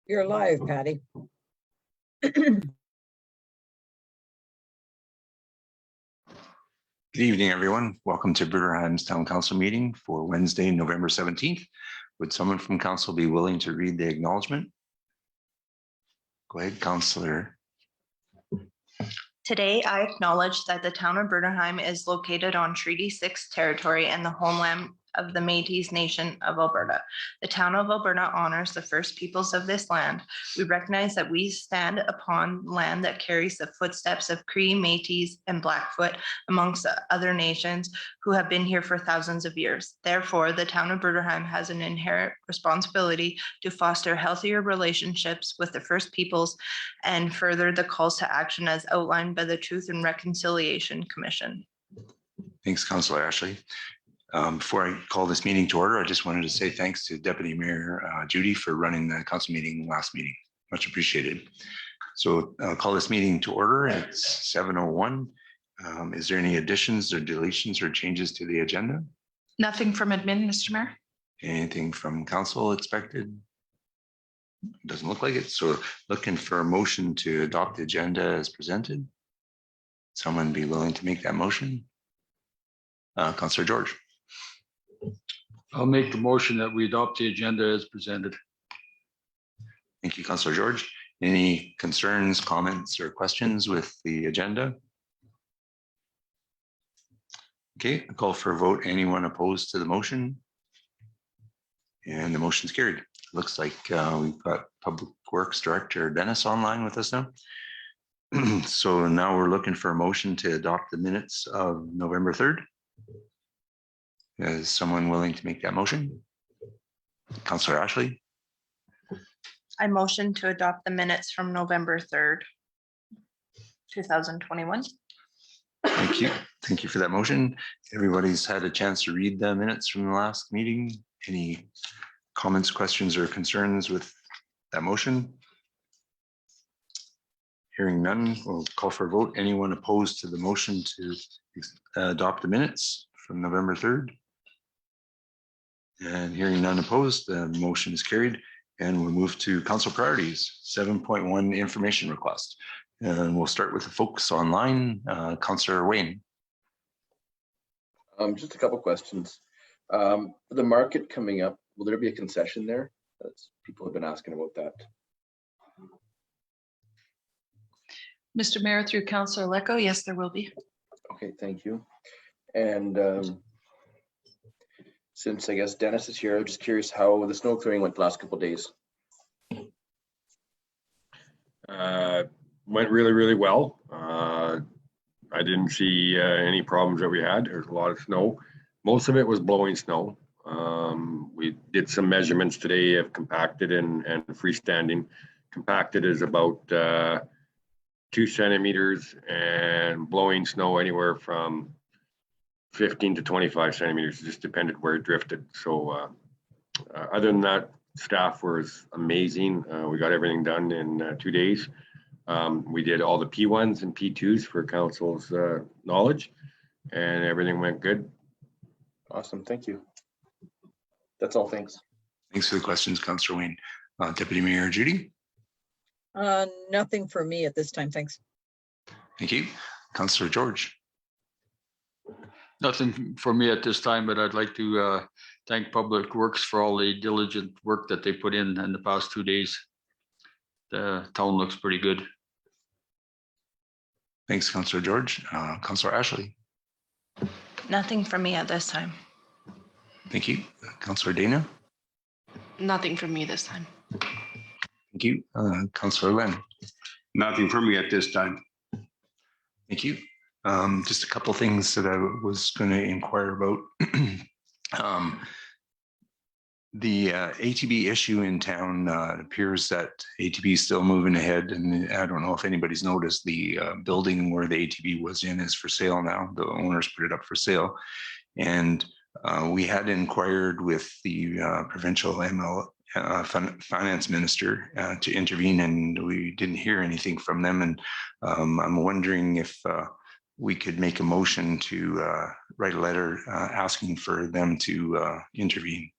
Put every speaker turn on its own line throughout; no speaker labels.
You're live, Patty.
Good evening, everyone. Welcome to Bruderheim's Town Council meeting for Wednesday, November 17th. Would someone from council be willing to read the acknowledgement? Go ahead, Councillor.
Today, I acknowledge that the town of Bruderheim is located on Treaty 6 territory and the homeland of the Métis Nation of Alberta. The town of Alberta honors the first peoples of this land. We recognize that we stand upon land that carries the footsteps of Cree, Métis, and Blackfoot, amongst other nations who have been here for thousands of years. Therefore, the town of Bruderheim has an inherent responsibility to foster healthier relationships with the First Peoples and further the calls to action as outlined by the Truth and Reconciliation Commission.
Thanks, Councillor Ashley. Before I call this meeting to order, I just wanted to say thanks to Deputy Mayor Judy for running the council meeting last meeting. Much appreciated. So I'll call this meeting to order. It's 7:01. Is there any additions or deletions or changes to the agenda?
Nothing from admin, Mr. Mayor.
Anything from council expected? Doesn't look like it. So looking for a motion to adopt the agenda as presented. Someone be willing to make that motion? Councillor George.
I'll make the motion that we adopt the agenda as presented.
Thank you, Councillor George. Any concerns, comments, or questions with the agenda? Okay, I call for a vote. Anyone opposed to the motion? And the motion's carried. Looks like we've got Public Works Director Dennis online with us now. So now we're looking for a motion to adopt the minutes of November 3rd. Is someone willing to make that motion? Councillor Ashley.
I motion to adopt the minutes from November 3rd, 2021.
Thank you. Thank you for that motion. Everybody's had a chance to read the minutes from the last meeting. Any comments, questions, or concerns with that motion? Hearing none, we'll call for a vote. Anyone opposed to the motion to adopt the minutes from November 3rd? And hearing none opposed, the motion is carried. And we'll move to council priorities, 7.1 information request. And we'll start with the folks online. Councillor Wayne.
Just a couple questions. For the market coming up, will there be a concession there? People have been asking about that.
Mr. Mayor, through Councillor Lecco, yes, there will be.
Okay, thank you. And since I guess Dennis is here, I'm just curious how the snow clearing went the last couple of days.
Went really, really well. I didn't see any problems that we had. There's a lot of snow. Most of it was blowing snow. We did some measurements today of compacted and freestanding. Compacted is about 2 centimeters and blowing snow anywhere from 15 to 25 centimeters, just depended where it drifted. So other than that, staff was amazing. We got everything done in 2 days. We did all the P1s and P2s for council's knowledge, and everything went good.
Awesome, thank you. That's all, thanks.
Thanks for the questions, Councillor Wayne. Deputy Mayor Judy.
Nothing for me at this time, thanks.
Thank you. Councillor George.
Nothing for me at this time, but I'd like to thank Public Works for all the diligent work that they put in the past 2 days. The town looks pretty good.
Thanks, Councillor George. Councillor Ashley.
Nothing from me at this time.
Thank you. Councillor Dana.
Nothing from me this time.
Thank you. Councillor Len.
Nothing for me at this time.
Thank you. Just a couple things that I was going to inquire about. The ATB issue in town, it appears that ATB is still moving ahead, and I don't know if anybody's noticed the building where the ATB was in is for sale now. The owners put it up for sale, and we had inquired with the provincial finance minister to intervene, and we didn't hear anything from them. And I'm wondering if we could make a motion to write a letter asking for them to intervene.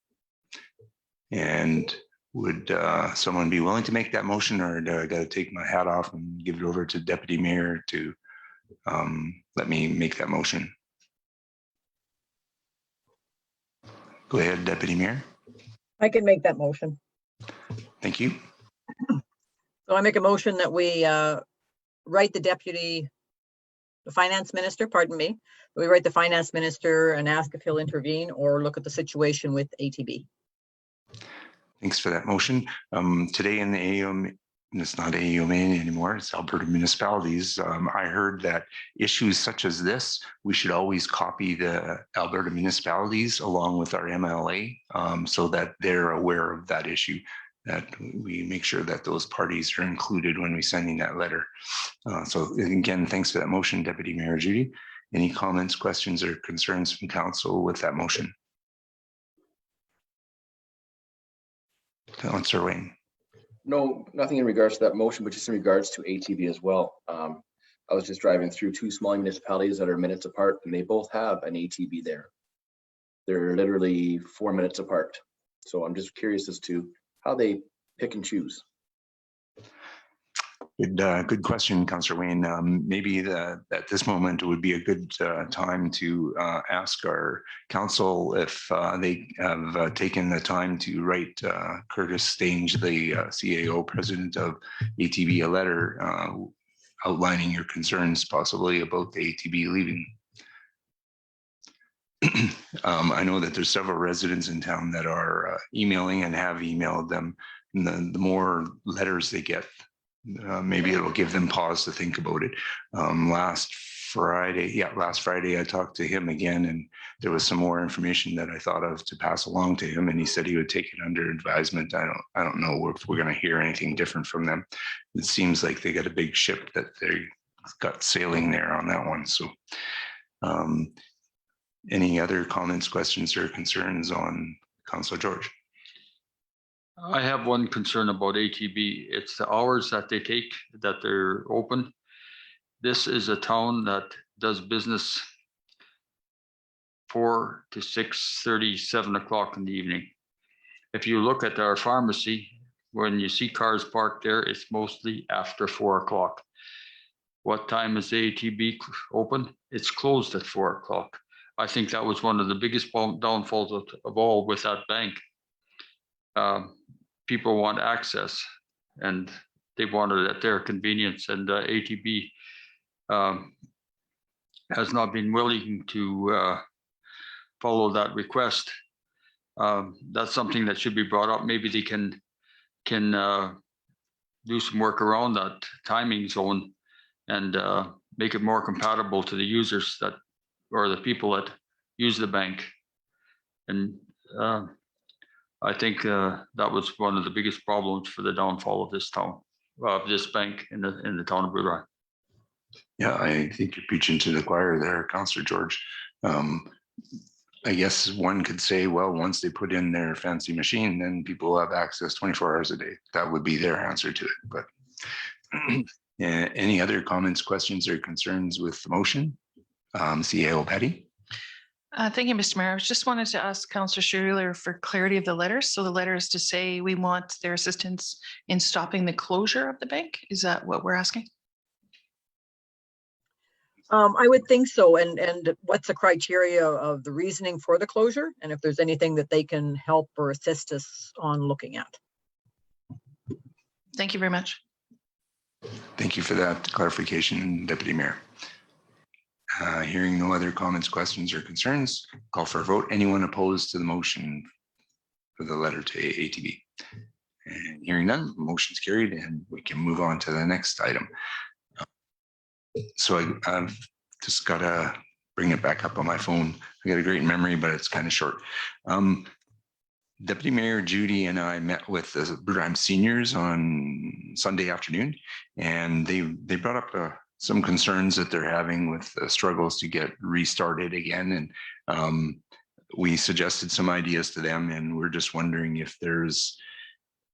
And would someone be willing to make that motion, or do I got to take my hat off and give it over to Deputy Mayor to let me make that motion? Go ahead, Deputy Mayor.
I can make that motion.
Thank you.
So I make a motion that we write the finance minister, pardon me. We write the finance minister and ask if he'll intervene or look at the situation with ATB.
Thanks for that motion. Today in the AUM, it's not AUMA anymore, it's Alberta Municipalities. I heard that issues such as this, we should always copy the Alberta municipalities along with our MLA so that they're aware of that issue, that we make sure that those parties are included when we're sending that letter. So again, thanks for that motion, Deputy Mayor Judy. Any comments, questions, or concerns from council with that motion? Councillor Wayne.
No, nothing in regards to that motion, but just in regards to ATB as well. I was just driving through two small municipalities that are minutes apart, and they both have an ATB there. They're literally 4 minutes apart. So I'm just curious as to how they pick and choose.
Good question, Councillor Wayne. Maybe at this moment it would be a good time to ask our council if they have taken the time to write Curtis Stange, the CAO president of ATB, a letter outlining your concerns possibly about the ATB leaving. I know that there's several residents in town that are emailing and have emailed them. And the more letters they get, maybe it'll give them pause to think about it. Last Friday, I talked to him again, and there was some more information that I thought of to pass along to him, and he said he would take it under advisement. I don't know if we're going to hear anything different from them. It seems like they got a big ship that they got sailing there on that one. So, any other comments, questions, or concerns on Councillor George?
I have one concern about ATB. It's the hours that they take, that they're open. This is a town that does business 4 to 6:30, 7 o'clock in the evening. If you look at our pharmacy, when you see cars parked there, it's mostly after 4 o'clock. What time is the ATB open? It's closed at 4 o'clock. I think that was one of the biggest downfalls of all with that bank. People want access, and they want it at their convenience, and ATB has not been willing to follow that request. That's something that should be brought up. Maybe they can do some work around that timing zone and make it more compatible to the users that, or the people that use the bank. And I think that was one of the biggest problems for the downfall of this town, of this bank in the town of Bruderheim.
Yeah, I think you're preaching to the choir there, Councillor George. I guess one could say, well, once they put in their fancy machine, then people will have access 24 hours a day. That would be their answer to it. But any other comments, questions, or concerns with the motion? CAO Patty?
Thank you, Mr. Mayor. I just wanted to ask Councillor Schuler for clarity of the letter. So the letter is to say we want their assistance in stopping the closure of the bank. Is that what we're asking?
I would think so. And what's the criteria of the reasoning for the closure? And if there's anything that they can help or assist us on looking at.
Thank you very much.
Thank you for that clarification, Deputy Mayor. Hearing no other comments, questions, or concerns, call for a vote. Anyone opposed to the motion for the letter to ATB? And hearing none, the motion's carried, and we can move on to the next item. So I've just got to bring it back up on my phone. I got a great memory, but it's kind of short. Deputy Mayor Judy and I met with the Bruderheim seniors on Sunday afternoon, and they brought up some concerns that they're having with struggles to get restarted again. And we suggested some ideas to them, and we're just wondering if there's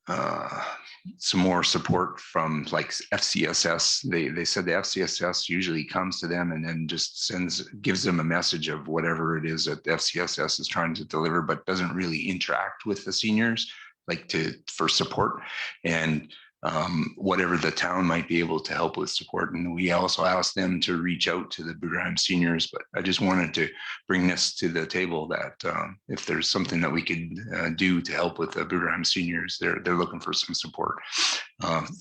some more support from like FCSS. They said the FCSS usually comes to them and then just gives them a message of whatever it is that the FCSS is trying to deliver, but doesn't really interact with the seniors for support. And whatever the town might be able to help with support. And we also asked them to reach out to the Bruderheim seniors, but I just wanted to bring this to the table that if there's something that we could do to help with the Bruderheim seniors, they're looking for some support.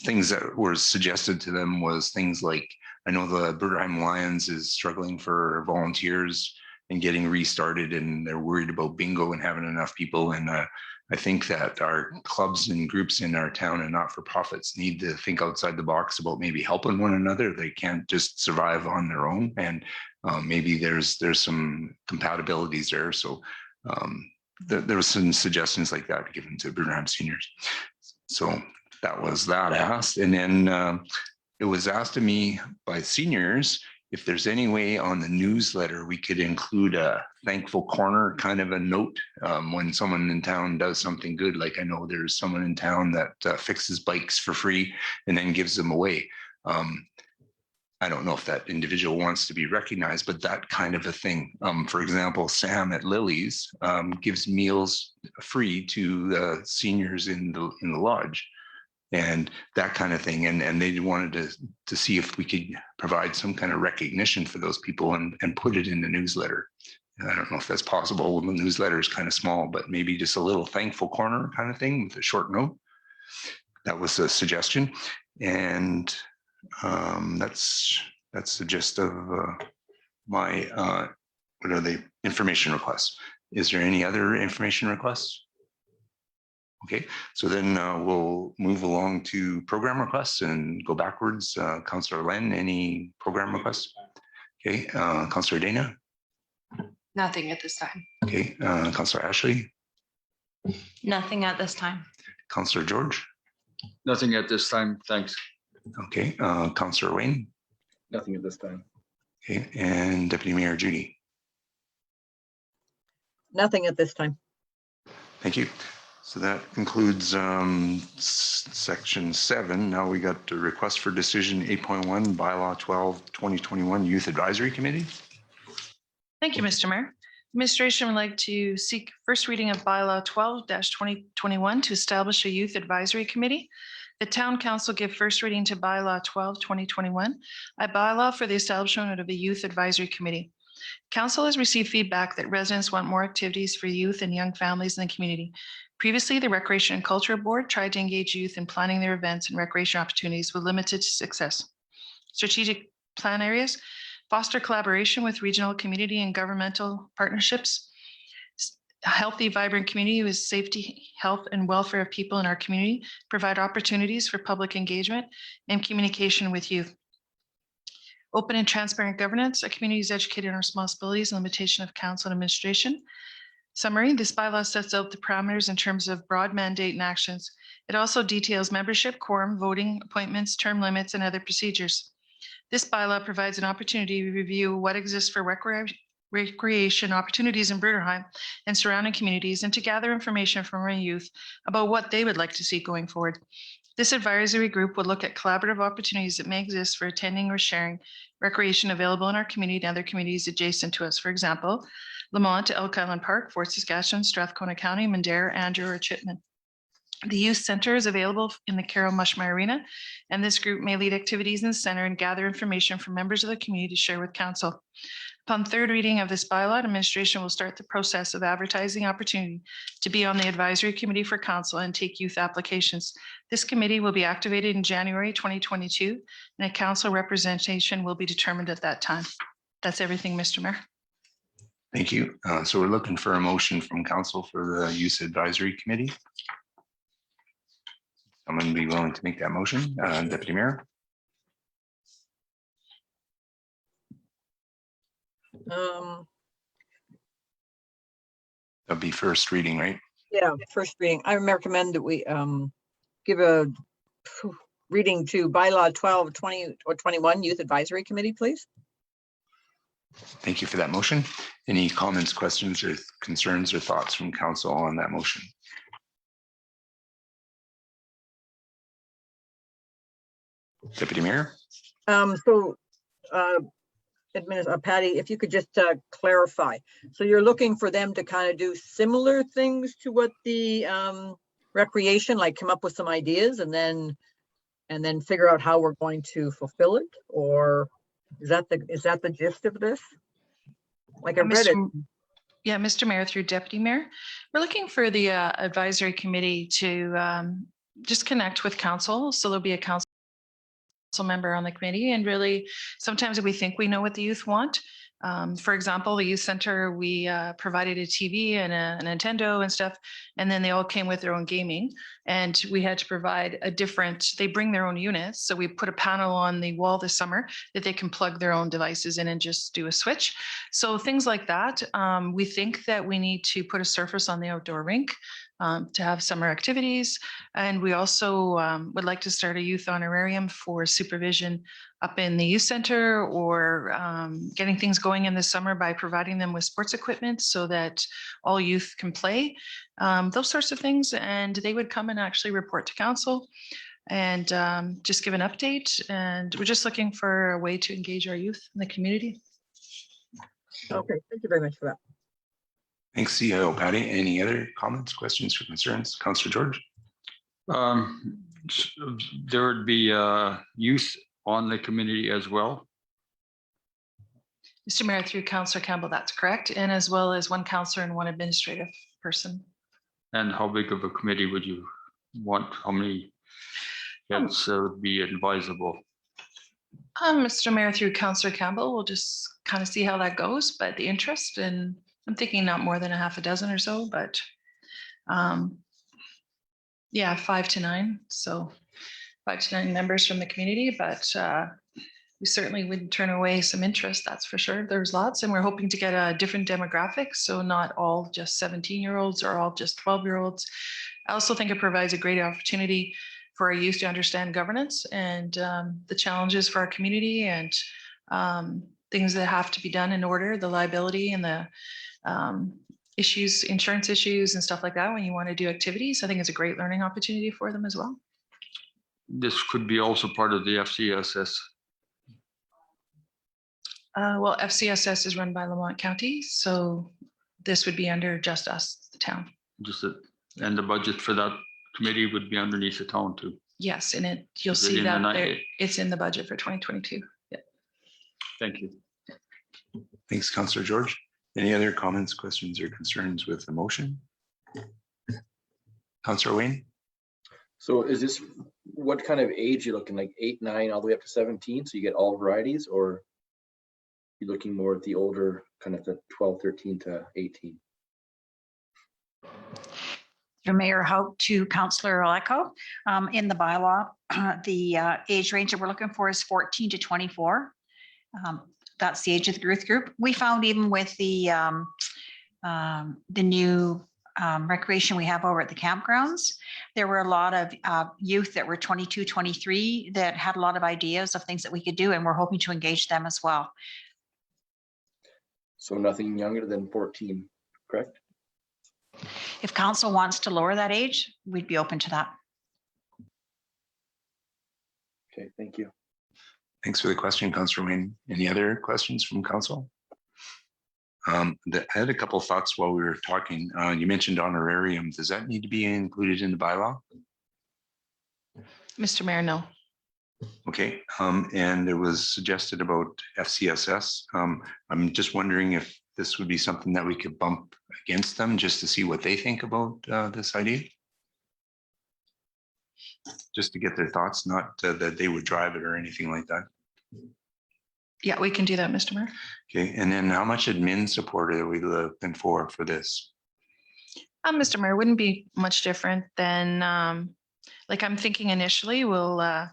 Things that were suggested to them was things like, I know the Bruderheim Lions is struggling for volunteers and getting restarted, and they're worried about bingo and having enough people. And I think that our clubs and groups in our town and not-for-profits need to think outside the box about maybe helping one another. They can't just survive on their own, and maybe there's some compatibilities there. So there was some suggestions like that given to Bruderheim seniors. So that was that asked. And then it was asked of me by seniors if there's any way on the newsletter we could include a thankful corner kind of a note when someone in town does something good. Like I know there's someone in town that fixes bikes for free and then gives them away. I don't know if that individual wants to be recognized, but that kind of a thing. For example, Sam at Lily's gives meals free to the seniors in the lodge. And that kind of thing. And they wanted to see if we could provide some kind of recognition for those people and put it in the newsletter. And I don't know if that's possible. The newsletter is kind of small, but maybe just a little thankful corner kind of thing with a short note. That was a suggestion. And that's the gist of my, what are they, information requests. Is there any other information requests? Okay, so then we'll move along to program requests and go backwards. Councillor Len, any program requests? Okay, Councillor Dana?
Nothing at this time.
Okay, Councillor Ashley?
Nothing at this time.
Councillor George?
Nothing at this time, thanks.
Okay, Councillor Wayne?
Nothing at this time.
Okay, and Deputy Mayor Judy?
Nothing at this time.
Thank you. So that concludes section 7. Now we got the request for decision 8.1, Bylaw 12, 2021 Youth Advisory Committee.
Thank you, Mr. Mayor. Administration would like to seek first reading of Bylaw 12-2021 to establish a youth advisory committee. The Town Council give first reading to Bylaw 12-2021, a bylaw for the establishment of a youth advisory committee. Council has received feedback that residents want more activities for youth and young families in the community. Previously, the Recreation and Culture Board tried to engage youth in planning their events and recreation opportunities with limited success. Strategic plan areas: foster collaboration with regional, community, and governmental partnerships. A healthy, vibrant community with safety, health, and welfare of people in our community. Provide opportunities for public engagement and communication with youth. Open and transparent governance. A community is educated on responsibilities and limitation of council and administration. Summary: this bylaw sets out the parameters in terms of broad mandate and actions. It also details membership, quorum, voting, appointments, term limits, and other procedures. This bylaw provides an opportunity to review what exists for recreation opportunities in Bruderheim and surrounding communities, and to gather information from our youth about what they would like to see going forward. This advisory group will look at collaborative opportunities that may exist for attending or sharing recreation available in our community and other communities adjacent to us. For example, Lamont, Elk Island Park, Fort Saskatchewan, Strathcona County, Mandara, Andrew, or Chittenden. The youth center is available in the Carol Mushma Arena, and this group may lead activities in the center and gather information from members of the community to share with council. Upon third reading of this bylaw, administration will start the process of advertising opportunity to be on the advisory committee for council and take youth applications. This committee will be activated in January 2022, and a council representation will be determined at that time. That's everything, Mr. Mayor.
Thank you. So we're looking for a motion from council for the Youth Advisory Committee. Someone be willing to make that motion? Deputy Mayor? That'll be first reading, right?
Yeah, first reading. I recommend that we give a reading to Bylaw 12, 20, or 21 Youth Advisory Committee, please.
Thank you for that motion. Any comments, questions, or concerns or thoughts from council on that motion? Deputy Mayor?
So, Patty, if you could just clarify. So you're looking for them to kind of do similar things to what the recreation, like come up with some ideas and then figure out how we're going to fulfill it? Or is that the gist of this? Like I read it.
Yeah, Mr. Mayor, through Deputy Mayor, we're looking for the advisory committee to just connect with council. So there'll be a council member on the committee, and really sometimes we think we know what the youth want. For example, the youth center, we provided a TV and a Nintendo and stuff, and then they all came with their own gaming, and we had to provide they bring their own units. So we put a panel on the wall this summer that they can plug their own devices in and just do a switch. So things like that. We think that we need to put a surface on the outdoor rink to have summer activities. And we also would like to start a youth honorarium for supervision up in the youth center, or getting things going in the summer by providing them with sports equipment so that all youth can play, those sorts of things. And they would come and actually report to council and just give an update. And we're just looking for a way to engage our youth in the community.
Okay, thank you very much for that.
Thanks, CIO Patty. Any other comments, questions, or concerns? Councillor George?
There would be youth on the committee as well.
Mr. Mayor, through Councillor Campbell, that's correct. And as well as one councillor and one administrative person.
And how big of a committee would you want? How many heads would be advisable?
Mr. Mayor, through Councillor Campbell, we'll just kind of see how that goes, but the interest, and I'm thinking not more than a half a dozen or so, but yeah, 5 to 9. So 5 to 9 members from the community, but we certainly wouldn't turn away some interest, that's for sure. There's lots, and we're hoping to get a different demographic. So not all just 17-year-olds or all just 12-year-olds. I also think it provides a great opportunity for our youth to understand governance and the challenges for our community, and things that have to be done in order, the liability and the issues, insurance issues and stuff like that when you want to do activities. I think it's a great learning opportunity for them as well.
This could be also part of the FCSS.
Well, FCSS is run by Lamont County, so this would be under just us, the town.
And the budget for that committee would be underneath the town too.
Yes, and you'll see that it's in the budget for 2022. Yeah.
Thank you.
Thanks, Councillor George. Any other comments, questions, or concerns with the motion? Councillor Wayne?
So is this, what kind of age you looking, like 8, 9, all the way up to 17? So you get all varieties, or you looking more at the older, kind of the 12, 13 to 18?
Your Mayor Hope to Councillor Aleko. In the bylaw, the age range that we're looking for is 14 to 24. That's the age of the youth group. We found even with the new recreation we have over at the campgrounds, there were a lot of youth that were 22, 23 that had a lot of ideas of things that we could do, and we're hoping to engage them as well.
So nothing younger than 14, correct?
If council wants to lower that age, we'd be open to that.
Okay, thank you.
Thanks for the question, Councillor Wayne. Any other questions from council? I had a couple of thoughts while we were talking. You mentioned honorarium. Does that need to be included in the bylaw?
Mr. Mayor, no.
Okay, and it was suggested about FCSS. I'm just wondering if this would be something that we could bump against them just to see what they think about this idea. Just to get their thoughts, not that they would drive it or anything like that.
Yeah, we can do that, Mr. Mayor.
Okay, and then how much admin support are we looking for this?
Mr. Mayor, wouldn't be much different than, like I'm thinking initially, we'll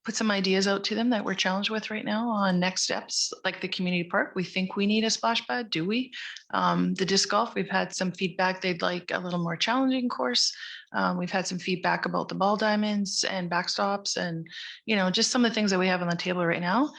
put some ideas out to them that we're challenged with right now on next steps, like the community park. We think we need a splash pad, do we? The disc golf, we've had some feedback. They'd like a little more challenging course. We've had some feedback about the ball diamonds and backstops and, you know, just some of the things that we have on the table right now.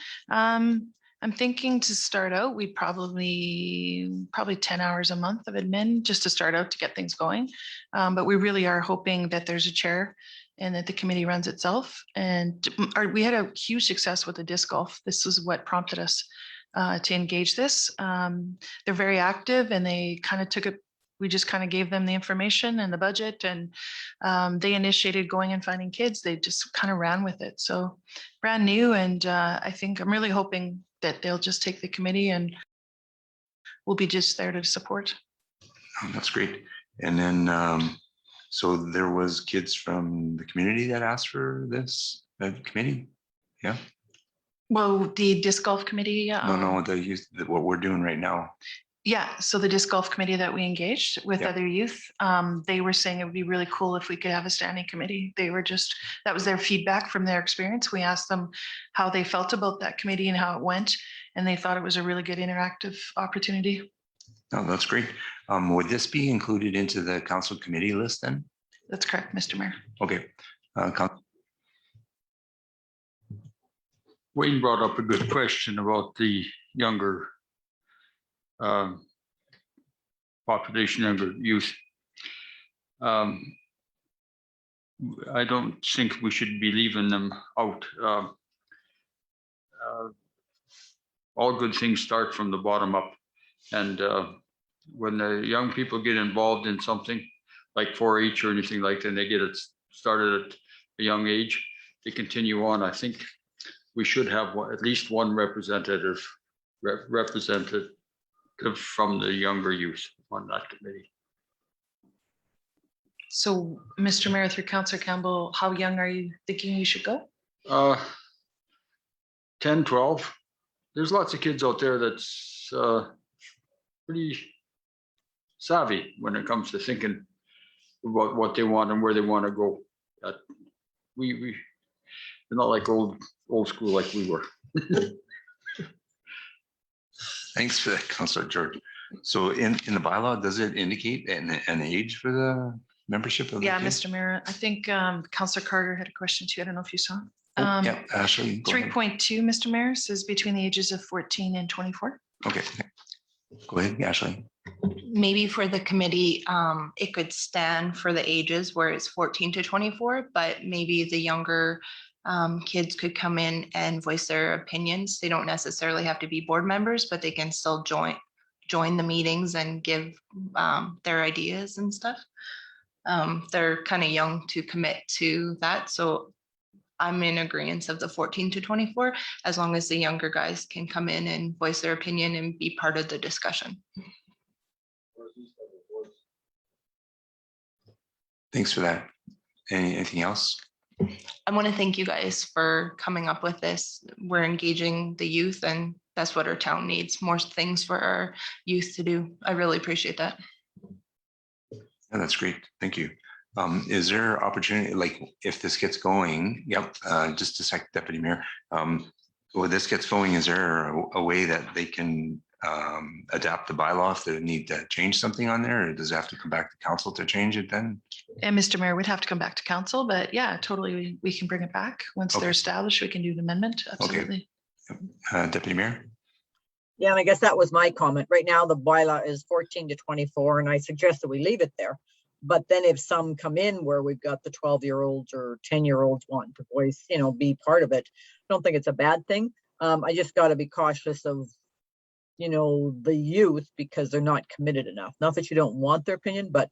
I'm thinking to start out, we probably 10 hours a month of admin just to start out to get things going. But we really are hoping that there's a chair and that the committee runs itself. And we had a huge success with the disc golf. This was what prompted us to engage this. They're very active and they kind of took it. We just kind of gave them the information and the budget, and they initiated going and finding kids. They just kind of ran with it. So brand new. And I think I'm really hoping that they'll just take the committee and we'll be just there to support.
Oh, that's great. And then, so there was kids from the community that asked for this committee? Yeah?
Well, the disc golf committee.
No, the youth, what we're doing right now.
Yeah, so the disc golf committee that we engaged with
Yeah.
other youth, they were saying it would be really cool if we could have a standing committee. They were just, that was their feedback from their experience. We asked them how they felt about that committee and how it went, and they thought it was a really good interactive opportunity.
Oh, that's great. Would this be included into the council committee list then?
That's correct, Mr. Mayor.
Okay.
Wayne brought up a good question about the younger population, younger youth. I don't think we should be leaving them out. All good things start from the bottom up. And when the young people get involved in something like 4-H or anything like that, and they get it started at a young age, they continue on. I think we should have at least one representative from the younger youth on that committee.
So, Mr. Mayor, through Councillor Campbell, how young are you thinking you should go?
10, 12. There's lots of kids out there that's pretty savvy when it comes to thinking about what they want and where they want to go. We're not like old school like we were.
Thanks for that, Councillor George. So in the bylaw, does it indicate an age for the membership of the
Yeah,
kids?
Mr. Mayor, I think Councillor Carter had a question too. I don't know if you saw.
Yeah, Ashley. Go ahead.
3.2, Mr. Mayor, says between the ages of 14 and 24.
Okay. Go ahead, Ashley.
Maybe for the committee, it could stand for the ages where it's 14 to 24, but maybe the younger kids could come in and voice their opinions. They don't necessarily have to be board members, but they can still join the meetings and give their ideas and stuff. They're kind of young to commit to that. So I'm in agreement of the 14 to 24, as long as the younger guys can come in and voice their opinion and be part of the discussion.
Thanks for that. Anything else?
I want to thank you guys for coming up with this. We're engaging the youth, and that's what our town needs, more things for our youth to do. I really appreciate that.
Yeah, that's great. Thank you. Is there opportunity, like if this gets going? Yep. Just a sec, Deputy Mayor. When this gets going, is there a way that they can adapt the bylaw if they need to change something on there, or does it have to come back to council to change it then?
And Mr. Mayor, we'd have to come back to council, but yeah, totally, we can bring it back. Once they're established, we can do an amendment, absolutely.
Deputy Mayor?
Yeah, and I guess that was my comment. Right now, the bylaw is 14 to 24, and I suggest that we leave it there. But then if some come in where we've got the 12-year-olds or 10-year-olds wanting to voice, be part of it, I don't think it's a bad thing. I just got to be cautious of, the youth, because they're not committed enough. Not that you don't want their opinion, but,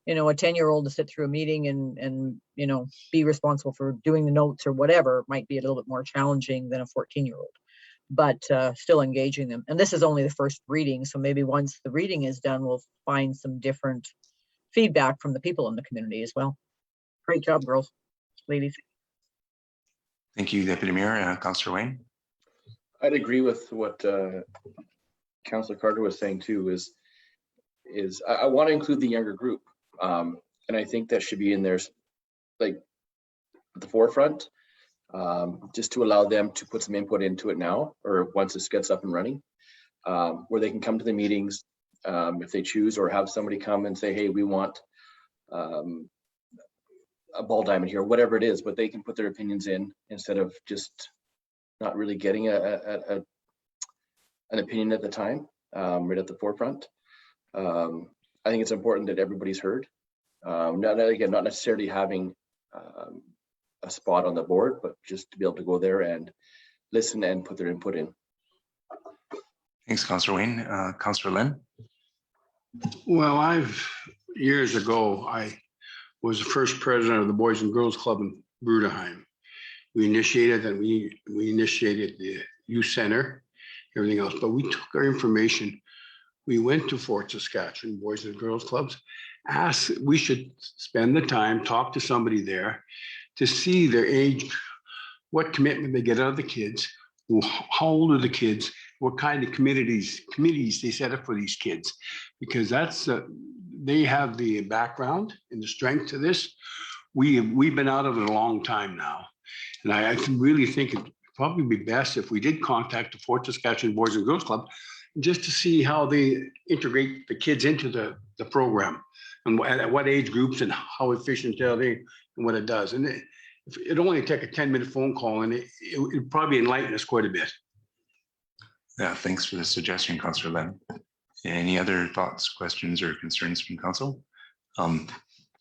a 10-year-old to sit through a meeting and be responsible for doing the notes or whatever might be a little bit more challenging than a 14-year-old. But still engaging them. And this is only the first reading. So maybe once the reading is done, we'll find some different feedback from the people in the community as well. Great job, girls, ladies.
Thank you, Deputy Mayor. Councillor Wayne?
I'd agree with what Councillor Carter was saying too, is I want to include the younger group. And I think that should be in there, like at the forefront, just to allow them to put some input into it now, or once this gets up and running, where they can come to the meetings if they choose, or have somebody come and say, hey, we want a ball diamond here, whatever it is, but they can put their opinions in instead of just not really getting a an opinion at the time, right at the forefront. I think it's important that everybody's heard. Not necessarily having a spot on the board, but just to be able to go there and listen and put their input in.
Thanks, Councillor Wayne. Councillor Lynn?
Well, years ago, I was the first president of the Boys and Girls Club in Bruderheim. We initiated the youth center, everything else, but we took our information. We went to Fort Saskatchewan Boys and Girls Clubs, asked, we should spend the time, talk to somebody there to see their age, what commitment they get out of the kids, how old are the kids, what kind of committees they set up for these kids, because they have the background and the strength to this. We've been out of it a long time now, and I really think it'd probably be best if we did contact the Fort Saskatchewan Boys and Girls Club just to see how they integrate the kids into the program and at what age groups and how efficient are they and what it does. And it only take a 10-minute phone call, and it'd probably enlighten us quite a bit.
Yeah, thanks for the suggestion, Councillor Lynn. Any other thoughts, questions, or concerns from council?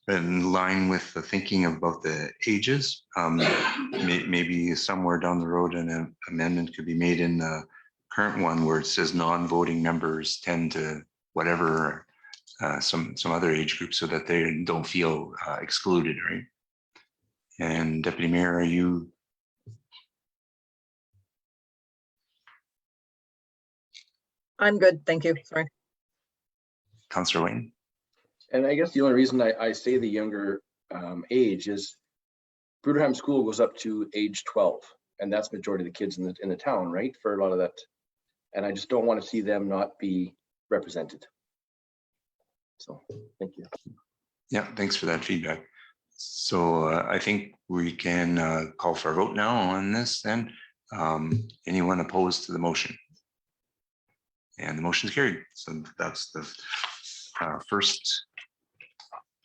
In line with the thinking about the ages, maybe somewhere down the road an amendment could be made in the current one where it says non-voting members tend to whatever, some other age group, so that they don't feel excluded, right? And Deputy Mayor, are you?
I'm good, thank you, sorry.
Councillor Wayne?
And I guess the only reason I say the younger age is Bruderheim School goes up to age 12, and that's majority of the kids in the town, right? For a lot of that. And I just don't want to see them not be represented. So, thank you.
Yeah, thanks for that feedback. So I think we can call for a vote now on this then. Anyone opposed to the motion? And the motion is carried. So that's the first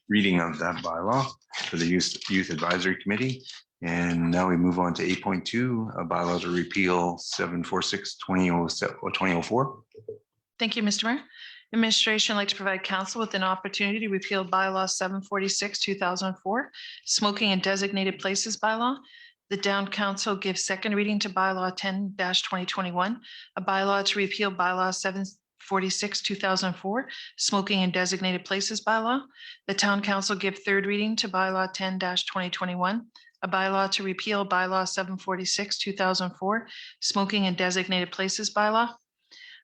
reading of that bylaw for the Youth Advisory Committee. And now we move on to 8.2, a bylaw to repeal 746-2004.
Thank you, Mr. Mayor. Administration would like to provide council with an opportunity to repeal bylaw 746-2004, smoking in designated places bylaw. The Down Council gives second reading to bylaw 10-2021, a bylaw to repeal bylaw 746-2004, smoking in designated places bylaw. The Town Council give third reading to bylaw 10-2021, a bylaw to repeal bylaw 746-2004, smoking in designated places bylaw.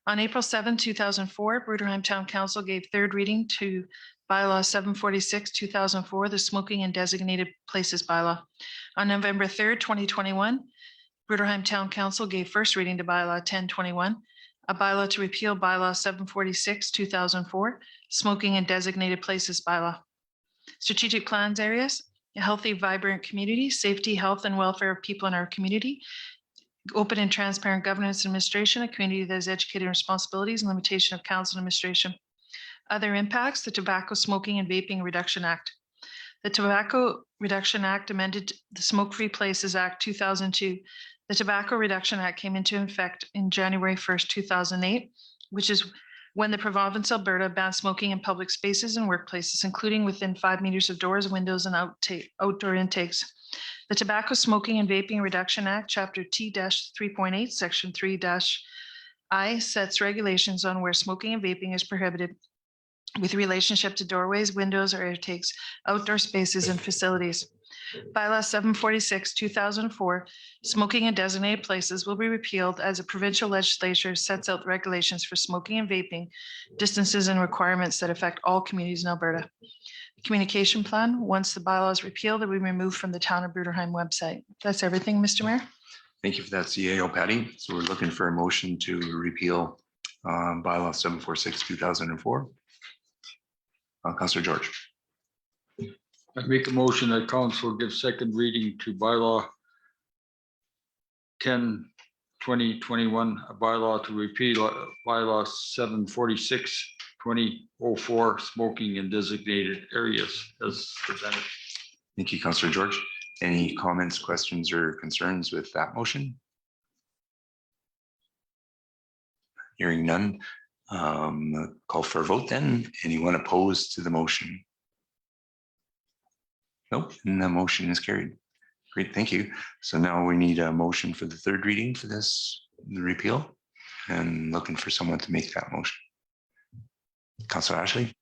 On April 7, 2004, Bruderheim Town Council gave third reading to bylaw 746-2004, the smoking in designated places bylaw. On November 3rd, 2021, Bruderheim Town Council gave first reading to bylaw 1021, a bylaw to repeal bylaw 746-2004, smoking in designated places bylaw. Strategic plans areas, a healthy, vibrant community, safety, health, and welfare of people in our community, open and transparent governance and administration, a community that is educated in responsibilities and limitation of council administration. Other impacts, the Tobacco Smoking and Vaping Reduction Act. The Tobacco Reduction Act amended the Smoke-Free Places Act 2002. The Tobacco Reduction Act came into effect in January 1st, 2008, which is when the province of Alberta banned smoking in public spaces and workplaces, including within 5 meters of doors, windows, and outdoor intakes. The Tobacco Smoking and Vaping Reduction Act, Chapter T-3.8, Section 3-I sets regulations on where smoking and vaping is prohibited with relationship to doorways, windows, or airtakes, outdoor spaces, and facilities. Bylaw 746-2004, smoking in designated places will be repealed as the provincial legislature sets out regulations for smoking and vaping, distances and requirements that affect all communities in Alberta. The communication plan, once the bylaw is repealed, it will be removed from the Town of Bruderheim website. That's everything, Mr. Mayor.
Thank you for that, CAO Patty. So we're looking for a motion to repeal bylaw 746-2004. Councillor George.
I make a motion that council give second reading to bylaw 10-2021, a bylaw to repeal bylaw 746-2004, smoking in designated areas as presented.
Thank you, Councillor George. Any comments, questions, or concerns with that motion? Hearing none, call for a vote then. Anyone opposed to the motion? Nope, and the motion is carried. Great, thank you. So now we need a motion for the third reading for this repeal, and looking for someone to make that motion. Councillor Ashley?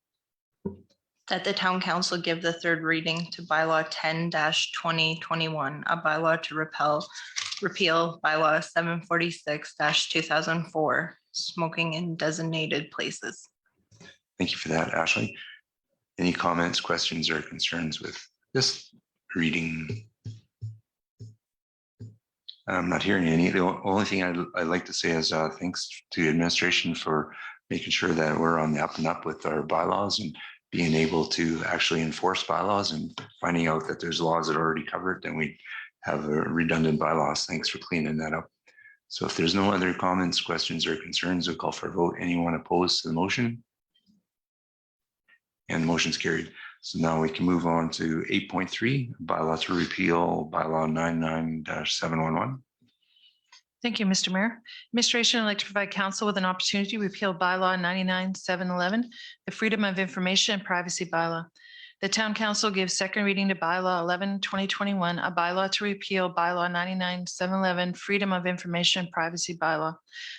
That the town council give the third reading to bylaw 10-2021, a bylaw to repeal bylaw 746-2004, smoking in designated places.
Thank you for that, Ashley. Any comments, questions, or concerns with this reading? I'm not hearing any. The only thing I'd like to say is thanks to the administration for making sure that we're on the up and up with our bylaws and being able to actually enforce bylaws, and finding out that there's laws that are already covered, then we have redundant bylaws. Thanks for cleaning that up. So if there's no other comments, questions, or concerns, we'll call for a vote. Anyone opposed to the motion? And the motion's carried. So now we can move on to 8.3, bylaw to repeal bylaw 99-711.
Thank you, Mr. Mayor. Administration would like to provide council with an opportunity to repeal bylaw 99-711, the Freedom of Information and Privacy bylaw. The town council gives second reading to bylaw 11-2021, a bylaw to repeal bylaw 99-711, Freedom of Information and Privacy bylaw.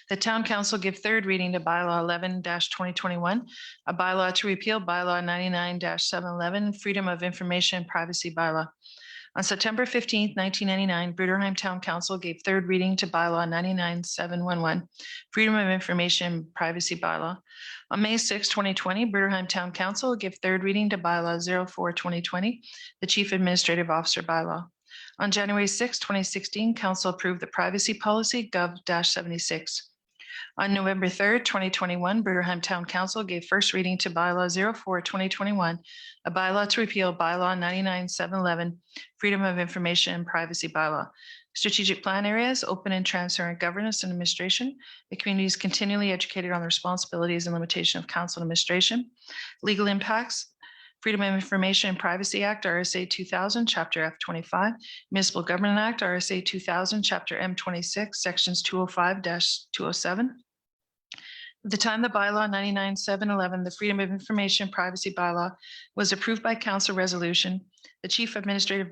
The town council give third reading to bylaw 11-2021, a bylaw to repeal bylaw 99-711, Freedom of Information and Privacy bylaw. On September 15th, 1999, Bruderheim Town Council gave third reading to bylaw 99-711, Freedom of Information and Privacy bylaw. On May 6, 2020, Bruderheim Town Council gave third reading to bylaw 04-2020, the Chief Administrative Officer bylaw. On January 6, 2016, Council approved the Privacy Policy Gov-76. On November 3rd, 2021, Bruderheim Town Council gave first reading to bylaw 04-2021, a bylaw to repeal bylaw 99-711, Freedom of Information and Privacy bylaw. Strategic plan areas, open and transparent governance and administration. The community is continually educated on the responsibilities and limitation of council administration. Legal impacts, Freedom of Information and Privacy Act, RSA 2000, Chapter F25, Municipal Government Act, RSA 2000, Chapter M26, Sections 205-207. At the time the bylaw 99-711, the Freedom of Information and Privacy bylaw, was approved by council resolution, the Chief Administrative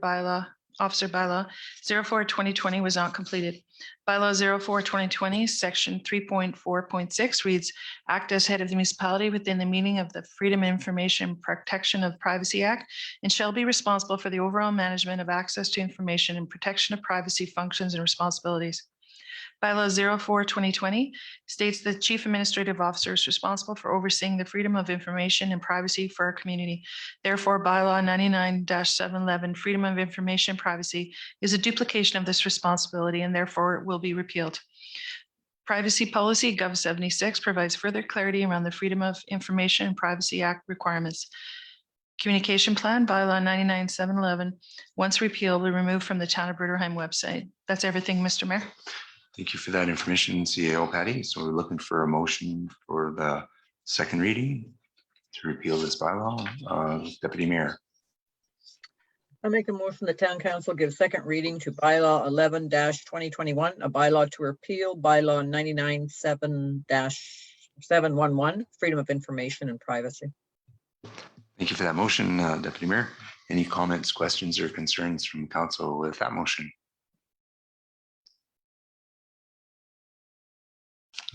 Officer bylaw 04-2020 was not completed. Bylaw 04-2020, Section 3.4.6 reads, act as head of the municipality within the meaning of the Freedom of Information and Protection of Privacy Act, and shall be responsible for the overall management of access to information and protection of privacy functions and responsibilities. Bylaw 04-2020 states the Chief Administrative Officer is responsible for overseeing the freedom of information and privacy for our community. Therefore, Bylaw 99-711, Freedom of Information and Privacy, is a duplication of this responsibility and therefore will be repealed. Privacy Policy Gov-76 provides further clarity around the Freedom of Information and Privacy Act requirements. Communication Plan, Bylaw 99-711, once repealed, will be removed from the Town of Bruderheim website. That's everything, Mr. Mayor.
Thank you for that information, CAO Patty. So we're looking for a motion for the second reading to repeal this bylaw. Deputy Mayor.
I make a motion the town council give second reading to bylaw 11-2021, a bylaw to repeal bylaw 99-711, Freedom of Information and Privacy.
Thank you for that motion, Deputy Mayor. Any comments, questions, or concerns from council with that motion?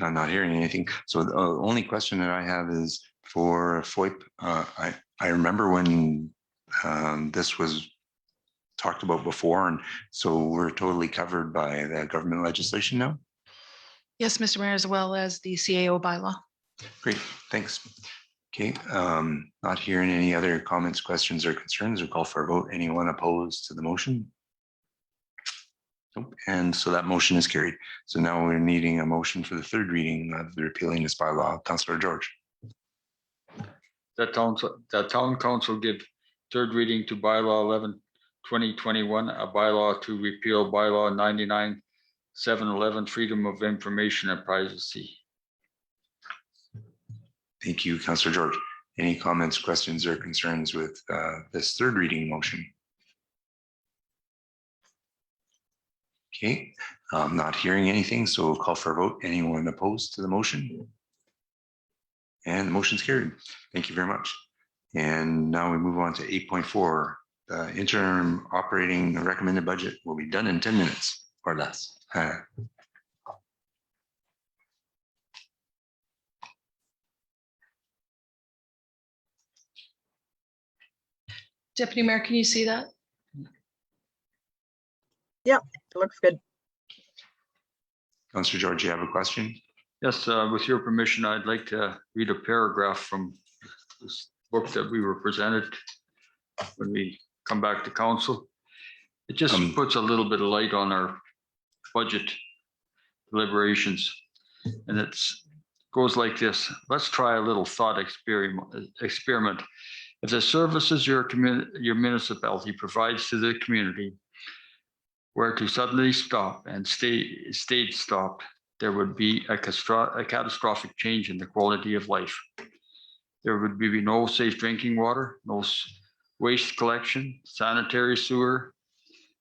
I'm not hearing anything. So the only question that I have is for FOIP. I remember when this was talked about before, and so we're totally covered by the government legislation now?
Yes, Mr. Mayor, as well as the CAO bylaw.
Great, thanks. Okay, not hearing any other comments, questions, or concerns, or call for a vote. Anyone opposed to the motion? Nope. And so that motion is carried. So now we're needing a motion for the third reading of the repealing this bylaw. Councillor George.
That town council give third reading to bylaw 11-2021, a bylaw to repeal bylaw 99-711, Freedom of Information and Privacy.
Thank you, Councillor George. Any comments, questions, or concerns with this third reading motion? Okay, Not hearing anything, so we'll call for a vote. Anyone opposed to the motion? And the motion's carried. Thank you very much. And now we move on to 8.4. The interim operating recommended budget will be done in 10 minutes or less.
Deputy Mayor, can you see that?
It looks good.
Councillor George, you have a question?
Yes, with your permission, I'd like to read a paragraph from this book that we were presented when we come back to council. It just puts a little bit of light on our budget deliberations. And it goes like this. Let's try a little thought experiment. If the services your municipality provides to the community were to suddenly stop and stayed stopped, there would be a catastrophic change in the quality of life. There would be no safe drinking water, no waste collection, sanitary sewer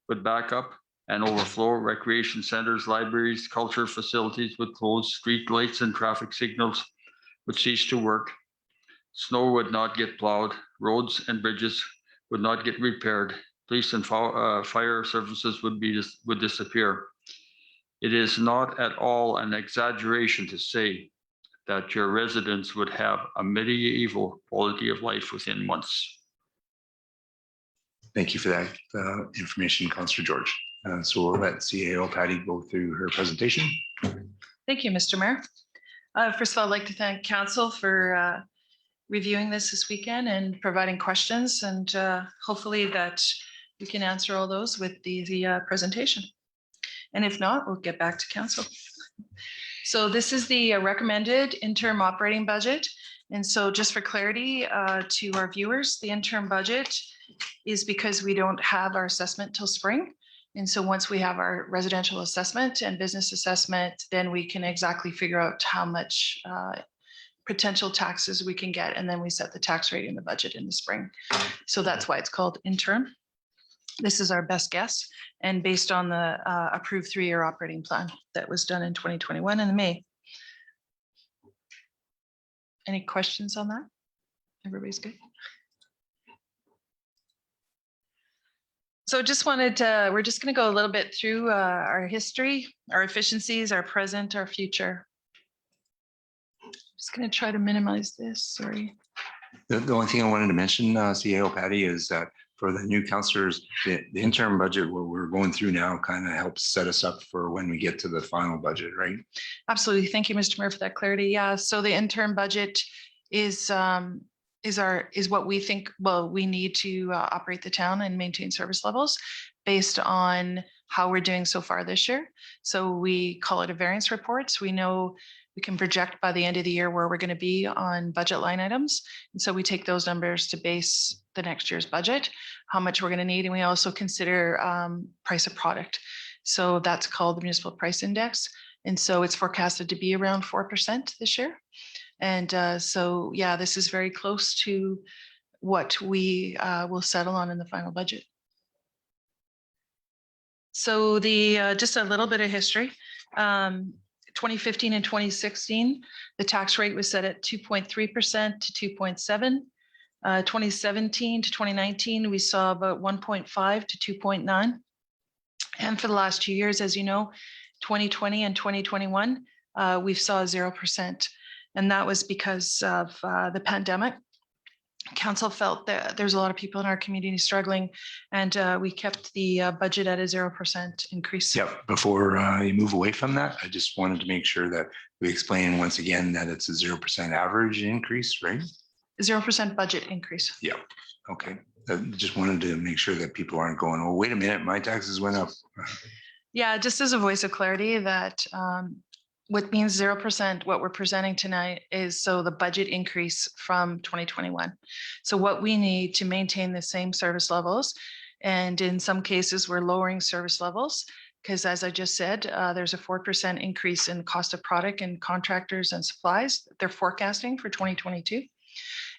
would back up and overflow, recreation centers, libraries, culture facilities would close, street lights and traffic signals would cease to work. Snow would not get plowed, roads and bridges would not get repaired, police and fire services would disappear. It is not at all an exaggeration to say that your residents would have a medieval quality of life within months.
Thank you for that information, Councillor George. So we'll let CAO Patty go through her presentation.
Thank you, Mr. Mayor. First of all, I'd like to thank council for reviewing this weekend and providing questions, and hopefully that we can answer all those with the presentation. And if not, we'll get back to council. So this is the recommended interim operating budget. And so just for clarity to our viewers, the interim budget is because we don't have our assessment till spring. And so once we have our residential assessment and business assessment, then we can exactly figure out how much potential taxes we can get. And then we set the tax rate in the budget in the spring. So that's why it's called interim. This is our best guess, and based on the approved 3-year operating plan that was done in 2021 in May. Any questions on that? Everybody's good? So just wanted to, we're just going to go a little bit through our history, our efficiencies, our present, our future. Just going to try to minimize this, sorry.
The only thing I wanted to mention, CAO Patty, is that for the new councillors, the interim budget, what we're going through now, kind of helps set us up for when we get to the final budget, right?
Absolutely. Thank you, Mr. Mayor, for that clarity. Yeah. So the interim budget is what we think, well, we need to operate the town and maintain service levels based on how we're doing so far this year. So we call it a variance report. So we know we can project by the end of the year where we're going to be on budget line items. And so we take those numbers to base the next year's budget, how much we're going to need. And we also consider price of product. So that's called the municipal price index. And so it's forecasted to be around 4% this year. And so, yeah, this is very close to what we will settle on in the final budget. So the just a little bit of history. 2015 and 2016, the tax rate was set at 2.3% to 2.7. 2017 to 2019, we saw about 1.5 to 2.9. And for the last 2 years, as you know, 2020 and 2021, we've saw 0%. And that was because of the pandemic. Council felt that there's a lot of people in our community struggling, and we kept the budget at a 0% increase.
Yep. Before you move away from that, I just wanted to make sure that we explain once again that it's a 0% average increase, right?
0% budget increase.
Yeah. Okay. I just wanted to make sure that people aren't going, oh, wait a minute, my taxes went up.
Yeah, just as a voice of clarity, that what means 0%, what we're presenting tonight is so the budget increase from 2021. So what we need to maintain the same service levels, and in some cases we're lowering service levels because, as I just said, there's a 4% increase in cost of product and contractors and supplies they're forecasting for 2022.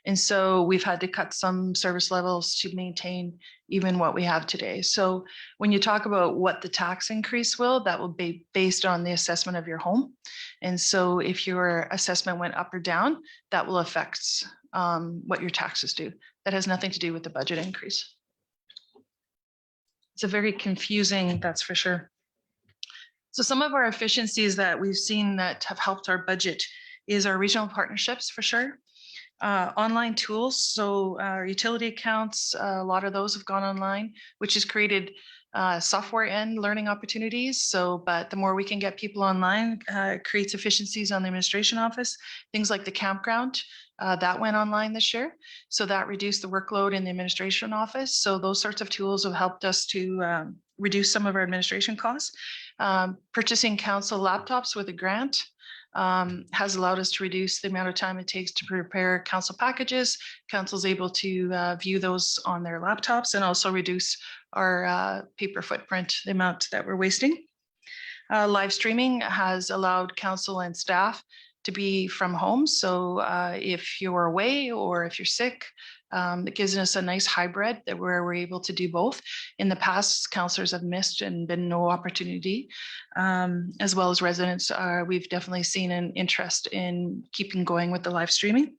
And so we've had to cut some service levels to maintain even what we have today. So when you talk about what the tax increase that will be based on the assessment of your home. And so if your assessment went up or down, that will affect what your taxes do. That has nothing to do with the budget increase. It's a very confusing, that's for sure. So some of our efficiencies that we've seen that have helped our budget is our regional partnerships for sure. Online tools, so our utility accounts, a lot of those have gone online, which has created software and learning opportunities. So, but the more we can get people online, it creates efficiencies on the administration office. Things like the campground, that went online this year. So that reduced the workload in the administration office. So those sorts of tools have helped us to reduce some of our administration costs. Purchasing council laptops with a grant has allowed us to reduce the amount of time it takes to prepare council packages. Council's able to view those on their laptops and also reduce our paper footprint, the amount that we're wasting. Live streaming has allowed council and staff to be from home. So if you're away or if you're sick, it gives us a nice hybrid that where we're able to do both. In the past, councillors have missed and been no opportunity, as well as residents. We've definitely seen an interest in keeping going with the live streaming.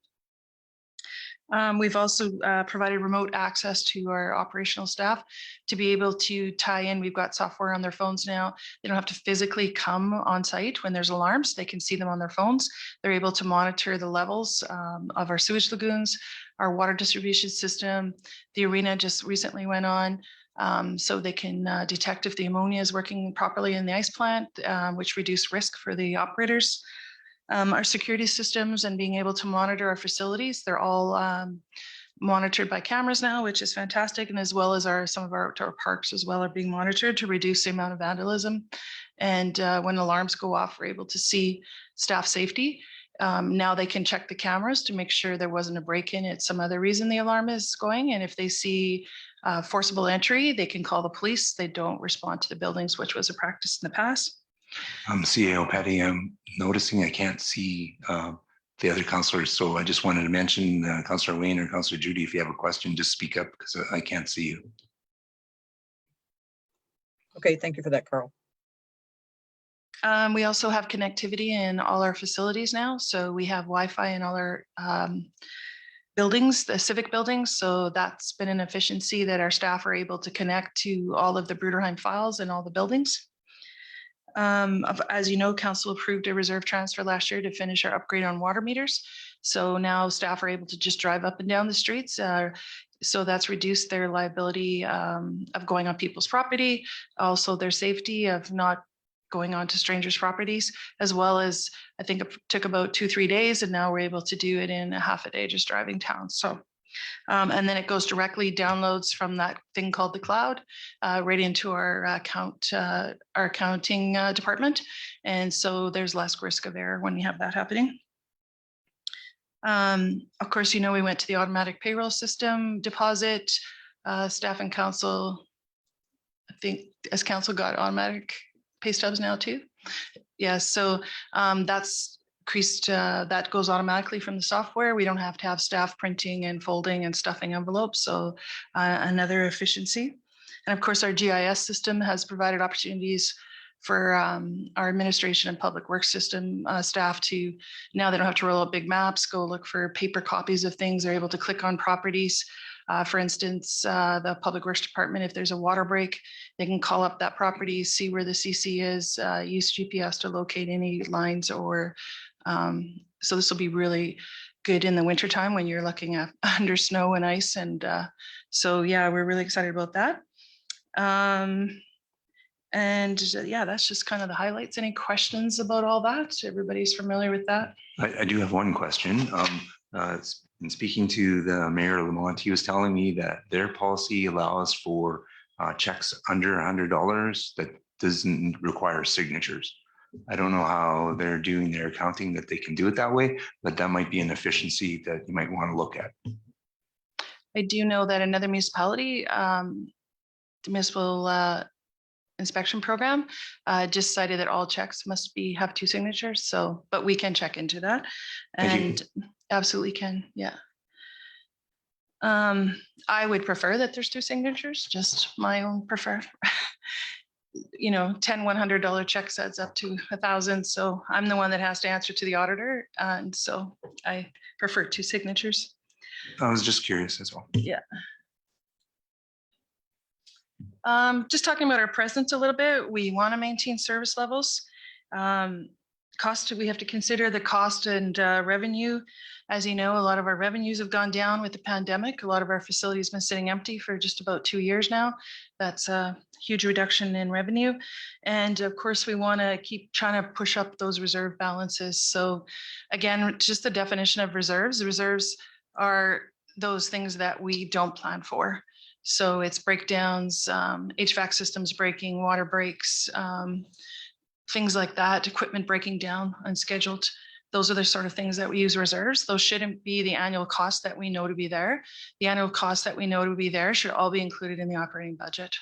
We've also provided remote access to our operational staff to be able to tie in. We've got software on their phones now. They don't have to physically come on site when there's alarms. They can see them on their phones. They're able to monitor the levels of our sewage lagoons, our water distribution system. The arena just recently went on. So they can detect if the ammonia is working properly in the ice plant, which reduce risk for the operators. Our security systems and being able to monitor our facilities, they're all monitored by cameras now, which is fantastic. And as well as some of our outdoor parks as well are being monitored to reduce the amount of vandalism. And when alarms go off, we're able to see staff safety. Now they can check the cameras to make sure there wasn't a break-in. It's some other reason the alarm is going. And if they see forcible entry, they can call the police. They don't respond to the buildings, which was a practice in the past.
CAO Patty, I'm noticing I can't see the other councillors, so I just wanted to mention Councillor Wayne or Councillor Judy, if you have a question, just speak up because I can't see you.
Okay, thank you for that, Carl.
We also have connectivity in all our facilities now. So we have Wi-Fi in all our buildings, the civic buildings. So that's been an efficiency that our staff are able to connect to all of the Bruderheim files in all the buildings. As you know, council approved a reserve transfer last year to finish our upgrade on water meters. So now staff are able to just drive up and down the streets. So that's reduced their liability of going on people's property, also their safety of not going on to strangers' properties, as well as I think it took about 2-3 days, and now we're able to do it in a half a day just driving town. So and then it goes directly downloads from that thing called the cloud right into our accounting department. And so there's less risk of error when you have that happening. Of course, you know, we went to the automatic payroll system deposit, staff and council. I think as council got automatic pay stubs now too. Yeah, so that's increased, that goes automatically from the software. We don't have to have staff printing and folding and stuffing envelopes. So another efficiency. And of course, our GIS system has provided opportunities for our administration and public works system staff to, now they don't have to roll out big maps, go look for paper copies of things. They're able to click on properties. For instance, the public works department, if there's a water break, they can call up that property, see where the CC is, use GPS to locate any lines or so this will be really good in the wintertime when you're looking at under snow and ice. And so, yeah, we're really excited about that. And yeah, that's just kind of the highlights. Any questions about all that? Everybody's familiar with that?
I do have one question. In speaking to the Mayor Lamont, he was telling me that their policy allows for checks under $100 that doesn't require signatures. I don't know how they're doing their accounting that they can do it that way, but that might be an efficiency that you might want to look at.
I do know that another municipality, the municipal inspection program, just cited that all checks must have 2 signatures. So, but we can check into that. And absolutely can, yeah. I would prefer that there's 2 signatures, just my own prefer. You know, 10 $100 checks adds up to 1,000. So I'm the one that has to answer to the auditor. And so I prefer 2 signatures.
I was just curious as well.
Yeah. Just talking about our presence a little bit, we want to maintain service levels. Cost, we have to consider the cost and revenue. As you know, a lot of our revenues have gone down with the pandemic. A lot of our facilities been sitting empty for just about 2 years now. That's a huge reduction in revenue. And of course, we want to keep trying to push up those reserve balances. So again, just the definition of reserves. The reserves are those things that we don't plan for. So it's breakdowns, HVAC systems breaking, water breaks, things like that, equipment breaking down unscheduled. Those are the sort of things that we use reserves. Those shouldn't be the annual cost that we know to be there. The annual cost that we know to be there should all be included in the operating budget.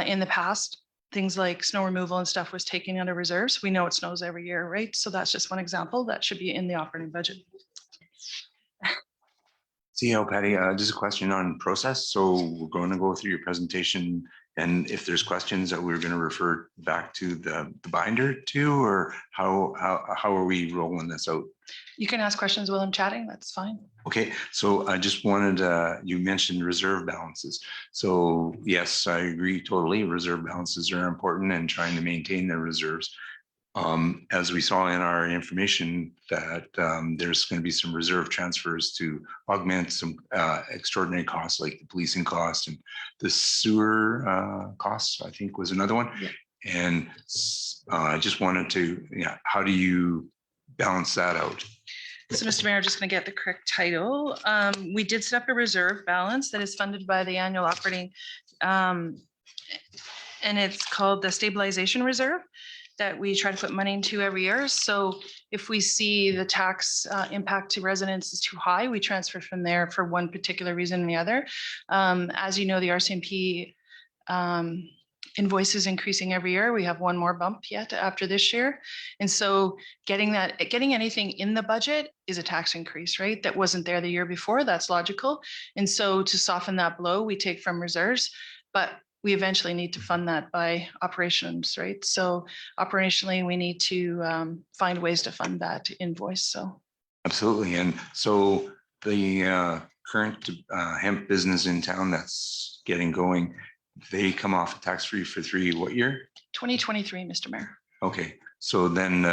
In the past, things like snow removal and stuff was taken under reserves. We know it snows every year, right? So that's just one example that should be in the operating budget.
CEO Patty, just a question on process. So we're going to go through your presentation, and if there's questions that we're going to refer back to the binder to, or how are we rolling this out?
You can ask questions while I'm chatting. That's fine.
Okay, so I just wanted, you mentioned reserve balances. So yes, I agree totally. Reserve balances are important and trying to maintain the reserves. As we saw in our information that there's going to be some reserve transfers to augment some extraordinary costs like the policing cost and the sewer costs, I think was another one.
Yeah.
And I just wanted to, how do you balance that out?
So, Mr. Mayor, I'm just going to get the correct title. We did set up a reserve balance that is funded by the annual operating, and it's called the Stabilization Reserve, that we try to put money into every year. So if we see the tax impact to residents is too high, we transfer from there for one particular reason or the other. As you know, the RCMP invoice is increasing every year. We have one more bump yet after this year. And so getting anything in the budget is a tax increase, right? That wasn't there the year before. That's logical. And so to soften that blow, we take from reserves, but we eventually need to fund that by operations, right? So operationally, we need to find ways to fund that invoice. So
absolutely. And so the current hemp business in town that's getting going, they come off tax-free for what year?
2023, Mr. Mayor.
Okay, so then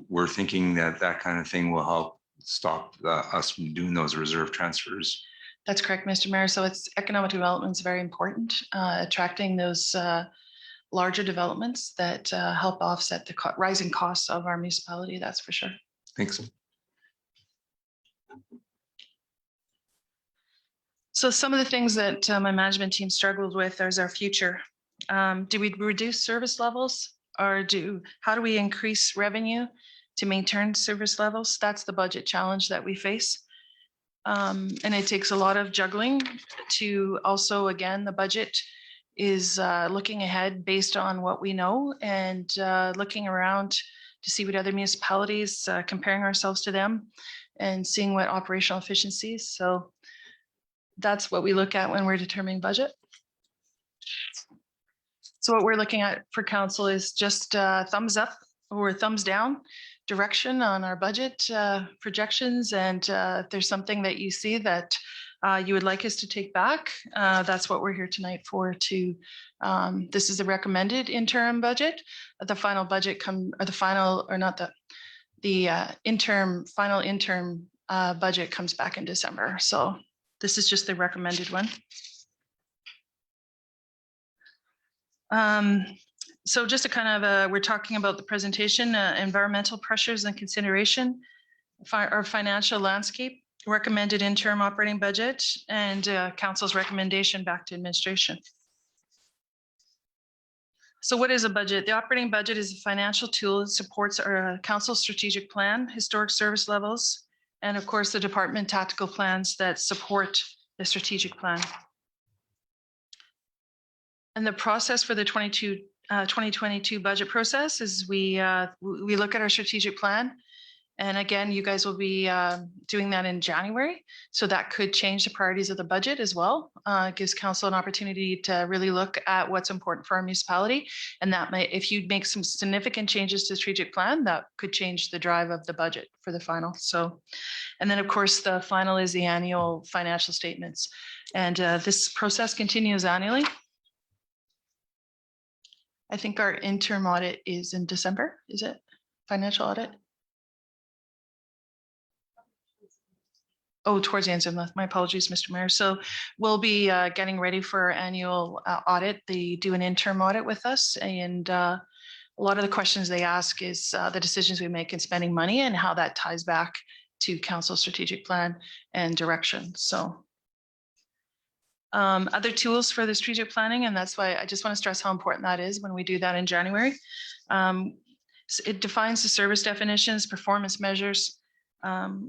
we're thinking that kind of thing will help stop us from doing those reserve transfers.
That's correct, Mr. Mayor. So it's economic development is very important, attracting those larger developments that help offset the rising costs of our municipality. That's for sure.
Thanks.
So some of the things that my management team struggled with is our future. Do we reduce service levels, or how do we increase revenue to maintain service levels? That's the budget challenge that we face. And it takes a lot of juggling to also, again, the budget is looking ahead based on what we know and looking around to see what other municipalities, comparing ourselves to them and seeing what operational efficiencies. So that's what we look at when we're determining budget. So what we're looking at for council is just thumbs up or thumbs down direction on our budget projections, and if there's something that you see that you would like us to take back, that's what we're here tonight for. This is a recommended interim budget. The final budget final interim budget comes back in December. So this is just the recommended one. So just to kind of, we're talking about the presentation, environmental pressures and consideration, our financial landscape, recommended interim operating budget, and council's recommendation back to administration. So what is a budget? The operating budget is a financial tool that supports our council strategic plan, historic service levels, and of course the department tactical plans that support the strategic plan. And the process for the 2022 budget process is we look at our strategic plan And again, you guys will be doing that in January. So that could change the priorities of the budget as well. It gives council an opportunity to really look at what's important for our municipality. And that may, if you make some significant changes to the strategic plan, that could change the drive of the budget for the final. So, and then of course, the final is the annual financial statements. And this process continues annually. I think our interim audit is in December, is it? Financial audit? Oh, towards the end of the month. My apologies, Mr. Mayor. So we'll be getting ready for our annual audit. They do an interim audit with us, and a lot of the questions they ask is the decisions we make in spending money and how that ties back to council strategic plan and direction. So other tools for the strategic planning, and that's why I just want to stress how important that is when we do that in January. It defines the service definitions, performance measures.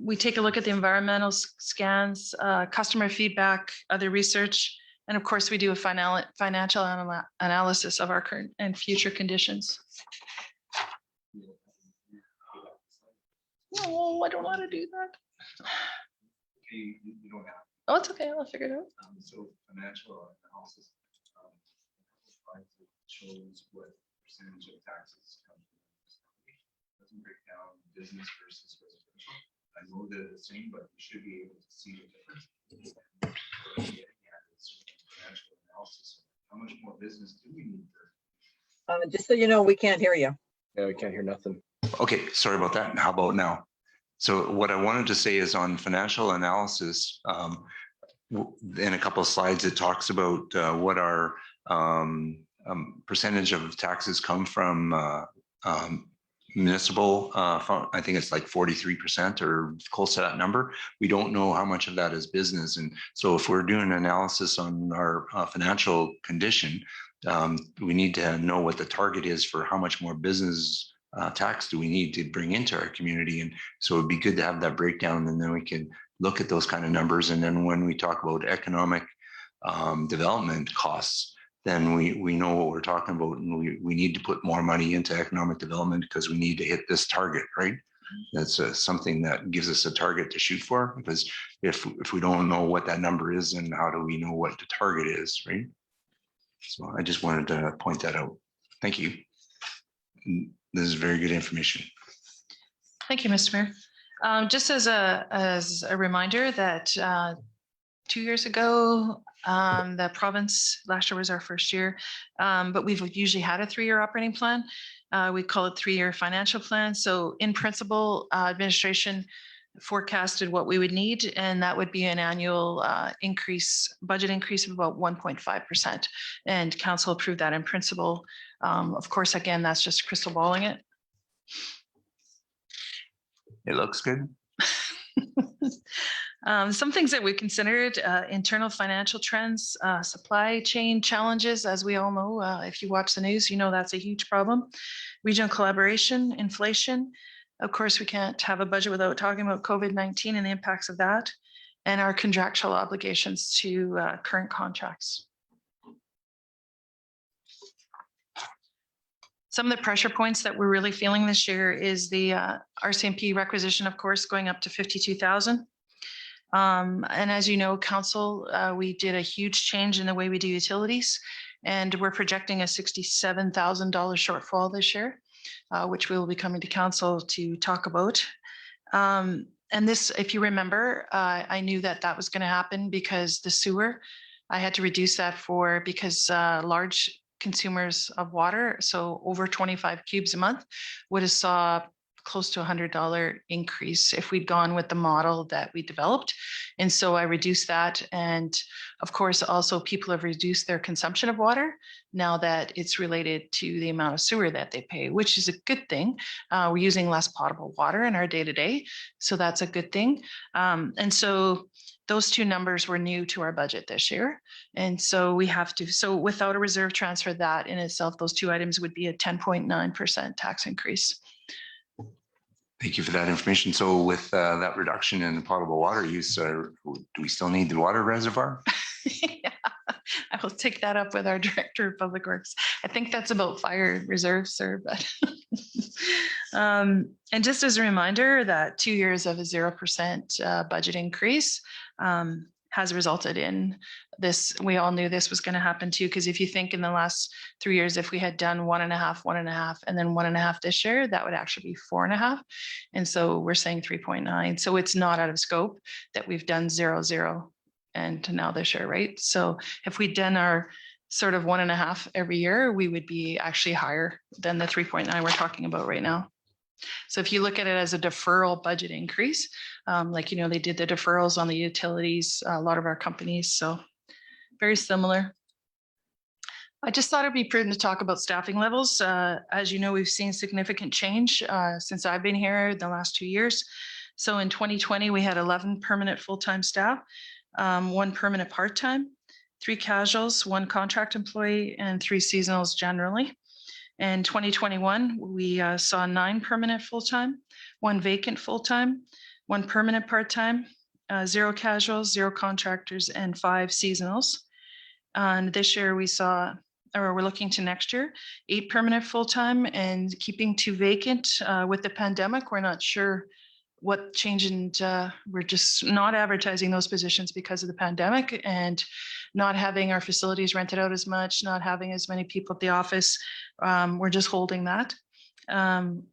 We take a look at the environmental scans, customer feedback, other research, and of course we do a financial analysis of our current and future conditions. No, I don't want to do that.
You don't have.
Oh, it's okay. I'll figure it out.
So financial analysis shows what percentage of taxes come from the municipality. Doesn't break down business versus residential. I know they're the same, but you should be able to see the difference. Financial analysis. How much more business do we need?
Just so you know, we can't hear you.
Yeah, we can't hear nothing.
Okay, sorry about that. How about now? So what I wanted to say is on financial analysis, in a couple of slides, it talks about what our percentage of taxes come from municipal. I think it's like 43% or close to that number. We don't know how much of that is business. And so if we're doing an analysis on our financial condition, we need to know what the target is for how much more business tax do we need to bring into our community. And so it'd be good to have that breakdown, and then we can look at those kind of numbers. And then when we talk about economic development costs, then we know what we're talking about, and we need to put more money into economic development because we need to hit this target, right? That's something that gives us a target to shoot for, because if we don't know what that number is, then how do we know what the target is, right? So I just wanted to point that out. Thank you. This is very good information.
Thank you, Mr. Mayor. Just as a reminder that 2 years ago, the province, last year was our first year, but we've usually had a 3-year operating plan. We call it 3-year financial plan. So in principle, administration forecasted what we would need, and that would be an annual budget increase of about 1.5%. And council approved that in principle. Of course, again, that's just crystal balling it.
It looks good.
Some things that we considered, internal financial trends, supply chain challenges, as we all know, if you watch the news, you know that's a huge problem. Regional collaboration, inflation. Of course, we can't have a budget without talking about COVID-19 and the impacts of that, and our contractual obligations to current contracts. Some of the pressure points that we're really feeling this year is the RCMP requisition, of course, going up to 52,000. And as you know, council, we did a huge change in the way we do utilities, and we're projecting a $67,000 shortfall this year, which we will be coming to council to talk about. And this, if you remember, I knew that that was going to happen because the sewer, I had to reduce that because large consumers of water, so over 25 cubes a month, would have saw close to $100 increase if we'd gone with the model that we developed. And so I reduced that. And of course, also people have reduced their consumption of water now that it's related to the amount of sewer that they pay, which is a good thing. We're using less potable water in our day-to-day. So that's a good thing. And so those two numbers were new to our budget this year. And so we have to, so without a reserve transfer, that in itself, those two items would be a 10.9% tax increase.
Thank you for that information. So with that reduction in potable water use, do we still need the water reservoir?
Yeah, I will take that up with our Director of Public Works. I think that's about fire reserves, sir, but And just as a reminder that 2 years of a 0% budget increase has resulted in this. We all knew this was going to happen too, because if you think in the last 3 years, if we had done 1.5, and then 1.5 this year, that would actually be 4.5. And so we're saying 3.9. So it's not out of scope that we've done 0, and now this year, right? So if we'd done our sort of 1.5 every year, we would be actually higher than the 3.9 we're talking about right now. So if you look at it as a deferral budget increase, like, they did the deferrals on the utilities, a lot of our companies, so very similar. I just thought it'd be prudent to talk about staffing levels. As you know, we've seen significant change since I've been here the last 2 years. So in 2020, we had 11 permanent full-time staff, 1 permanent part-time, 3 casuals, 1 contract employee, and 3 seasonals generally. In 2021, we saw 9 permanent full-time, 1 vacant full-time, 1 permanent part-time, 0 casuals, 0 contractors, and 5 seasonals. And this year we're looking to next year, 8 permanent full-time and keeping 2 vacant. With the pandemic, we're not sure what changed, and we're just not advertising those positions because of the pandemic and not having our facilities rented out as much, not having as many people at the office. We're just holding that.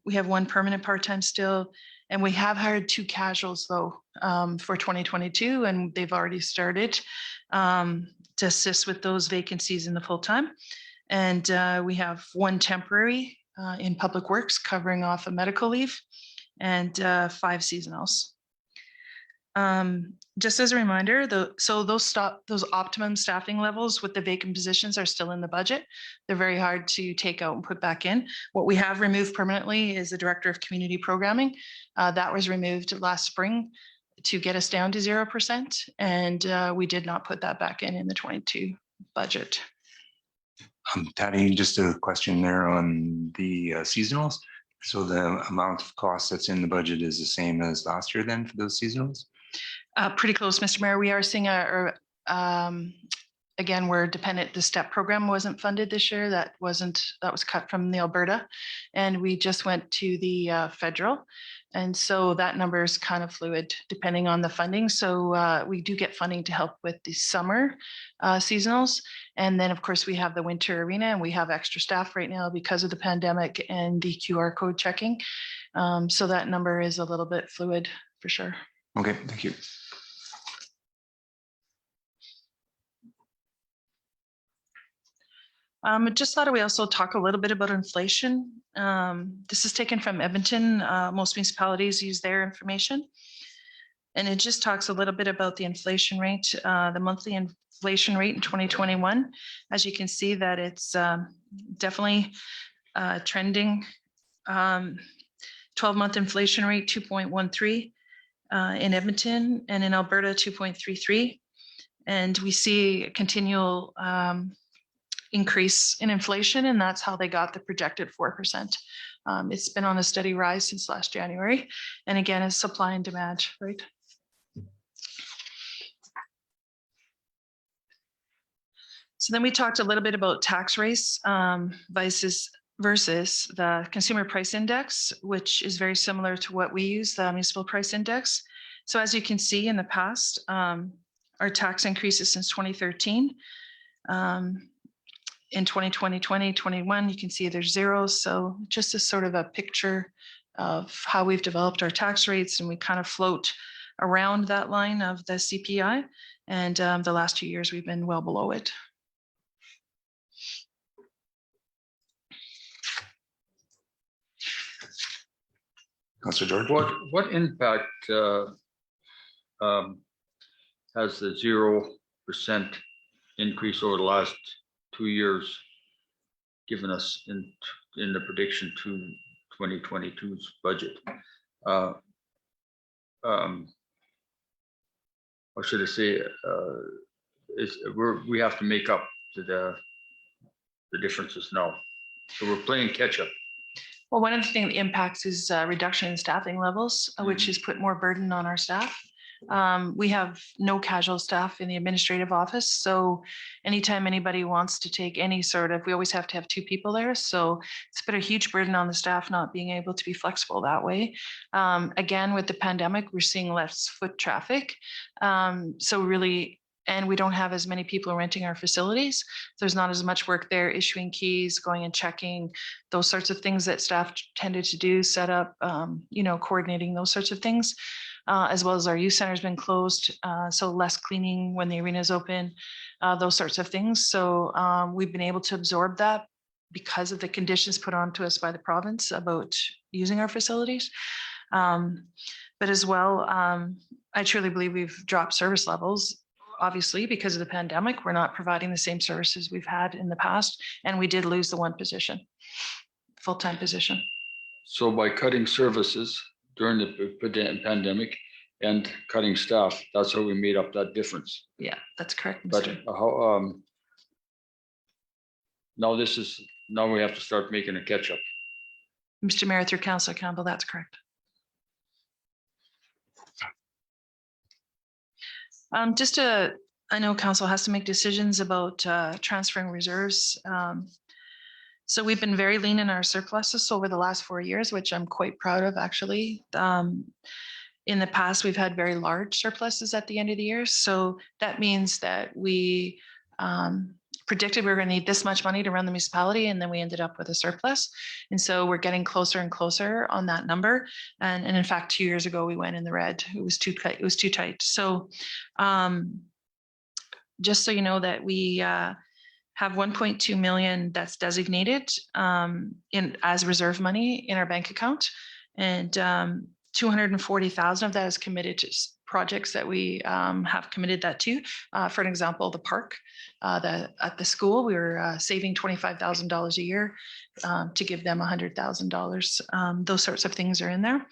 We have 1 permanent part-time still, and we have hired 2 casuals though for 2022, and they've already started to assist with those vacancies in the full-time. And we have 1 temporary in public works covering off a medical leave, and 5 seasonals. Just as a reminder, those optimum staffing levels with the vacant positions are still in the budget. They're very hard to take out and put back in. What we have removed permanently is the Director of Community Programming. That was removed last spring to get us down to 0%, and we did not put that back in the 22 budget.
Patty, just a question there on the seasonals. So the amount of cost that's in the budget is the same as last year then for those seasonals?
Pretty close, Mr. Mayor. We are seeing again, we're dependent. The STEP program wasn't funded this year. That was cut from the Alberta, and we just went to the federal. And so that number is kind of fluid depending on the funding. So we do get funding to help with the summer seasonals. And then of course we have the winter arena, and we have extra staff right now because of the pandemic and the QR code checking. So that number is a little bit fluid for sure.
Okay, thank you.
Just thought we also talk a little bit about inflation. This is taken from Edmonton. Most municipalities use their information. And it just talks a little bit about the inflation rate, the monthly inflation rate in 2021. As you can see that it's definitely trending. 12-month inflation rate, 2.13 in Edmonton, and in Alberta, 2.33. And we see a continual increase in inflation, and that's how they got the projected 4%. It's been on a steady rise since last January. And again, it's supply and demand, right? So then we talked a little bit about tax rates versus the consumer price index, which is very similar to what we use, the municipal price index. So as you can see in the past, our tax increases since 2013. In 2020, 2021, you can see there's 0. So just a sort of a picture of how we've developed our tax rates, and we kind of float around that line of the CPI. And the last 2 years, we've been well below it.
Councillor George?
What impact has the 0% increase over the last 2 years given us in the prediction to 2022's budget? Or should I say, we have to make up to the differences now. So we're playing catch up.
Well, one of the things that impacts is reduction in staffing levels, which has put more burden on our staff. We have no casual staff in the administrative office. So anytime anybody wants to take any sort of, we always have to have 2 people there. So it's put a huge burden on the staff not being able to be flexible that way. Again, with the pandemic, we're seeing less foot traffic. So really, and we don't have as many people renting our facilities. So there's not as much work there, issuing keys, going and checking, those sorts of things that staff tended to do, set up, coordinating those sorts of things, as well as our youth center has been closed. So less cleaning when the arena is open, those sorts of things. So we've been able to absorb that because of the conditions put onto us by the province about using our facilities. But as well, I truly believe we've dropped service levels. Obviously, because of the pandemic, we're not providing the same services we've had in the past. And we did lose the 1 position, full-time position.
So by cutting services during the pandemic and cutting staff, that's how we made up that difference.
Yeah, that's correct.
But
Mr.
how, now we have to start making a catch up.
Mr. Mayor, through Councillor Campbell, that's correct. I know council has to make decisions about transferring reserves. So we've been very lean in our surpluses over the last 4 years, which I'm quite proud of actually. In the past, we've had very large surpluses at the end of the year. So that means that we predicted we were going to need this much money to run the municipality, and then we ended up with a surplus. And so we're getting closer and closer on that number. And in fact, 2 years ago, we went in the red. It was too tight. It was too tight. So just so you know that we have 1.2 million that's designated as reserve money in our bank account, and 240,000 of that is committed to projects that we have committed that to. For an example, the park at the school, we were saving $25,000 a year to give them $100,000. Those sorts of things are in there.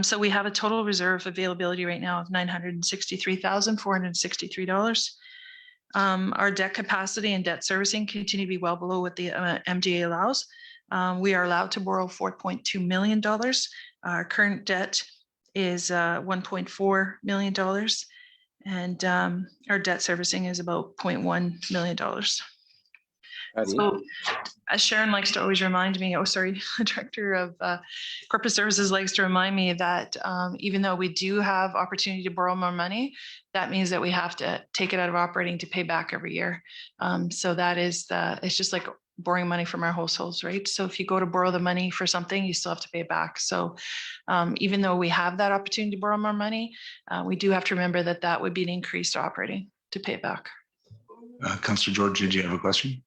So we have a total reserve availability right now of $963,463. Our debt capacity and debt servicing continue to be well below what the MDA allows. We are allowed to borrow $4.2 million. Our current debt is $1.4 million, and our debt servicing is about $0.1 million. So as Sharon likes to always remind me, the Director of Corporate Services likes to remind me that even though we do have opportunity to borrow more money, that means that we have to take it out of operating to pay back every year. So that is it's just like borrowing money from our households, right? So if you go to borrow the money for something, you still have to pay it back. So even though we have that opportunity to borrow more money, we do have to remember that that would be an increase to operating to pay it back.
Councillor George, did you have a question?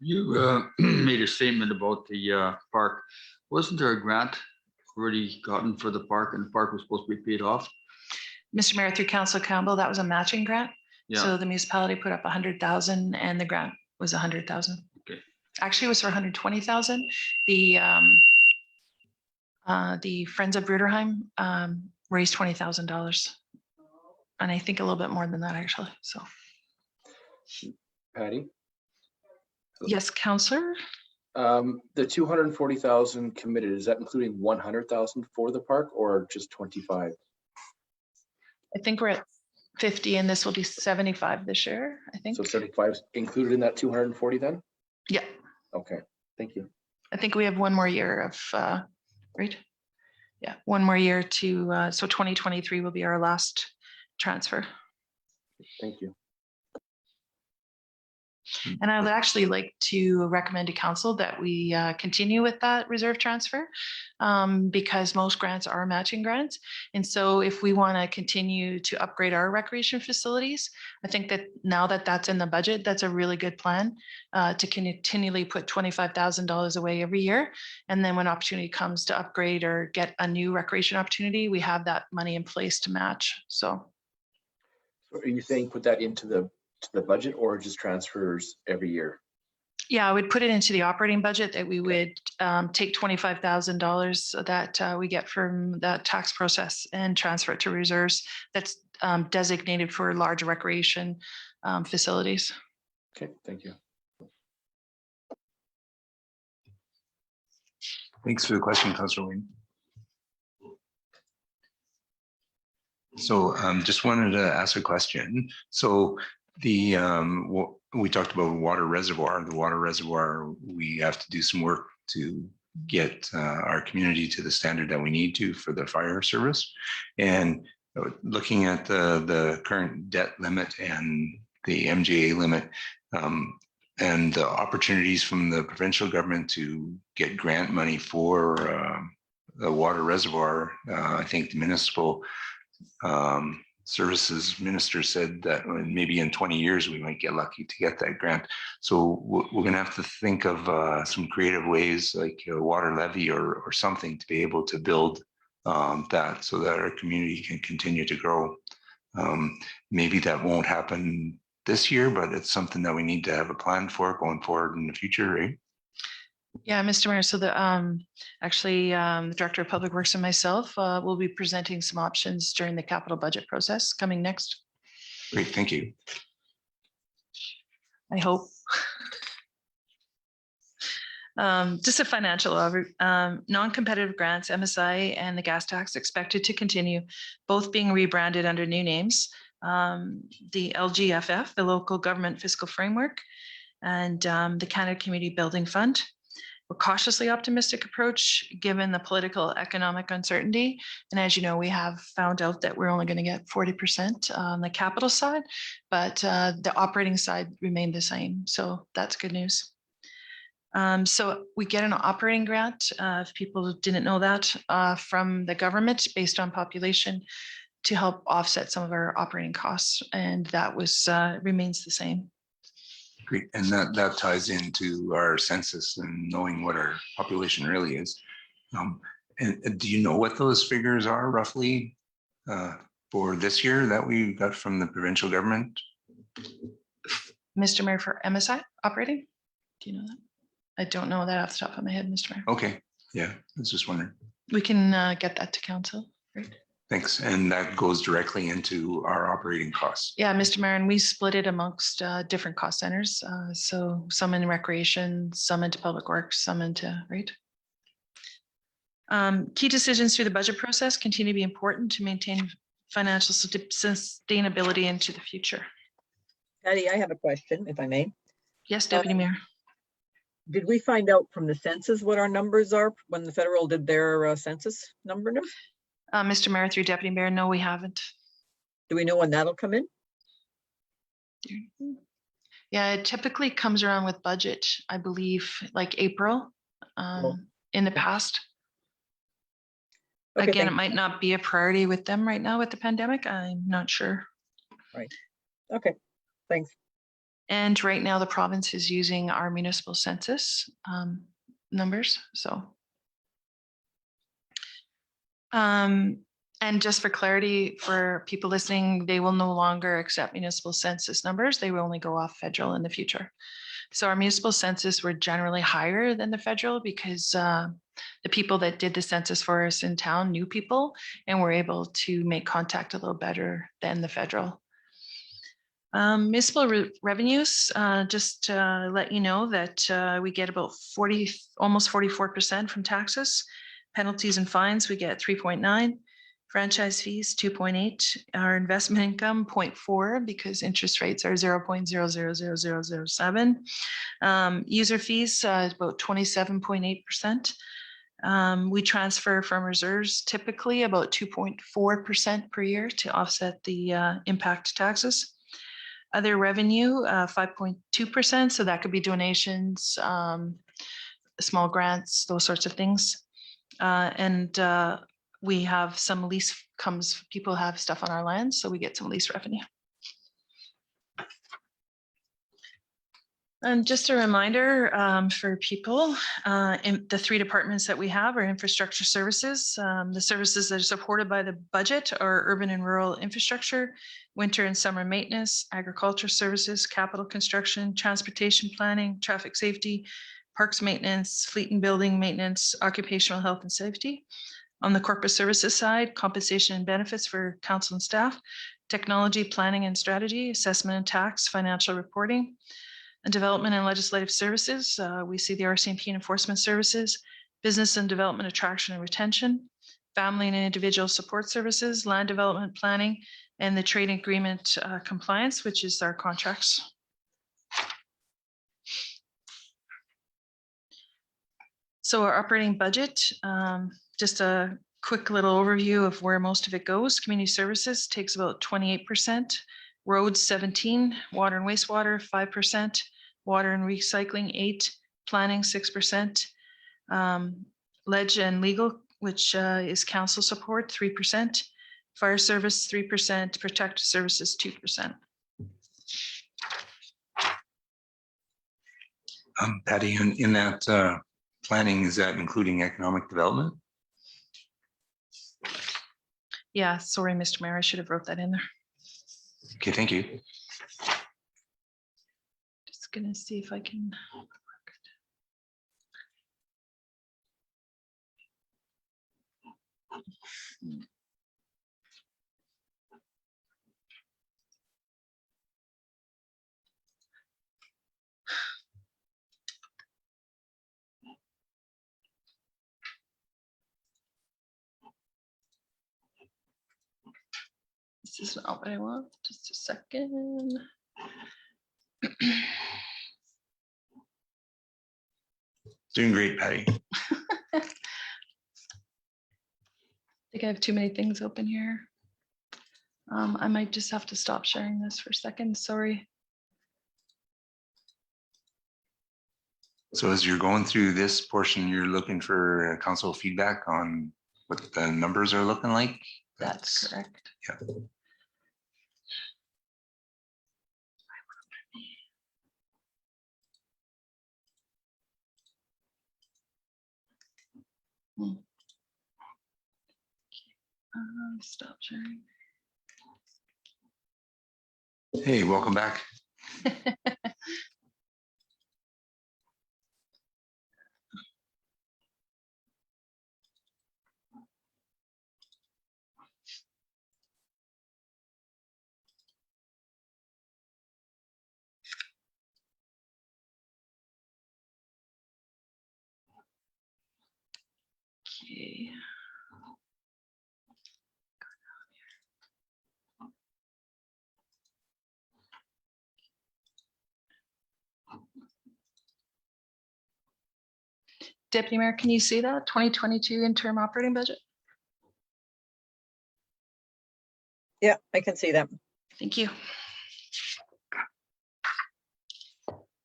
You made a statement about the park. Wasn't there a grant already gotten for the park, and the park was supposed to be paid off?
Mr. Mayor, through Councillor Campbell, that was a matching grant.
Yeah.
So the municipality put up 100,000 and the grant was 100,000.
Okay.
Actually, it was for 120,000. The Friends of Bruderheim raised $20,000, and I think a little bit more than that actually. So.
Patty?
Yes, Councillor.
The 240,000 committed, is that including 100,000 for the park or just 25?
I think we're at 50 and this will be 75 this year, I think.
So 75 is included in that 240 then?
Yeah.
Okay, thank you.
I think we have one more year of, right? Yeah, one more year to, so 2023 will be our last transfer.
Thank you.
And I would actually like to recommend to council that we continue with that reserve transfer because most grants are matching grants. And so if we want to continue to upgrade our recreation facilities, I think that now that that's in the budget, that's a really good plan to continually put $25,000 away every year. And then when opportunity comes to upgrade or get a new recreation opportunity, we have that money in place to match. So
are you saying put that into the budget or just transfers every year?
Yeah, I would put it into the operating budget that we would take $25,000 that we get from that tax process and transfer it to reserves that's designated for large recreation facilities.
Okay, thank you.
Thanks for the question, Councillor Wayne. So just wanted to ask a question. So the we talked about water reservoir. The water reservoir, we have to do some work to get our community to the standard that we need to for the fire service. And looking at the current debt limit and the MGA limit, and the opportunities from the provincial government to get grant money for the water reservoir, I think the municipal services minister said that maybe in 20 years we might get lucky to get that grant. So we're going to have to think of some creative ways like a water levy or something to be able to build that so that our community can continue to grow. Maybe that won't happen this year, but it's something that we need to have a plan for going forward in the future, right?
Yeah, Mr. Mayor. So the the Director of Public Works and myself will be presenting some options during the capital budget process coming next.
Great, thank you.
I hope. Just a financial non-competitive grants, MSI and the gas tax expected to continue, both being rebranded under new names. The LGFF, the Local Government Fiscal Framework, and the Canada Community Building Fund. We're cautiously optimistic approach given the political economic uncertainty. And as you know, we have found out that we're only going to get 40% on the capital side, but the operating side remained the same. So that's good news. So we get an operating grant, if people didn't know that, from the government based on population to help offset some of our operating costs. And that was remains the same.
Great, and that ties into our census and knowing what our population really is. And do you know what those figures are roughly for this year that we got from the provincial government?
Mr. Mayor, for MSI operating? Do you know that? I don't know that off the top of my head, Mr. Mayor.
Okay, yeah, I was just wondering.
We can get that to council, right?
Thanks, and that goes directly into our operating costs.
Yeah, Mr. Mayor, and we split it amongst different cost centers. So some in recreation, some into public works, some into, right? Key decisions through the budget process continue to be important to maintain financial sustainability into the future.
Patty, I have a question, if I may.
Yes, Deputy Mayor.
Did we find out from the census what our numbers are when the federal did their census number?
Mr. Mayor, through Deputy Mayor, no, we haven't.
Do we know when that'll come in?
Yeah, it typically comes around with budget, I believe, like April in the past.
Okay,
Again, it might not be a priority with them right now with the pandemic. I'm not sure.
Right. Okay, thanks.
And right now the province is using our municipal census numbers, so. And just for clarity for people listening, they will no longer accept municipal census numbers. They will only go off federal in the future. So our municipal census were generally higher than the federal because the people that did the census for us in town knew people and were able to make contact a little better than the federal. Municipal revenues, just to let you know that we get about almost 44% from taxes. Penalties and fines, we get 3.9. Franchise fees, 2.8. Our investment income, 0.4, because interest rates are 0.000007. User fees, about 27.8%. We transfer from reserves typically about 2.4% per year to offset the impact taxes. Other revenue, 5.2%. So that could be donations, small grants, those sorts of things. And we have some lease people have stuff on our land, so we get some lease revenue. And just a reminder for people, in the three departments that we have are infrastructure services. The services that are supported by the budget are urban and rural infrastructure, winter and summer maintenance, agriculture services, capital construction, transportation planning, traffic safety, parks maintenance, fleet and building maintenance, occupational health and safety. On the corporate services side, compensation and benefits for council and staff, technology, planning and strategy, assessment and tax, financial reporting, and development and legislative services. We see the RCMP and enforcement services, business and development, attraction and retention, family and individual support services, land development planning, and the trade agreement compliance, which is our contracts. So our operating budget, just a quick little overview of where most of it goes. Community services takes about 28%, roads 17%, water and wastewater 5%, water and recycling 8%, planning 6%, ledge and legal, which is council support 3%, fire service 3%, protective services 2%.
Patty, in that planning, is that including economic development?
Yeah, sorry, Mr. Mayor, I should have wrote that in there.
Okay, thank you.
Just gonna see if I can. This is not what I want. Just a second.
Doing great, Patty.
I think I have too many things open here. I might just have to stop sharing this for a second. Sorry.
So as you're going through this portion, you're looking for council feedback on what the numbers are looking like?
That's correct.
Yeah.
Stop sharing.
Hey, welcome back.
Okay. Deputy Mayor, can you see that 2022 interim operating budget?
Yeah, I can see that.
Thank you.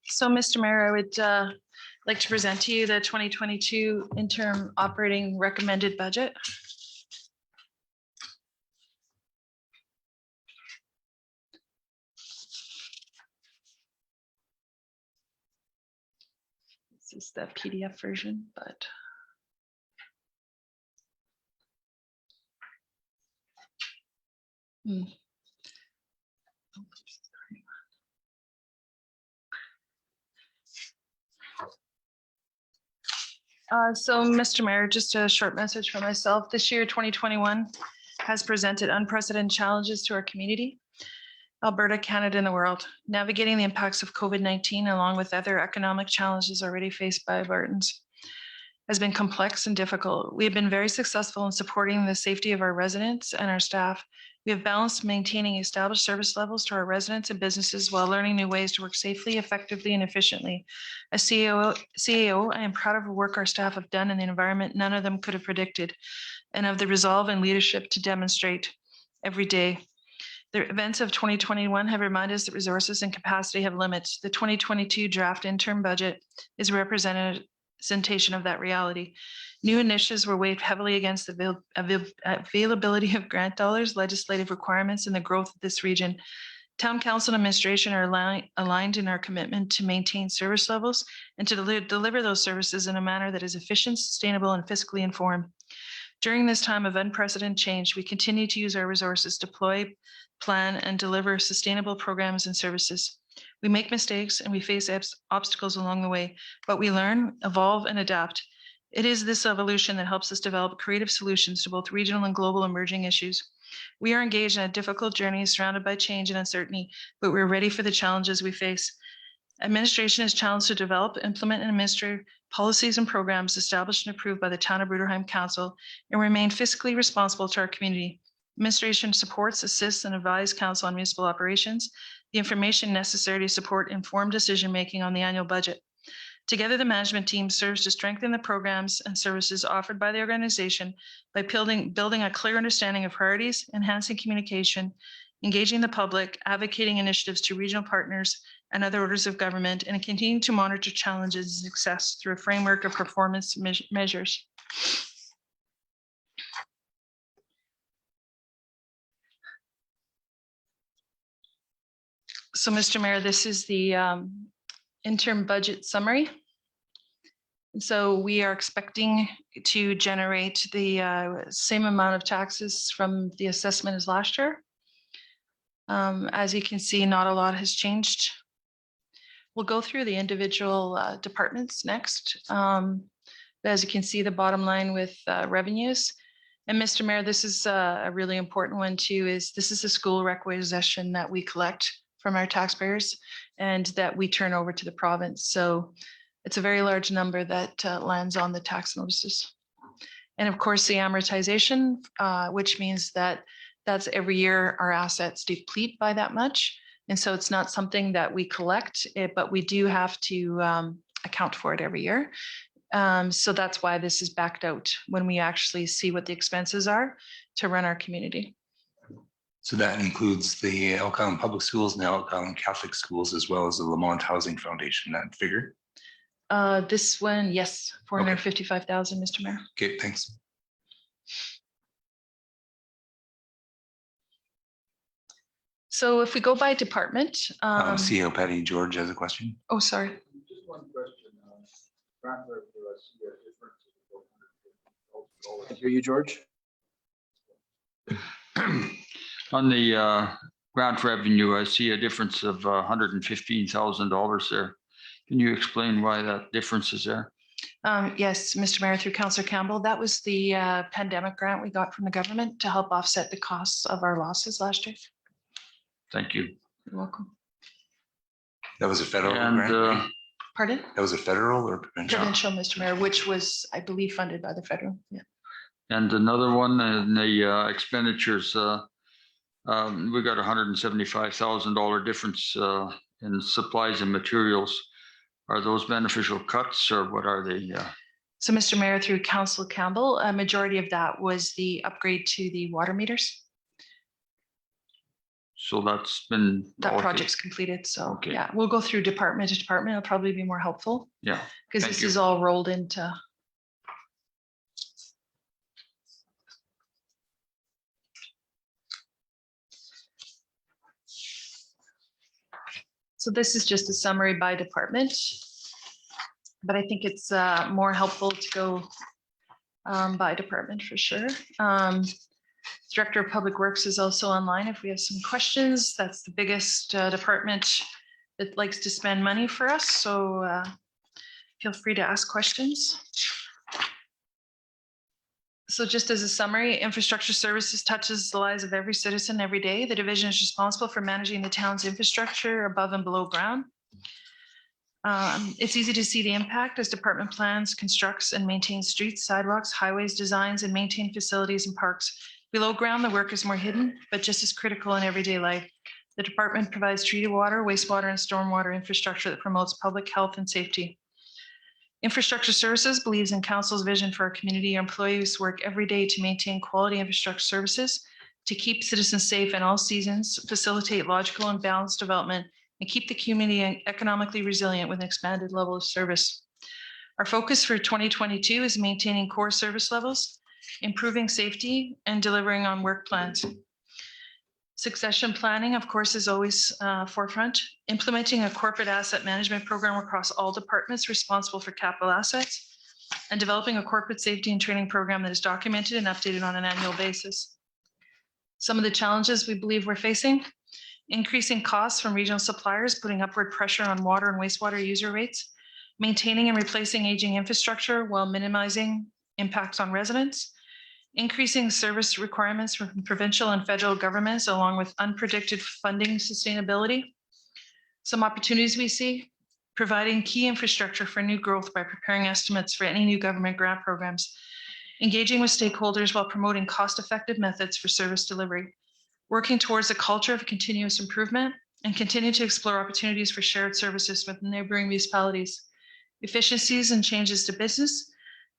So, Mr. Mayor, I would like to present to you the 2022 interim operating recommended budget. This is the PDF version, but so, Mr. Mayor, just a short message for myself. This year, 2021, has presented unprecedented challenges to our community, Alberta, Canada, and the world. Navigating the impacts of COVID-19, along with other economic challenges already faced by Albertans, has been complex and difficult. We have been very successful in supporting the safety of our residents and our staff. We have balanced maintaining established service levels to our residents and businesses while learning new ways to work safely, effectively, and efficiently. As CAO, I am proud of the work our staff have done in the environment none of them could have predicted, and of the resolve and leadership to demonstrate every day. The events of 2021 have reminded us that resources and capacity have limits. The 2022 draft interim budget is a representation of that reality. New initiatives were weighed heavily against the availability of grant dollars, legislative requirements, and the growth of this region. Town Council and administration are aligned in our commitment to maintain service levels and to deliver those services in a manner that is efficient, sustainable, and fiscally informed. During this time of unprecedented change, we continue to use our resources, deploy, plan, and deliver sustainable programs and services. We make mistakes and we face obstacles along the way, but we learn, evolve, and adapt. It is this evolution that helps us develop creative solutions to both regional and global emerging issues. We are engaged in a difficult journey surrounded by change and uncertainty, but we're ready for the challenges we face. Administration is challenged to develop, implement, and administer policies and programs established and approved by the Town of Bruderheim Council and remain fiscally responsible to our community. Administration supports, assists, and advises council on municipal operations, the information necessary to support informed decision-making on the annual budget. Together, the management team serves to strengthen the programs and services offered by the organization by building a clear understanding of priorities, enhancing communication, engaging the public, advocating initiatives to regional partners and other orders of government, and continuing to monitor challenges and success through a framework of performance measures. So, Mr. Mayor, this is the interim budget summary. So we are expecting to generate the same amount of taxes from the assessment as last year. As you can see, not a lot has changed. We'll go through the individual departments next. As you can see, the bottom line with revenues. And Mr. Mayor, this is a really important one too, is this is a school requisition that we collect from our taxpayers and that we turn over to the province. So it's a very large number that lands on the tax notices. And of course, the amortization, which means that that's every year our assets deplete by that much. And so it's not something that we collect, but we do have to account for it every year. So that's why this is backed out when we actually see what the expenses are to run our community.
So that includes the Elk Island Public Schools and the Elk Island Catholic Schools, as well as the Lamont Housing Foundation, that figure?
This one, yes, 455,000, Mr. Mayor.
Okay, thanks.
So if we go by department.
CEO Patty George has a question.
Oh, sorry.
Just one question.
I hear you, George.
On the grant revenue, I see a difference of $115,000 there. Can you explain why that difference is there?
Yes, Mr. Mayor, through Councillor Campbell, that was the pandemic grant we got from the government to help offset the costs of our losses last year.
Thank you.
You're welcome.
That was a federal
And,
grant, right?
Pardon?
That was a federal or provincial?
Provincial, Mr. Mayor, which was, I believe, funded by the federal. Yeah.
And another one in the expenditures, we got $175,000 difference in supplies and materials. Are those beneficial cuts or what are they?
So, Mr. Mayor, through Councillor Campbell, a majority of that was the upgrade to the water meters.
So that's been.
That project's completed. So,
Okay.
yeah, we'll go through department to department. It'll probably be more helpful.
Yeah.
Because
Thank
this
you.
is all rolled into. So this is just a summary by department, but I think it's more helpful to go by department for sure. Director of Public Works is also online if we have some questions. That's the biggest department that likes to spend money for us. So feel free to ask questions. So just as a summary, infrastructure services touches the lives of every citizen every day. The division is responsible for managing the town's infrastructure above and below ground. It's easy to see the impact as department plans, constructs and maintains streets, sidewalks, highways, designs and maintain facilities and parks. Below ground, the work is more hidden, but just as critical in everyday life. The department provides treated water, wastewater and stormwater infrastructure that promotes public health and safety. Infrastructure Services believes in council's vision for our community. Our employees work every day to maintain quality infrastructure services, to keep citizens safe in all seasons, facilitate logical and balanced development, and keep the community economically resilient with an expanded level of service. Our focus for 2022 is maintaining core service levels, improving safety, and delivering on work plans. Succession planning, of course, is always forefront. Implementing a corporate asset management program across all departments responsible for capital assets, and developing a corporate safety and training program that is documented and updated on an annual basis. Some of the challenges we believe we're facing: increasing costs from regional suppliers, putting upward pressure on water and wastewater user rates, maintaining and replacing aging infrastructure while minimizing impacts on residents, increasing service requirements from provincial and federal governments, along with unpredicted funding sustainability. Some opportunities we see: providing key infrastructure for new growth by preparing estimates for any new government grant programs, engaging with stakeholders while promoting cost-effective methods for service delivery, working towards a culture of continuous improvement, and continue to explore opportunities for shared services with neighboring municipalities, efficiencies and changes to business,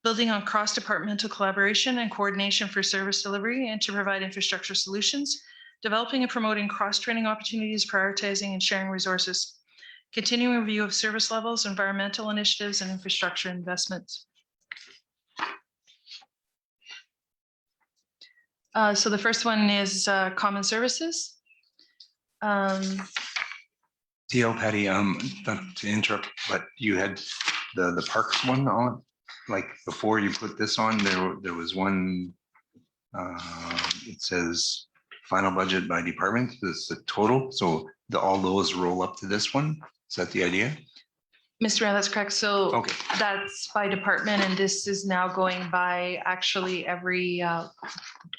building on cross-departmental collaboration and coordination for service delivery and to provide infrastructure solutions, developing and promoting cross-training opportunities, prioritizing and sharing resources, continuing review of service levels, environmental initiatives, and infrastructure investments. So the first one is common services.
TL Patty, not to interrupt, but you had the parks one on, like before you put this on, there was one, it says final budget by department, this is the total, so all those roll up to this one, is that the idea?
Mr. Mayor, that's correct. So
Okay.
that's by department, and this is now going by actually every,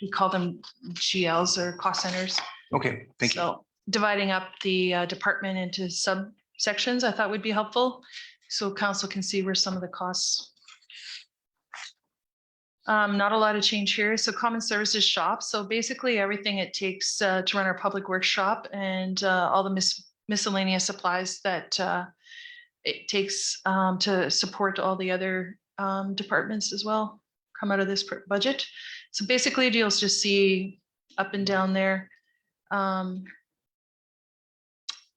we call them GLs or cost centers.
Okay, thank you.
So dividing up the department into subsections, I thought would be helpful. So council can see where some of the costs. Not a lot of change here. So common services shop. So basically everything it takes to run our public works shop and all the miscellaneous supplies that it takes to support all the other departments as well come out of this budget. So basically you'll just see up and down there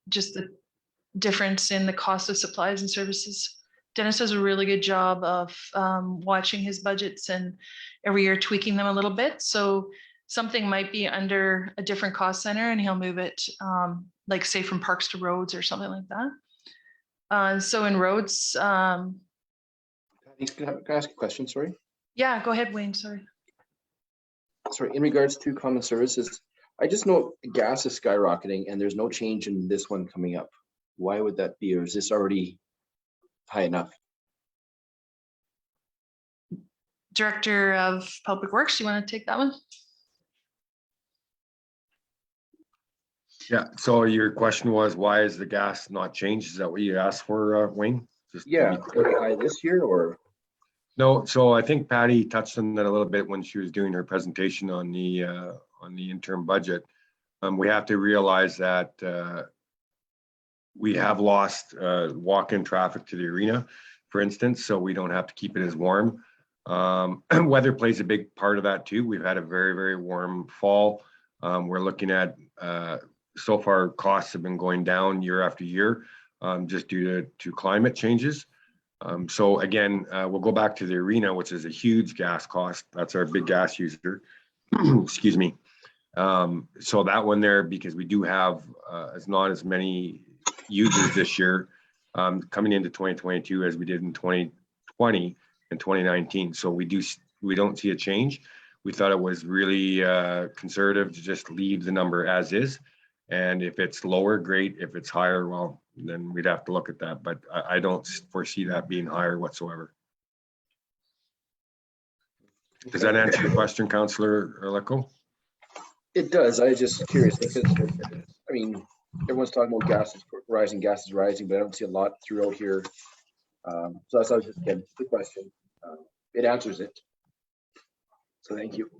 just the difference in the cost of supplies and services. Dennis does a really good job of watching his budgets and every year tweaking them a little bit. So something might be under a different cost center and he'll move it like say from parks to roads or something like that. So in roads.
Can I ask a question? Sorry.
Yeah, go ahead, Wayne. Sorry.
Sorry, in regards to common services, I just know gas is skyrocketing and there's no change in this one coming up. Why would that be? Or is this already high enough?
Director of Public Works, you want to take that one?
Yeah, so your question was, why is the gas not changed? Is that what you asked for, Wayne?
Yeah, pretty high this year or?
No, so I think Patty touched on that a little bit when she was doing her presentation on the interim budget. We have to realize that we have lost walk-in traffic to the arena, for instance, so we don't have to keep it as warm. Weather plays a big part of that too. We've had a very, very warm fall. We're looking at, so far costs have been going down year after year just due to climate changes. So again, we'll go back to the arena, which is a huge gas cost. That's our big gas user. Excuse me. So that one there, because we do have not as many users this year coming into 2022 as we did in 2020 and 2019. So we don't see a change. We thought it was really conservative to just leave the number as is. And if it's lower, great. If it's higher, well, then we'd have to look at that. But I don't foresee that being higher whatsoever. Does that answer your question, Councillor Erlico? It
does. I was just curious because, I mean, everyone's talking about gas is rising, but I don't see a lot throughout here. So that's just, again, the question. It answers it. So thank you.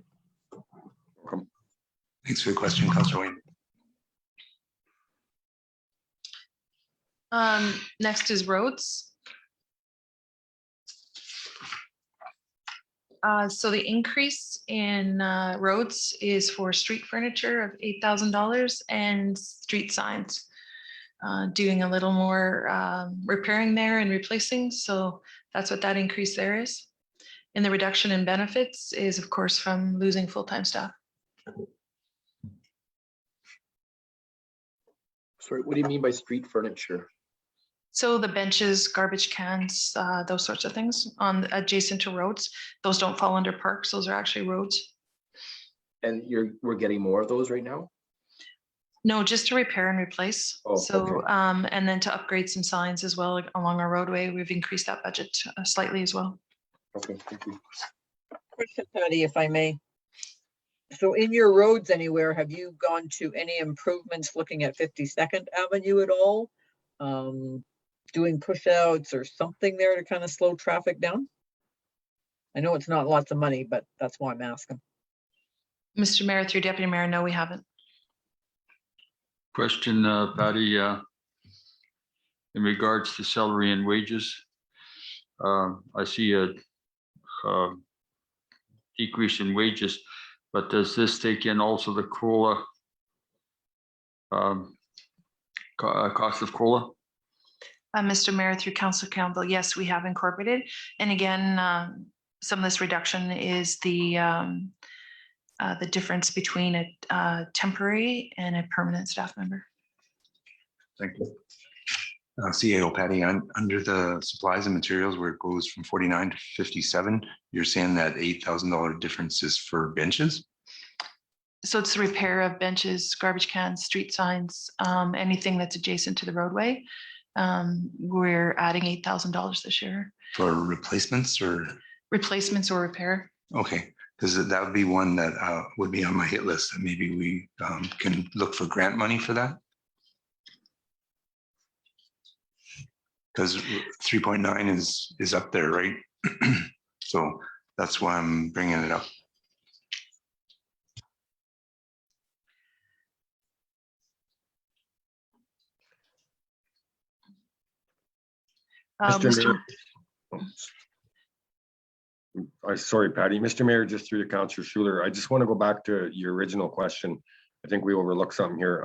Welcome.
Thanks for the question, Councillor Wayne.
Next is roads. So the increase in roads is for street furniture of $8,000 and street signs. Doing a little more repairing there and replacing. So that's what that increase there is. And the reduction in benefits is, of course, from losing full-time staff.
Sorry, what do you mean by street furniture?
So the benches, garbage cans, those sorts of things on adjacent to roads, those don't fall under parks. Those are actually roads.
And we're getting more of those right now?
No, just to repair and replace.
Oh,
so,
okay.
And then to upgrade some signs as well along our roadway. We've increased that budget slightly as well.
Okay, thank you.
Question, Patty, if I may. So in your roads anywhere, have you gone to any improvements looking at 52nd Avenue at all? doing push outs or something there to kind of slow traffic down? I know it's not lots of money, but that's why I'm asking.
Mr. Mayor, through Deputy Mayor, no, we haven't.
Question, Patty, in regards to salary and wages. I see a decrease in wages, but does this take in also the COLA, cost of COLA?
Mr. Mayor, through Councillor Campbell, yes, we have incorporated. And again, some of this reduction is the difference between a temporary and a permanent staff member.
Thank you. CAO Patty, under the supplies and materials where it goes from 49 to 57, you're saying that $8,000 difference is for benches?
So it's the repair of benches, garbage cans, street signs, anything that's adjacent to the roadway. We're adding $8,000 this year.
For replacements or?
Replacements or repair.
Okay, because that would be one that would be on my hit list. That maybe we can look for grant money for that. Because 3.9 is up there, right? So that's why I'm bringing it up.
Mr. Mayor. Sorry, Patty. Mr. Mayor, just through to Councillor Schuler, I just want to go back to your original question. I think we overlooked something here.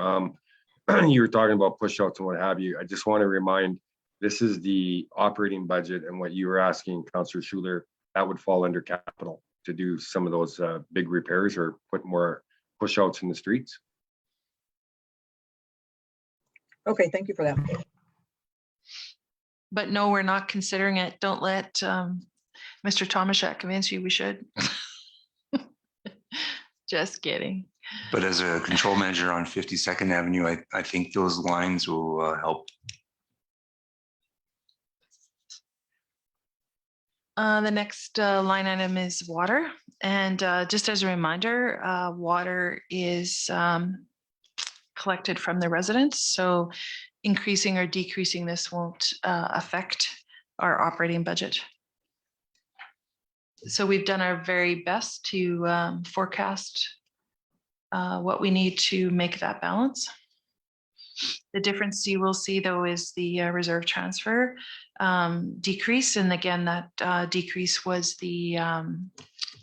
You were talking about push outs and what have you. I just want to remind, this is the operating budget, and what you were asking, Councillor Schuler, that would fall under capital to do some of those big repairs or put more push outs in the streets.
Okay, thank you for that.
But no, we're not considering it. Don't let Mr. Tomaszek convince you we should. Just kidding.
But as a control measure on 52nd Avenue, I think those lines will help.
The next line item is water. And just as a reminder, water is collected from the residents. So increasing or decreasing this won't affect our operating budget. So we've done our very best to forecast what we need to make that balance. The difference you will see, though, is the reserve transfer decrease. And again, that decrease was the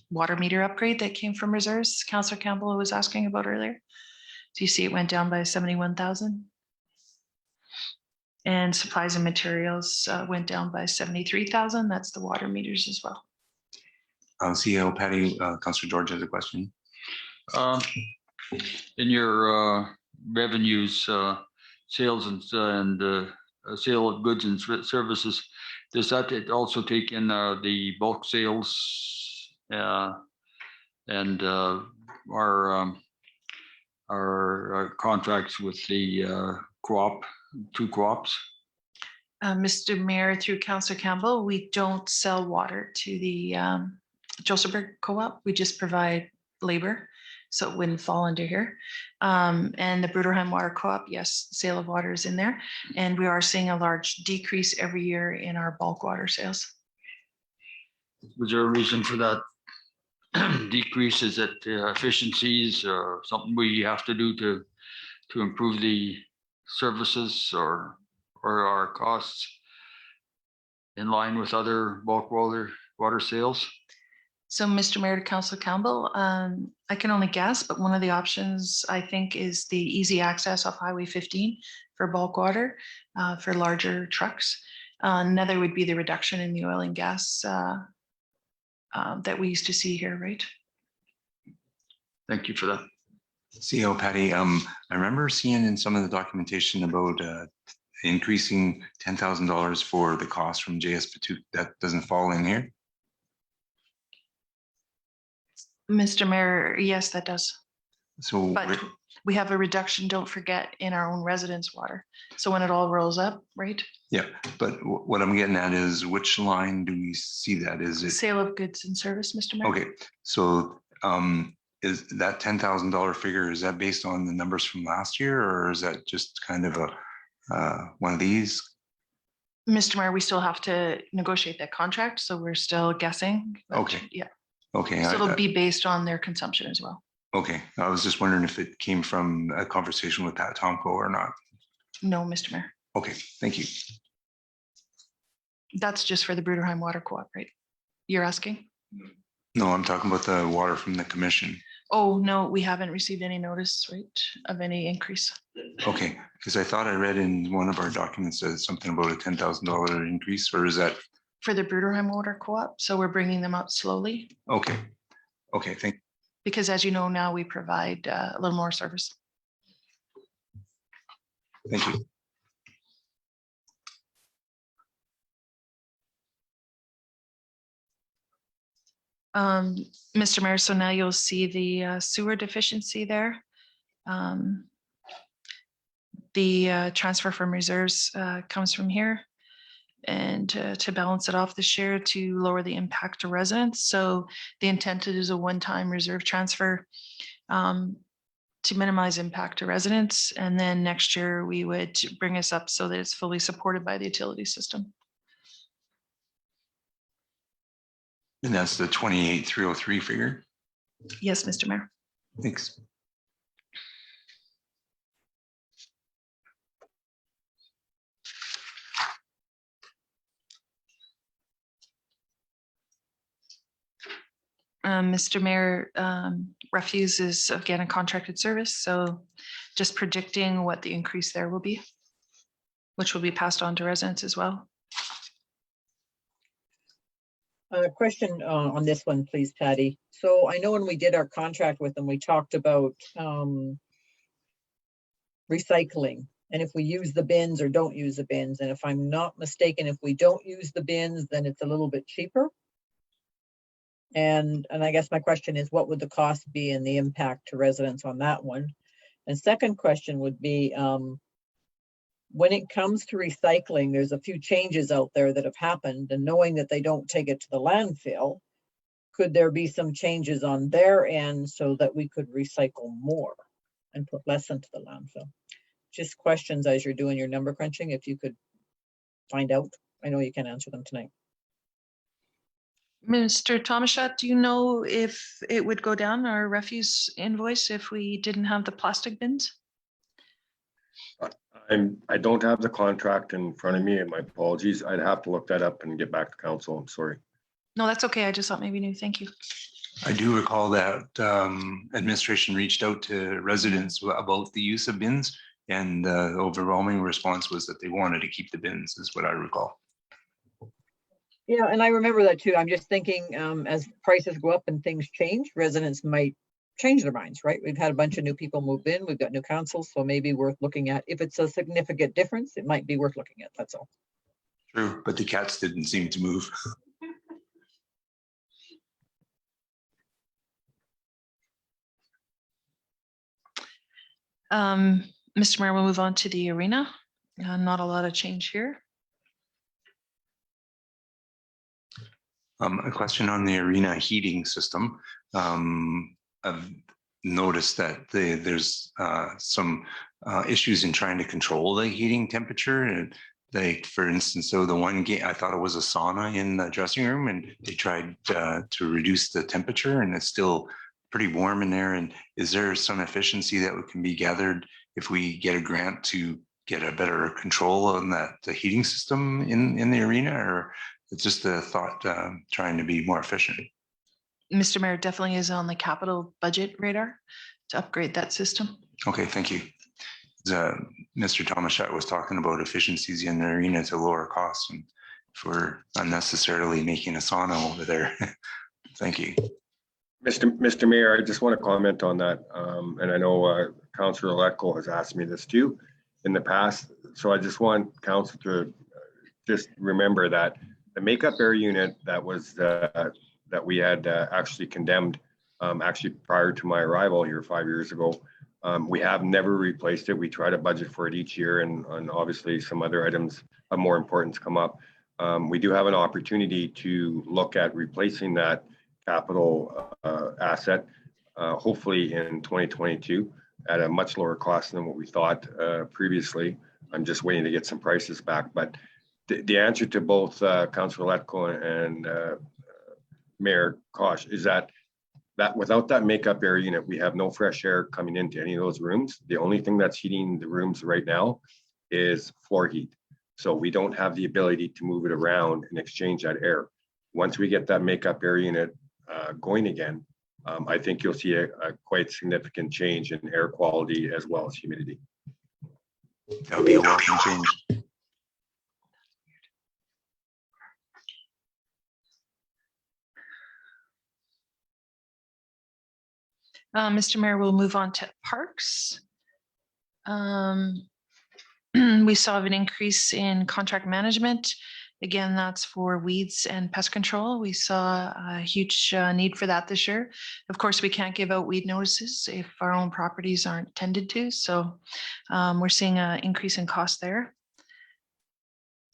water meter upgrade that came from reserves. Councillor Campbell was asking about earlier. So you see it went down by 71,000. And supplies and materials went down by 73,000. That's the water meters as well.
CEO Patty, Councillor George has a question.
In your revenues, sales and sale of goods and services, does that also take in the bulk sales and our contracts with the two co-ops?
Mr. Mayor, through Councillor Campbell, we don't sell water to the Josephburg Co-op. We just provide labor, so it wouldn't fall under here. And the Bruderheim Water Co-op, yes, sale of water is in there. And we are seeing a large decrease every year in our bulk water sales.
Was there a reason for that decrease? Is it efficiencies or something we have to do to improve the services or our costs in line with other bulk water sales?
So, Mr. Mayor, to Councillor Campbell, I can only guess, but one of the options I think is the easy access off Highway 15 for bulk water for larger trucks. Another would be the reduction in the oil and gas that we used to see here, right?
Thank you for that.
CEO Patty, I remember seeing in some of the documentation about increasing $10,000 for the cost from JS Patoot. That doesn't fall in here?
Mr. Mayor, yes, that does.
So,
But we have a reduction, don't forget, in our own residence water. So when it all rolls up, right?
yeah, but what I'm getting at is which line do we see that? Is it?
Sale of goods and service, Mr. Mayor.
Okay, so is that $10,000 figure, is that based on the numbers from last year, or is that just kind of a one of these?
Mr. Mayor, we still have to negotiate that contract, so we're still guessing. but
Okay.
Yeah,
Okay.
so it'll be based on their consumption as well.
Okay. I was just wondering if it came from a conversation with Pat Tomko or not.
No, Mr. Mayor,
Okay. Thank you.
that's just for the Bruderheim Water Co-op, right? You're asking?
No, I'm talking about the water from the commission.
Oh, no, we haven't received any notice, right, of any increase.
Okay, because I thought I read in one of our documents that something about a $10,000 increase, or is that?
For the Bruderheim Water Co-op, so we're bringing them up slowly,
Okay. Okay,
because as you know, now we provide a little more service.
thank you.
Mr. Mayor, so now you'll see the sewer deficiency there. The transfer from reserves comes from here. And to balance it off this year to lower the impact to residents. So the intent is a one-time reserve transfer to minimize impact to residents. And then next year we would bring us up so that it's fully supported by the utility system.
And that's the 28,303 figure.
Yes, Mr. Mayor.
Thanks.
Mr. Mayor, refuse is again a contracted service, so just predicting what the increase there will be, which will be passed on to residents as well.
Question on this one, please, Patty. So I know when we did our contract with them, we talked about recycling and if we use the bins or don't use the bins. And if I'm not mistaken, if we don't use the bins, then it's a little bit cheaper. And I guess my question is, what would the cost be and the impact to residents on that one? And second question would be, when it comes to recycling, there's a few changes out there that have happened, and knowing that they don't take it to the landfill, could there be some changes on their end so that we could recycle more and put less into the landfill? Just questions as you're doing your number crunching, if you could find out. I know you can't answer them tonight.
Mr. Tomashat, do you know if it would go down our refuse invoice if we didn't have the plastic bins?
I don't have the contract in front of me, and my apologies. I'd have to look that up and get back to council. I'm sorry.
No, that's okay. I just thought maybe you knew. Thank you.
I do recall that administration reached out to residents about the use of bins, and the overwhelming response was that they wanted to keep the bins, is what I recall.
Yeah, and I remember that too. I'm just thinking as prices go up and things change, residents might change their minds, right? We've had a bunch of new people move in. We've got new councils, so maybe worth looking at. If it's a significant difference, it might be worth looking at. That's all.
True, but the cats didn't seem to move.
Mr. Mayor, we'll move on to the arena. Not a lot of change here.
A question on the arena heating system. I've noticed that there's some issues in trying to control the heating temperature. And like, for instance, so the one game, I thought it was a sauna in the dressing room, and they tried to reduce the temperature, and it's still pretty warm in there. And is there some efficiency that can be gathered if we get a grant to get a better control on the heating system in the arena, or it's just a thought trying to be more efficient?
Mr. Mayor, definitely is on the capital budget radar to upgrade that system.
Okay, thank you. Mr. Tomashat was talking about efficiencies in the arena to lower costs, and for unnecessarily making a sauna over there. Thank you.
Mr. Mayor, I just want to comment on that. And I know Councillor Lecko has asked me this too in the past. So I just want council to just remember that the makeup air unit that was that we had actually condemned actually prior to my arrival here 5 years ago. We have never replaced it. We try to budget for it each year, and obviously some other items of more importance come up. We do have an opportunity to look at replacing that capital asset, hopefully in 2022 at a much lower cost than what we thought previously. I'm just waiting to get some prices back, but the answer to both Councilor Letko and Mayor Kosh is that without that makeup air unit, we have no fresh air coming into any of those rooms. The only thing that's heating the rooms right now is floor heat. So we don't have the ability to move it around and exchange that air. Once we get that makeup air unit going again, I think you'll see a quite significant change in air quality as well as humidity.
That would be a welcome change.
Mr. Mayor, we'll move on to parks. We saw an increase in contract management. Again, that's for weeds and pest control. We saw a huge need for that this year. Of course, we can't give out weed notices if our own properties aren't tended to. So we're seeing an increase in cost there.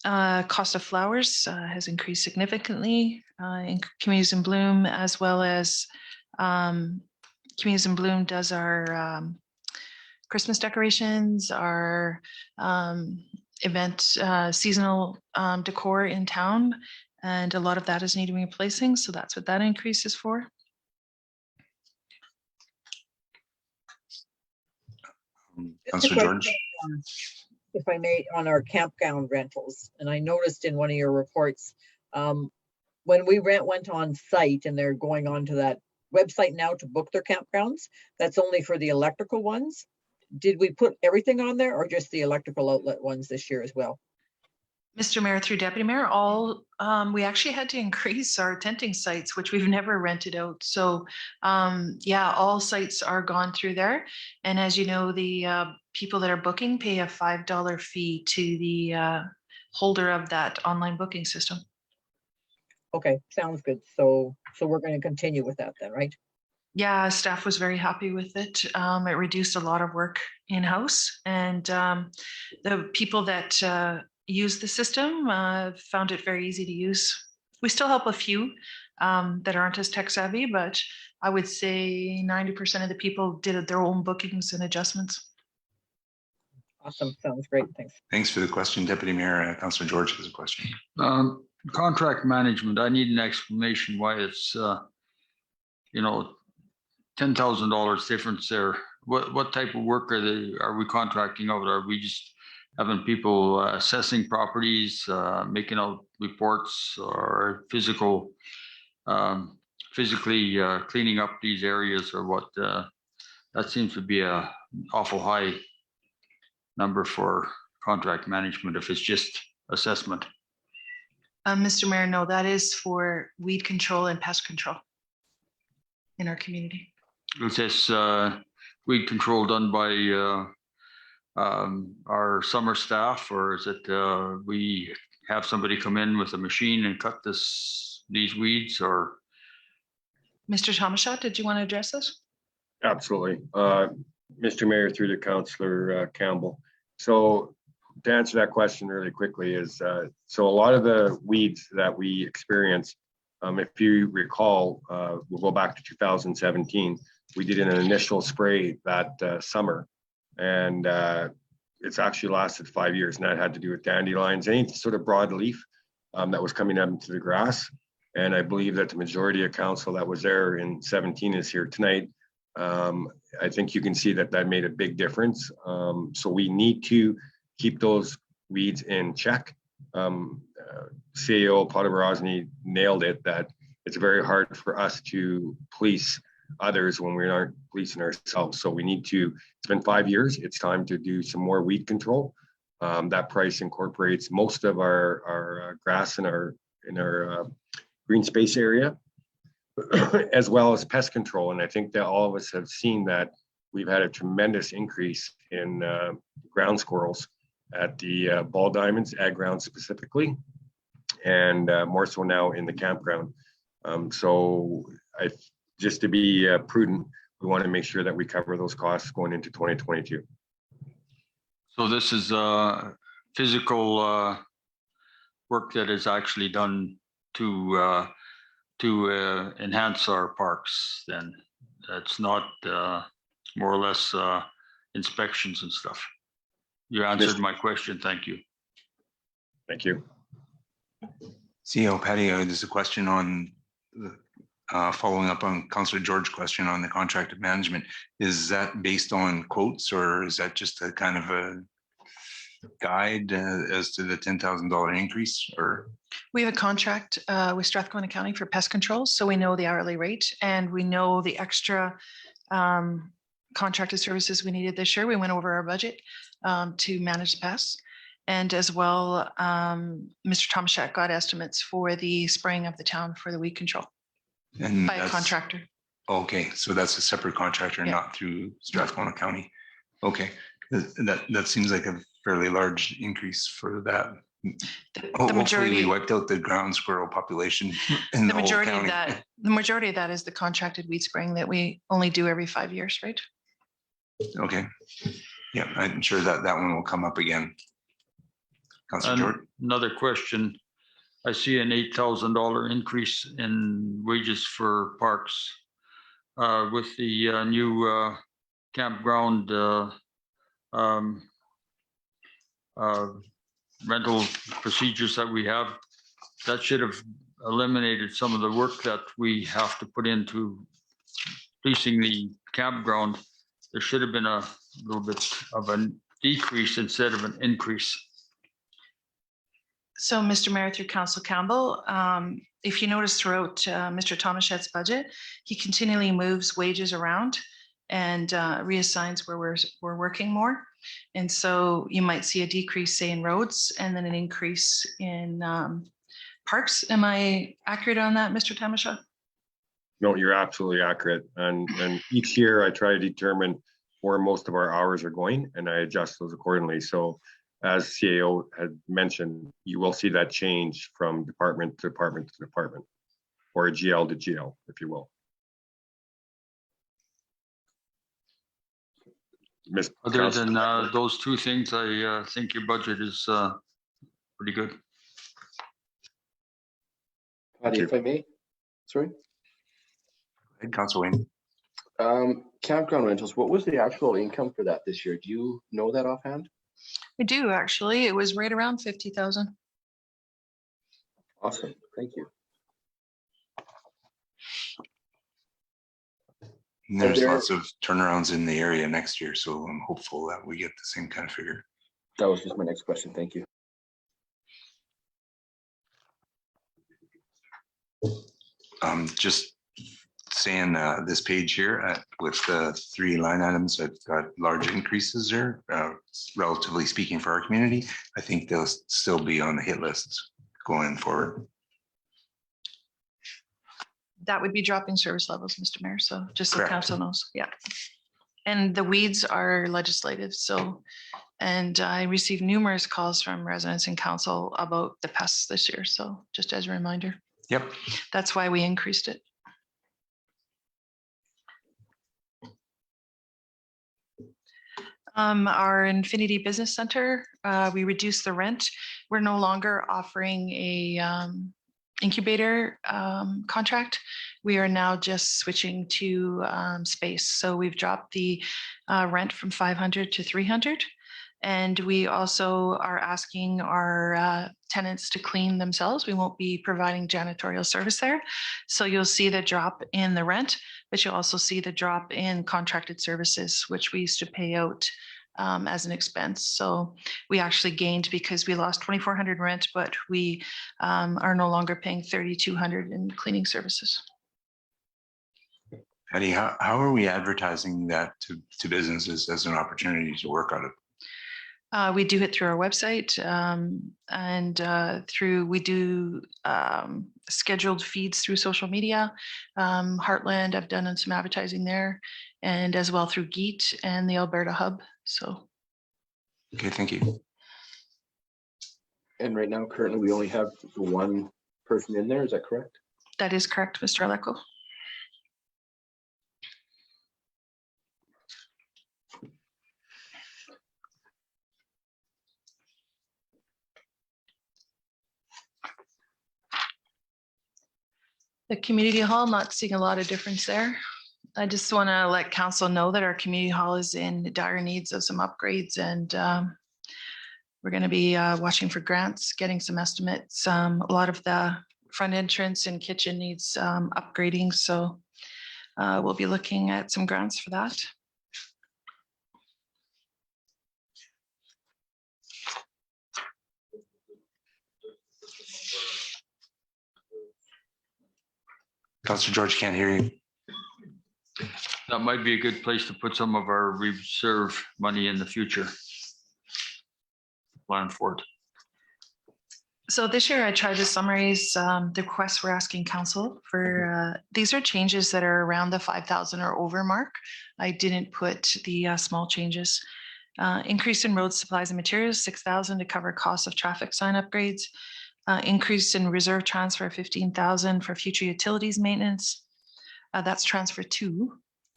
Cost of flowers has increased significantly in Communities in Bloom, as well as Communities in Bloom does our Christmas decorations, our event seasonal decor in town, and a lot of that is needing replacing. So that's what that increase is for.
Just a
Councilor George.
question, if I may, on our campground rentals, and I noticed in one of your reports, when we went on site and they're going on to that website now to book their campgrounds, that's only for the electrical ones. Did we put everything on there or just the electrical outlet ones this year as well?
Mr. Mayor, through Deputy Mayor, we actually had to increase our tenting sites, which we've never rented out. So yeah, all sites are gone through there. And as you know, the people that are booking pay a $5 fee to the holder of that online booking system.
Okay, sounds good. So we're going to continue with that then, right?
Yeah, staff was very happy with it. It reduced a lot of work in-house, and the people that use the system found it very easy to use. We still help a few that aren't as tech savvy, but I would say 90% of the people did their own bookings and adjustments.
Awesome, sounds great, thanks.
Thanks for the question, Deputy Mayor. Councilor George has a question.
Contract management, I need an explanation why it's, $10,000 difference there. What type of work are we contracting out? Are we just having people assessing properties, making out reports, or physically cleaning up these areas, or what? That seems to be a awful high number for contract management if it's just assessment.
Mr. Mayor, no, that is for weed control and pest control in our community.
Is this weed control done by our summer staff, or is it we have somebody come in with a machine and cut these weeds? Or
Mr. Tomashat, did you want to address this?
Absolutely. Mr. Mayor, through to Councillor Campbell. So to answer that question really quickly is, so a lot of the weeds that we experience, if you recall, we'll go back to 2017, we did an initial spray that summer, and it's actually lasted 5 years, and that had to do with dandelions, any sort of broadleaf that was coming up into the grass. And I believe that the majority of council that was there in 17 is here tonight. I think you can see that made a big difference. So we need to keep those weeds in check. CEO Potter nailed it, that it's very hard for us to police others when we aren't policing ourselves. So we need to, it's been 5 years, it's time to do some more weed control. That price incorporates most of our grass in our green space area, as well as pest control. And I think that all of us have seen that we've had a tremendous increase in ground squirrels at the ball diamonds, ag ground specifically, and more so now in the campground. So just to be prudent, we want to make sure that we cover those costs going into 2022.
so this is physical work that is actually done to enhance our parks. Then that's not more or less inspections and stuff. You answered my question. Thank you.
Thank you.
CEO Patty, there's a question on the, following up on Councillor George's question on the contracted management. Is that based on quotes, or is that just a kind of a guide as to the $10,000 increase? Or
We have a contract with Strathcona County for pest control, so we know the hourly rate and we know the extra contracted services we needed this year. We went over our budget to manage the pests. And as well, Mr. Tomashak got estimates for the spraying of the town for the weed control
and
by a contractor.
Okay, so that's a separate contractor,
Yeah.
not through Strathcona County. Okay, that seems like a fairly large increase for that.
The
Hopefully
majority,
we wiped out the ground squirrel population in
the
the whole
majority of
county.
that, the majority of that is the contracted weed spraying that we only do every 5 years, right?
Okay, yeah, I'm sure that one will come up again. Councillor George?
Another question. I see an $8,000 increase in wages for parks with the new campground rental procedures that we have. That should have eliminated some of the work that we have to put into leasing the campground. There should have been a little bit of a decrease instead of an increase.
So, Mr. Mayor, through Council Campbell, if you notice throughout Mr. Tomashek's budget, he continually moves wages around and reassigns where we're working more. And so you might see a decrease, say, in roads, and then an increase in parks. Am I accurate on that, Mr. Tomashek?
No, you're absolutely accurate. And each year I try to determine where most of our hours are going and I adjust those accordingly. So as CAO had mentioned, you will see that change from department to department to department, or GL to GL, if you will.
Other than those two things, I think your budget is pretty good.
Patty, if I may, sorry.
Council Wayne.
Campground rentals, what was the actual income for that this year? Do you know that offhand?
I do, actually. It was right around 50,000.
Awesome, thank you.
And there's lots of turnarounds in the area next year, so I'm hopeful that we get the same kind of figure.
That was just my next question, thank you.
Just saying this page here with the 3 line items, I've got large increases there, relatively speaking for our community. I think they'll still be on the hit list going forward.
That would be dropping service levels, Mr. Mayor. So just so
Correct.
council knows, yeah. And the weeds are legislative. So, and I received numerous calls from residents and council about the pests this year. So just as a reminder.
Yep.
That's why we increased it. Our Infinity Business Center, we reduced the rent. We're no longer offering a incubator contract. We are now just switching to space. So we've dropped the rent from 500 to 300. And we also are asking our tenants to clean themselves. We won't be providing janitorial service there. So you'll see the drop in the rent, but you'll also see the drop in contracted services, which we used to pay out as an expense. So we actually gained because we lost 2,400 rent, but we are no longer paying 3,200 in cleaning services.
Patty, how are we advertising that to businesses as an opportunity to work on it?
We do it through our website and we do scheduled feeds through social media. Heartland, I've done some advertising there, and as well through GEET and the Alberta Hub. So.
Okay, thank you.
And right now, currently, we only have the one person in there. Is that correct?
That is correct, Mr. Aleko. The community hall, not seeing a lot of difference there. I just want to let council know that our community hall is in dire needs of some upgrades and We're going to be watching for grants, getting some estimates. A lot of the front entrance and kitchen needs upgrading, so we'll be looking at some grants for that.
Councillor George, can't hear you.
That might be a good place to put some of our reserve money in the future. Plan for it.
So this year I tried to summarize the requests we're asking council for. These are changes that are around the 5,000 or over mark. I didn't put the small changes. Increase in road supplies and materials, 6,000 to cover costs of traffic sign upgrades. Increase in reserve transfer, 15,000 for future utilities maintenance. That's transfer 2.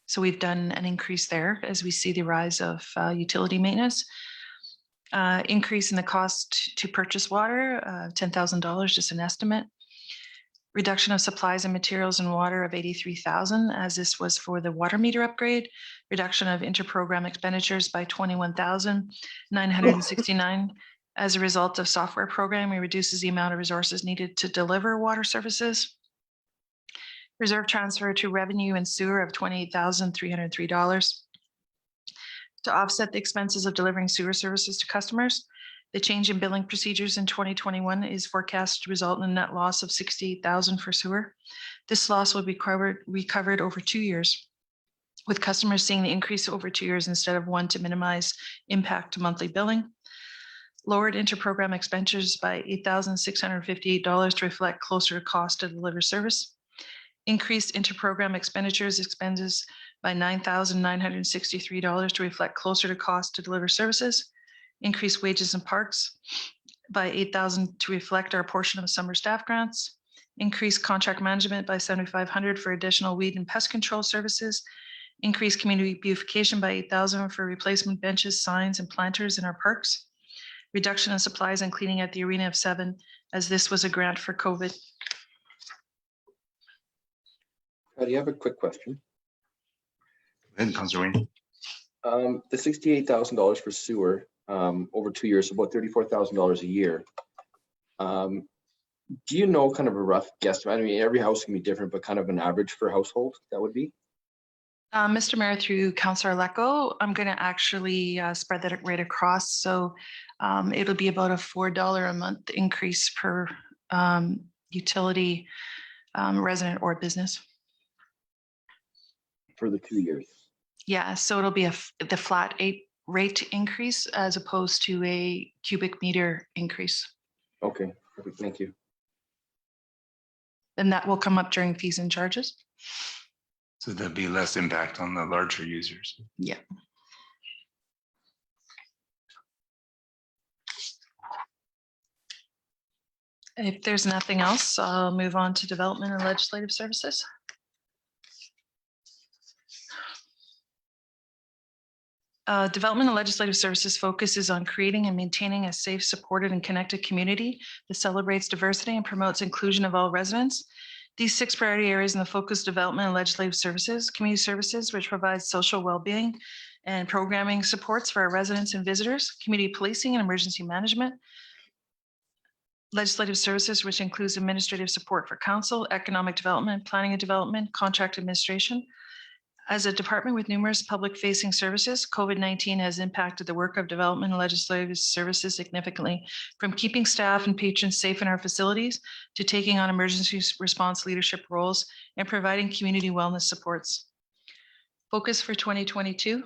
So we've done an increase there as we see the rise of utility maintenance. Increase in the cost to purchase water, $10,000, just an estimate. Reduction of supplies and materials and water of 83,000, as this was for the water meter upgrade. Reduction of interprogram expenditures by 21,969. As a result of software programming, reduces the amount of resources needed to deliver water services. Reserve transfer to revenue and sewer of $28,303. To offset the expenses of delivering sewer services to customers. The change in billing procedures in 2021 is forecast to result in a net loss of 68,000 for sewer. This loss will be recovered over 2 years, with customers seeing the increase over 2 years instead of 1 to minimize impact to monthly billing. Lowered interprogram expenditures by $8,658 to reflect closer to cost to deliver service. Increased interprogram expenses by $9,963 to reflect closer to cost to deliver services. Increased wages and parks by $8,000 to reflect our portion of summer staff grants. Increased contract management by $7,500 for additional weed and pest control services. Increased community beautification by $8,000 for replacement benches, signs, and planters in our parks. Reduction in supplies and cleaning at the arena of $7,000, as this was a grant for COVID.
Do you have a quick question?
And Councillor Wayne.
The $68,000 for sewer over 2 years, so about $34,000 a year. Do you know kind of a rough guesstimate? I mean, every house can be different, but kind of an average for a household that would be?
Mr. Mayor, through Councillor Lecco, I'm going to actually spread that right across. So it'll be about a $4 a month increase per utility resident or business.
For the 2 years?
Yeah, so it'll be the flat rate increase as opposed to a cubic meter increase.
Okay, perfect, thank you.
And that will come up during fees and charges.
So there'll be less impact on the larger users.
Yeah. If there's nothing else, I'll move on to development and legislative services. Development and legislative services focuses on creating and maintaining a safe, supported, and connected community that celebrates diversity and promotes inclusion of all residents. These 6 priority areas in the focus development and legislative services, community services, which provides social well-being and programming supports for our residents and visitors, community policing and emergency management, legislative services, which includes administrative support for council, economic development, planning and development, contract administration. As a department with numerous public-facing services, COVID-19 has impacted the work of development and legislative services significantly, from keeping staff and patrons safe in our facilities to taking on emergency response leadership roles and providing community wellness supports. Focus for 2022.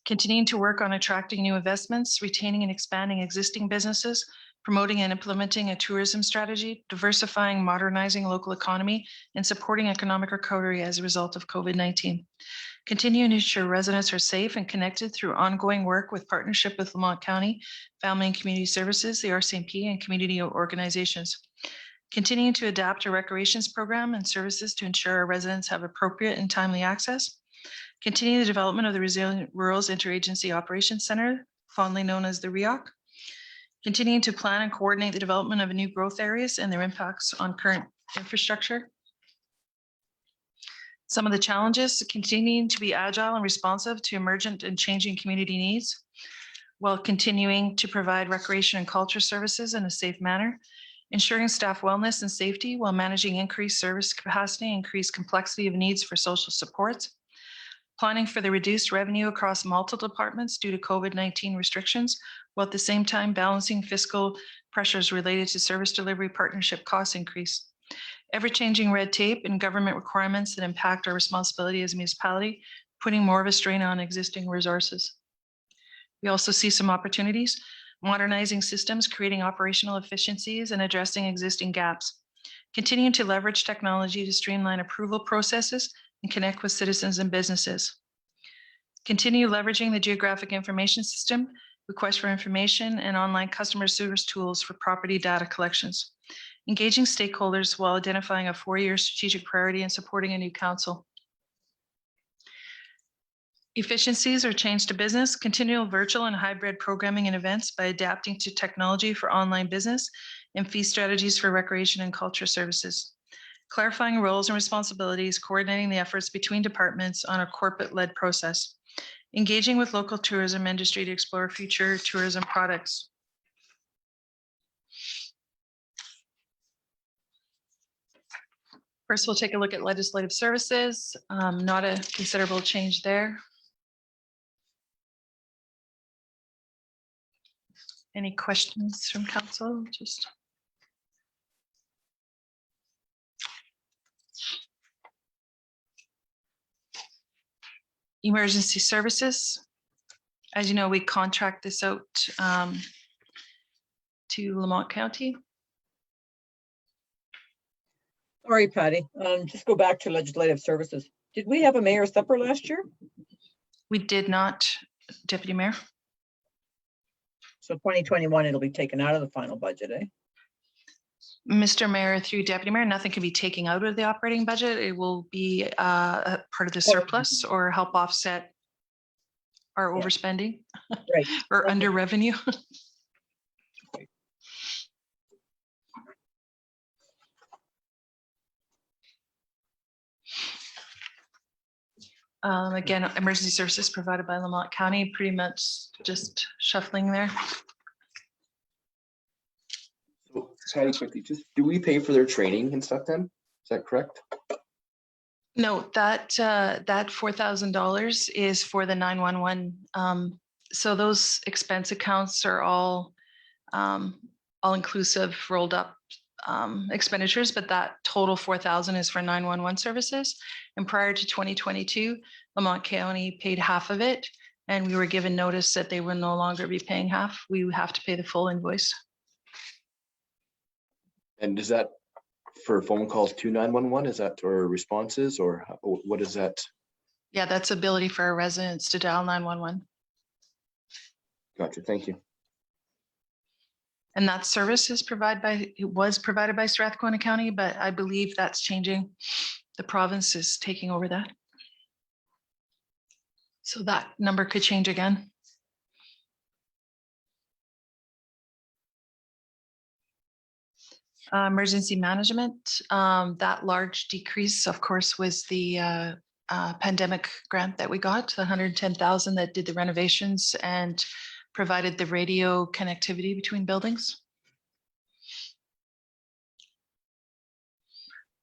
Continuing to work on attracting new investments, retaining and expanding existing businesses, promoting and implementing a tourism strategy, diversifying, modernizing local economy, and supporting economic recovery as a result of COVID-19. Continuing to ensure residents are safe and connected through ongoing work with partnership with Lamont County, Family and Community Services, the RCMP, and community organizations. Continuing to adapt our recreations program and services to ensure our residents have appropriate and timely access. Continue the development of the Resilient Rurals Interagency Operations Center, fondly known as the REOC. Continuing to plan and coordinate the development of new growth areas and their impacts on current infrastructure. Some of the challenges: continuing to be agile and responsive to emergent and changing community needs, while continuing to provide recreation and culture services in a safe manner, ensuring staff wellness and safety while managing increased service capacity, increased complexity of needs for social supports, planning for the reduced revenue across multiple departments due to COVID-19 restrictions, while at the same time balancing fiscal pressures related to service delivery partnership cost increase, ever-changing red tape and government requirements that impact our responsibility as a municipality, putting more of a strain on existing resources. We also see some opportunities: modernizing systems, creating operational efficiencies, and addressing existing gaps, continuing to leverage technology to streamline approval processes and connect with citizens and businesses, continue leveraging the geographic information system, request for information, and online customer service tools for property data collections, engaging stakeholders while identifying a 4-year strategic priority and supporting a new council. Efficiencies or change to business: continual virtual and hybrid programming and events by adapting to technology for online business and fee strategies for recreation and culture services. Clarifying roles and responsibilities, coordinating the efforts between departments on a corporate-led process. Engaging with local tourism industry to explore future tourism products. First, we'll take a look at legislative services. Not a considerable change there. Any questions from council? Just emergency services. As you know, we contract this out to Lamont County.
Sorry, Patty. Just go back to legislative services. Did we have a mayor supper last year?
We did not, Deputy Mayor.
So 2021, it'll be taken out of the final budget, eh?
Mr. Mayor, through Deputy Mayor, nothing can be taken out of the operating budget. It will be a part of the surplus or help offset our overspending
Right.
or under revenue. Again, emergency services provided by Lamont County, pretty much just shuffling there.
So, Patty, quickly, just do we pay for their training and stuff then? Is that correct?
No, that $4,000 is for the 911. So those expense accounts are all inclusive, rolled up expenditures, but that total 4,000 is for 911 services. And prior to 2022, Lamont County paid half of it, and we were given notice that they will no longer be paying half. We would have to pay the full invoice.
And is that for phone calls to 911? Is that or responses, or what is that?
Yeah, that's ability for our residents to dial 911.
Gotcha. Thank you.
And that service is was provided by Strathcona County, but I believe that's changing. The province is taking over that. So that number could change again. Emergency management, that large decrease, of course, was the pandemic grant that we got, the 110,000 that did the renovations and provided the radio connectivity between buildings.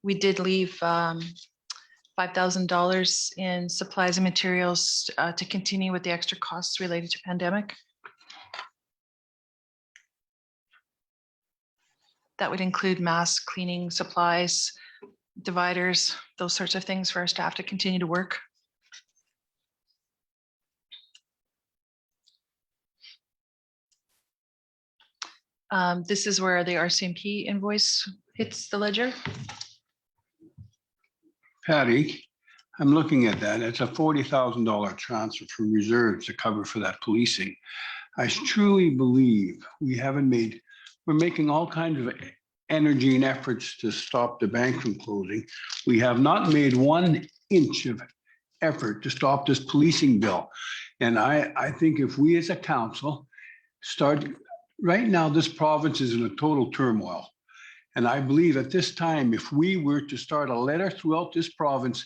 We did leave $5,000 in supplies and materials to continue with the extra costs related to pandemic. That would include mask cleaning supplies, dividers, those sorts of things for our staff to continue to work. This is where the RCMP invoice hits the ledger.
Patty, I'm looking at that. It's a $40,000 transfer from reserves to cover for that policing. I truly believe we're making all kinds of energy and efforts to stop the bank from closing. We have not made 1 inch of effort to stop this policing bill. And I think if we as a council start, right now, this province is in a total turmoil. And I believe at this time, if we were to start a letter throughout this province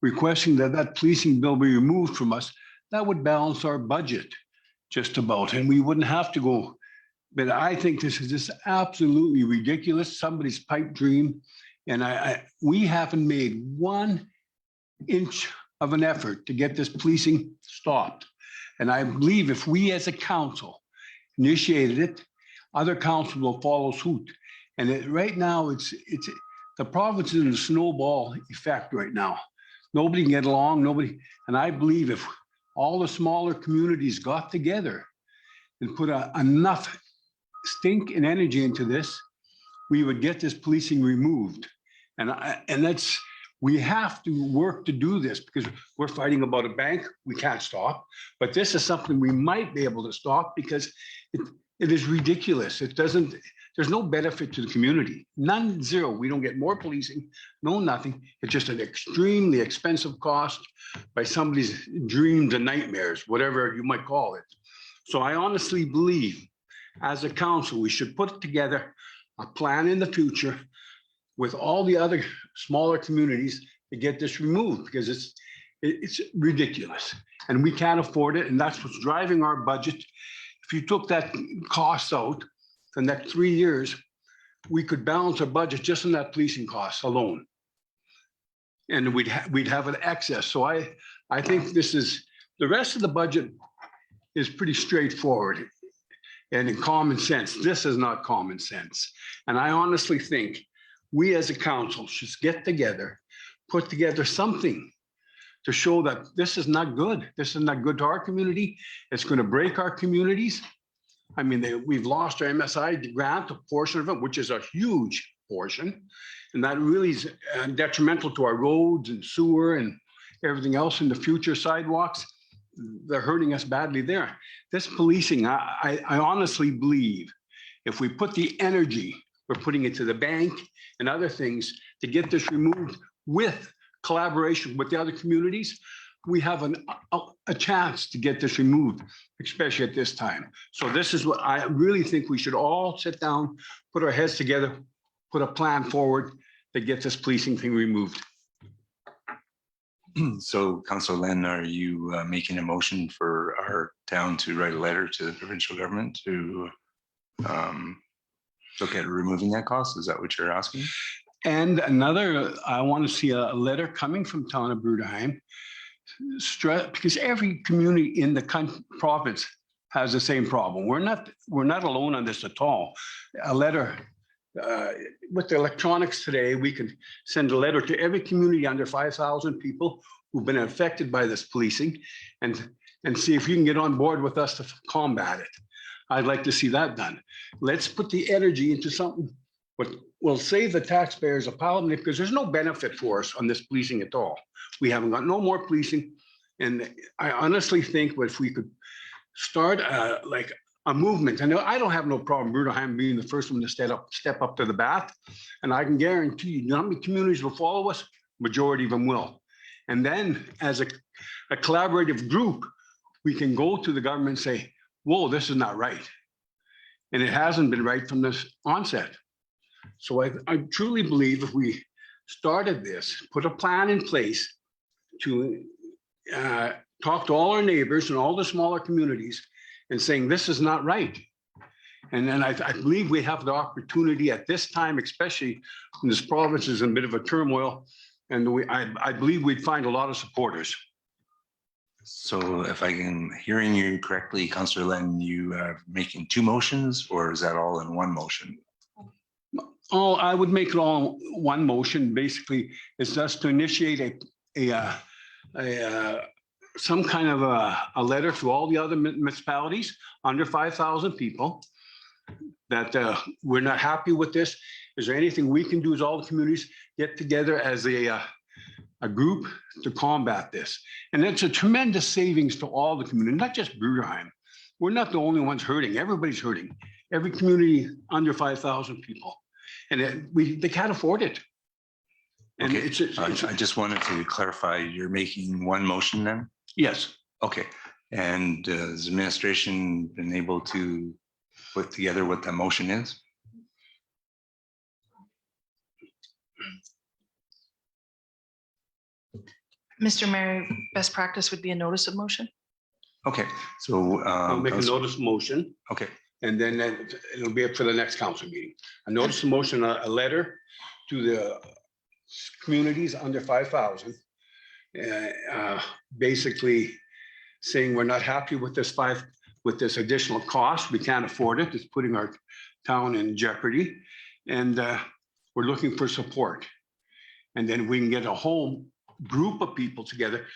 requesting that that policing bill be removed from us, that would balance our budget just about, and we wouldn't have to go. But I think this is just absolutely ridiculous, somebody's pipe dream. And we haven't made 1 inch of an effort to get this policing stopped. And I believe if we as a council initiated it, other councils will follow suit. And right now, it's the province is in a snowball effect right now. Nobody can get along, nobody. And I believe if all the smaller communities got together and put enough stink and energy into this, we would get this policing removed. And that's, we have to work to do this because we're fighting about a bank we can't stop. But this is something we might be able to stop because it is ridiculous. It doesn't, there's no benefit to the community. None, zero. We don't get more policing, no nothing. It's just an extremely expensive cost by somebody's dreams and nightmares, whatever you might call it. So I honestly believe as a council, we should put together a plan in the future with all the other smaller communities to get this removed because it's ridiculous and we can't afford it. And that's what's driving our budget. If you took that cost out the next 3 years, we could balance our budget just on that policing cost alone. And we'd have an excess. So I think this is, the rest of the budget is pretty straightforward and in common sense. This is not common sense. And I honestly think we as a council should get together, put together something to show that this is not good. This is not good to our community. It's going to break our communities. I mean, we've lost our MSI grant, a portion of it, which is a huge portion. And that really is detrimental to our roads and sewer and everything else in the future, sidewalks. They're hurting us badly there. This policing, I honestly believe if we put the energy, we're putting it to the bank and other things to get this removed with collaboration with the other communities, we have a chance to get this removed, especially at this time. So this is what I really think we should all sit down, put our heads together, put a plan forward to get this policing thing removed.
So Councillor Len, are you making a motion for our town to write a letter to the provincial government to look at removing that cost? Is that what you're asking?
And another, I want to see a letter coming from town of Bruderheim, because every community in the province has the same problem. We're not alone on this at all. A letter with the electronics today, we can send a letter to every community under 5,000 people who've been affected by this policing and see if you can get on board with us to combat it. I'd like to see that done. Let's put the energy into something what will save the taxpayers a pile of money because there's no benefit for us on this policing at all. We haven't got no more policing. And I honestly think if we could start like a movement, and I don't have no problem Bruderheim being the first one to step up to the bat. And I can guarantee you, how many communities will follow us? Majority of them will. And then as a collaborative group, we can go to the government and say, whoa, this is not right. And it hasn't been right from this onset. So I truly believe if we started this, put a plan in place to talk to all our neighbors and all the smaller communities and saying this is not right. And then I believe we have the opportunity at this time, especially when this province is in a bit of a turmoil, and I believe we'd find a lot of supporters.
So if I am hearing you correctly, Councillor Len, you are making 2 motions, or is that all in one motion?
Oh, I would make it all one motion. Basically, it's just to initiate some kind of a letter to all the other municipalities under 5,000 people that we're not happy with this. Is there anything we can do as all the communities get together as a group to combat this? And it's a tremendous savings to all the community, not just Bruderheim. We're not the only ones hurting. Everybody's hurting. Every community under 5,000 people. And they can't afford it. And
okay. I just wanted to clarify, you're making one motion then?
Yes.
Okay. And has the administration been able to put together what that motion is?
Mr. Mayor, best practice would be a notice of motion.
Okay, so.
I'll make a
Councillor-
notice motion,
Okay,
and then it'll be up for the next council meeting. A notice of motion, a letter to the communities under 5,000. Basically saying we're not happy with this additional cost. We can't afford it. It's putting our town in jeopardy. And we're looking for support. And then we can get a whole group of people together.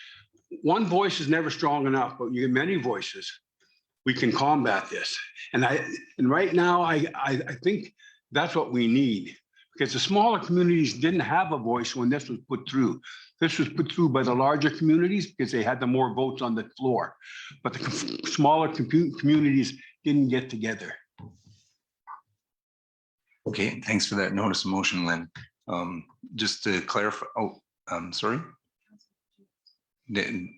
One voice is never strong enough, but you get many voices. We can combat this. And right now, I think that's what we need, because the smaller communities didn't have a voice when this was put through. This was put through by the larger communities because they had the more votes on the floor. But the smaller communities didn't get together.
okay, thanks for that notice of motion, Lynn. Just to clarify, sorry.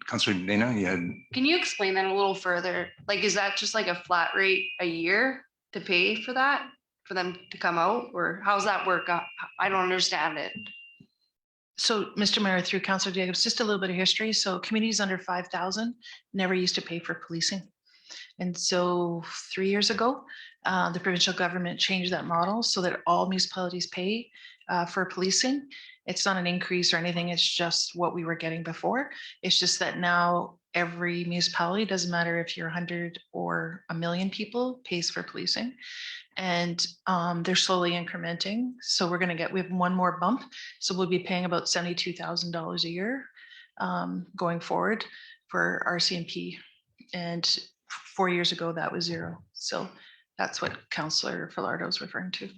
Councillor Dana, you had.
Can you explain that a little further? Like, is that just like a flat rate a year to pay for that, for them to come out, or how's that work? I don't understand it.
So, Mr. Mayor, through Councillor Jacobs, just a little bit of history. So communities under 5,000 never used to pay for policing. And so 3 years ago, the provincial government changed that model so that all municipalities pay for policing. It's not an increase or anything. It's just what we were getting before. It's just that now every municipality, doesn't matter if you're 100 or 1 million people, pays for policing. And they're slowly incrementing. So we have one more bump. So we'll be paying about $72,000 a year going forward for RCMP. And 4 years ago, that was zero. So that's what Councillor Falardeau is referring to.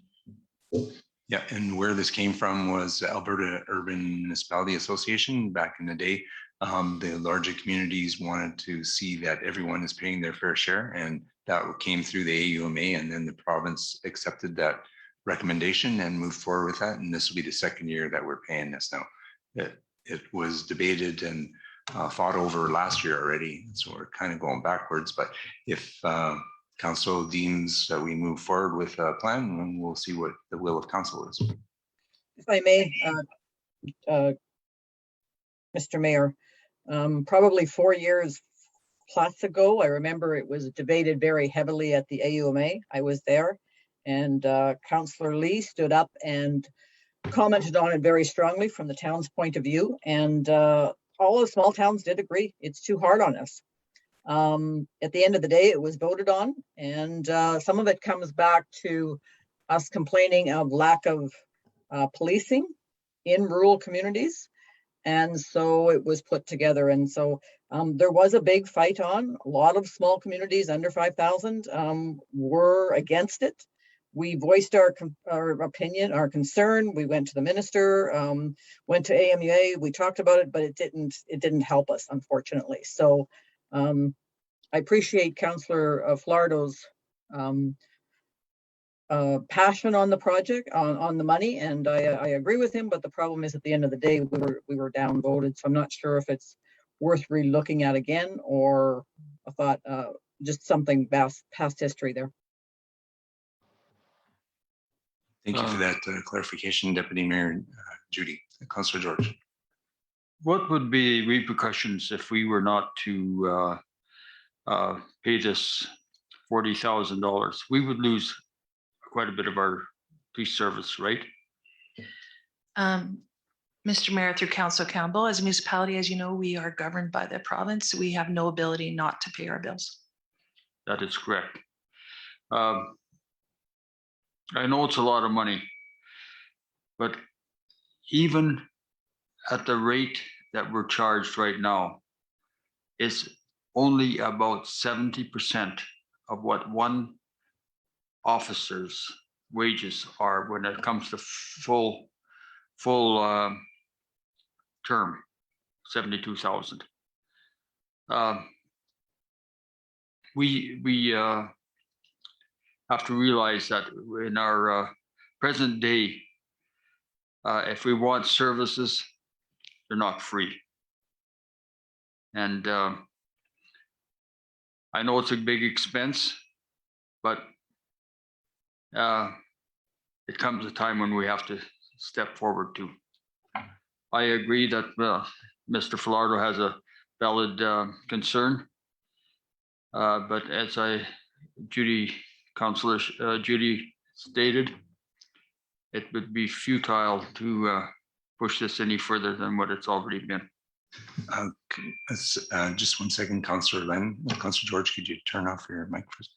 Yeah, and where this came from was Alberta Urban Municipality Association back in the day. The larger communities wanted to see that everyone is paying their fair share, and that came through the AUMA, and then the province accepted that recommendation and moved forward with that. And this will be the second year that we're paying this now. It was debated and fought over last year already, so we're kind of going backwards. But if council deems that we move forward with a plan, then we'll see what the will of council is.
If I may, Mr. Mayor, probably 4 years plus ago, I remember it was debated very heavily at the AUMA. I was there, and Councillor Lee stood up and commented on it very strongly from the town's point of view. And all the small towns did agree it's too hard on us. At the end of the day, it was voted on, and some of it comes back to us complaining of lack of policing in rural communities. And so it was put together. And so there was a big fight on. A lot of small communities under 5,000 were against it. We voiced our opinion, our concern. We went to the minister, went to AMUA. We talked about it, but it didn't help us, unfortunately. So I appreciate Councillor Falardeau's passion on the project, on the money, and I agree with him. But the problem is, at the end of the day, we were downvoted. So I'm not sure if it's worth re-looking at again, or I thought just something past history there.
Thank you for that clarification, Deputy Mayor Judy. Councillor George.
What would be repercussions if we were not to pay this $40,000? We would lose quite a bit of our police service, right?
Mr. Mayor, through Councillor Campbell, as a municipality, as you know, we are governed by the province. We have no ability not to pay our bills.
That is correct. I know it's a lot of money, but even at the rate that we're charged right now, it's only about 70% of what one officer's wages are when it comes to full term, 72,000. We have to realize that in our present day, if we want services, they're not free. And I know it's a big expense, but it comes a time when we have to step forward too. I agree that Mr. Filardo has a valid concern. But as Councillor Judy stated, it would be futile to push this any further than what it's already been.
Just 1 second, Councillor Len. Councillor George, could you turn off your mic first?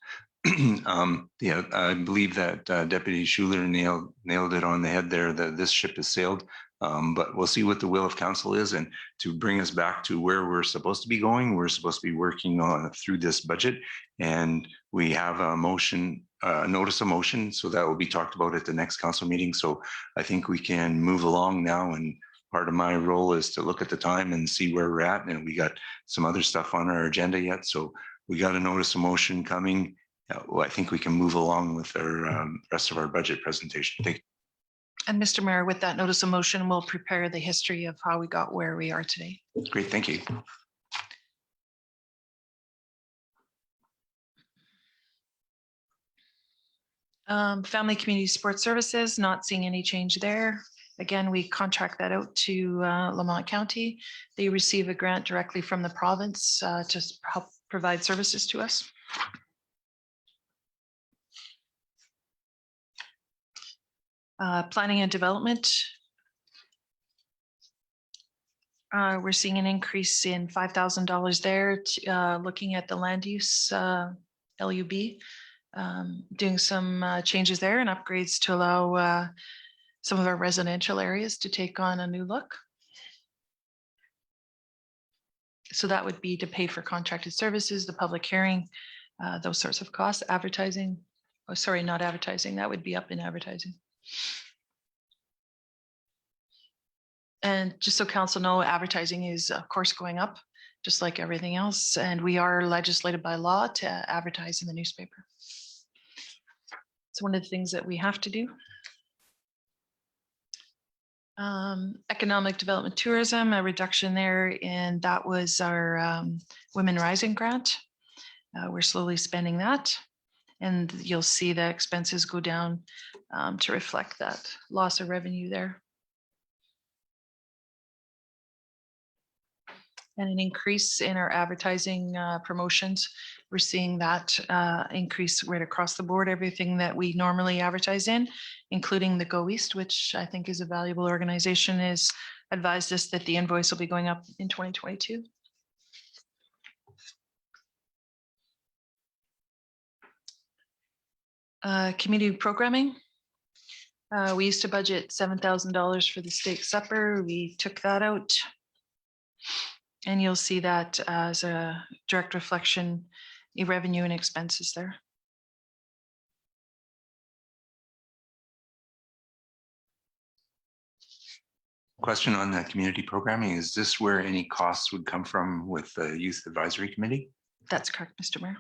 Yeah, I believe that Deputy Schuler nailed it on the head there, that this ship has sailed. But we'll see what the will of council is, and to bring us back to where we're supposed to be going. We're supposed to be working on through this budget, and we have a motion, notice of motion, so that will be talked about at the next council meeting. So I think we can move along now, and part of my role is to look at the time and see where we're at, and we got some other stuff on our agenda yet. So we got a notice of motion coming. Well, I think we can move along with our rest of our budget presentation. Thank you.
And Mr. Mayor, with that notice of motion, we'll prepare the history of how we got where we are today.
Great, thank you.
Family Community Support Services, not seeing any change there. Again, we contract that out to Lamont County. They receive a grant directly from the province to help provide services to us. Planning and development. We're seeing an increase in $5,000 there, looking at the land use LUB, doing some changes there and upgrades to allow some of our residential areas to take on a new look. So that would be to pay for contracted services, the public hearing, those sorts of costs, advertising. Oh, sorry, not advertising. That would be up in advertising. And just so council know, advertising is of course going up, just like everything else. And we are legislated by law to advertise in the newspaper. It's one of the things that we have to do. Economic development tourism, a reduction there, and that was our Women Rising grant. We're slowly spending that, and you'll see the expenses go down to reflect that loss of revenue there. And an increase in our advertising promotions. We're seeing that increase right across the board, everything that we normally advertise in, including the Go East, which I think is a valuable organization, has advised us that the invoice will be going up in 2022. Community programming. We used to budget $7,000 for the steak supper. We took that out. And you'll see that as a direct reflection in revenue and expenses there.
Question on that community programming. Is this where any costs would come from with the Youth Advisory Committee?
That's correct, Mr. Mayor.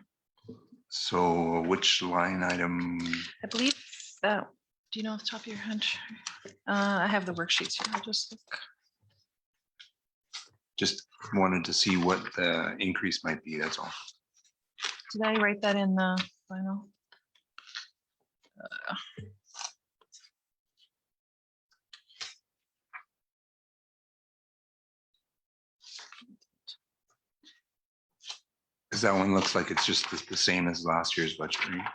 So which line item?
I believe that, do you know off the top of your head? I have the worksheets here. I'll just look.
Just wanted to see what the increase might be, that's all.
Did I write that in the final?
Because that one looks like it's just the same as last year's budget, right?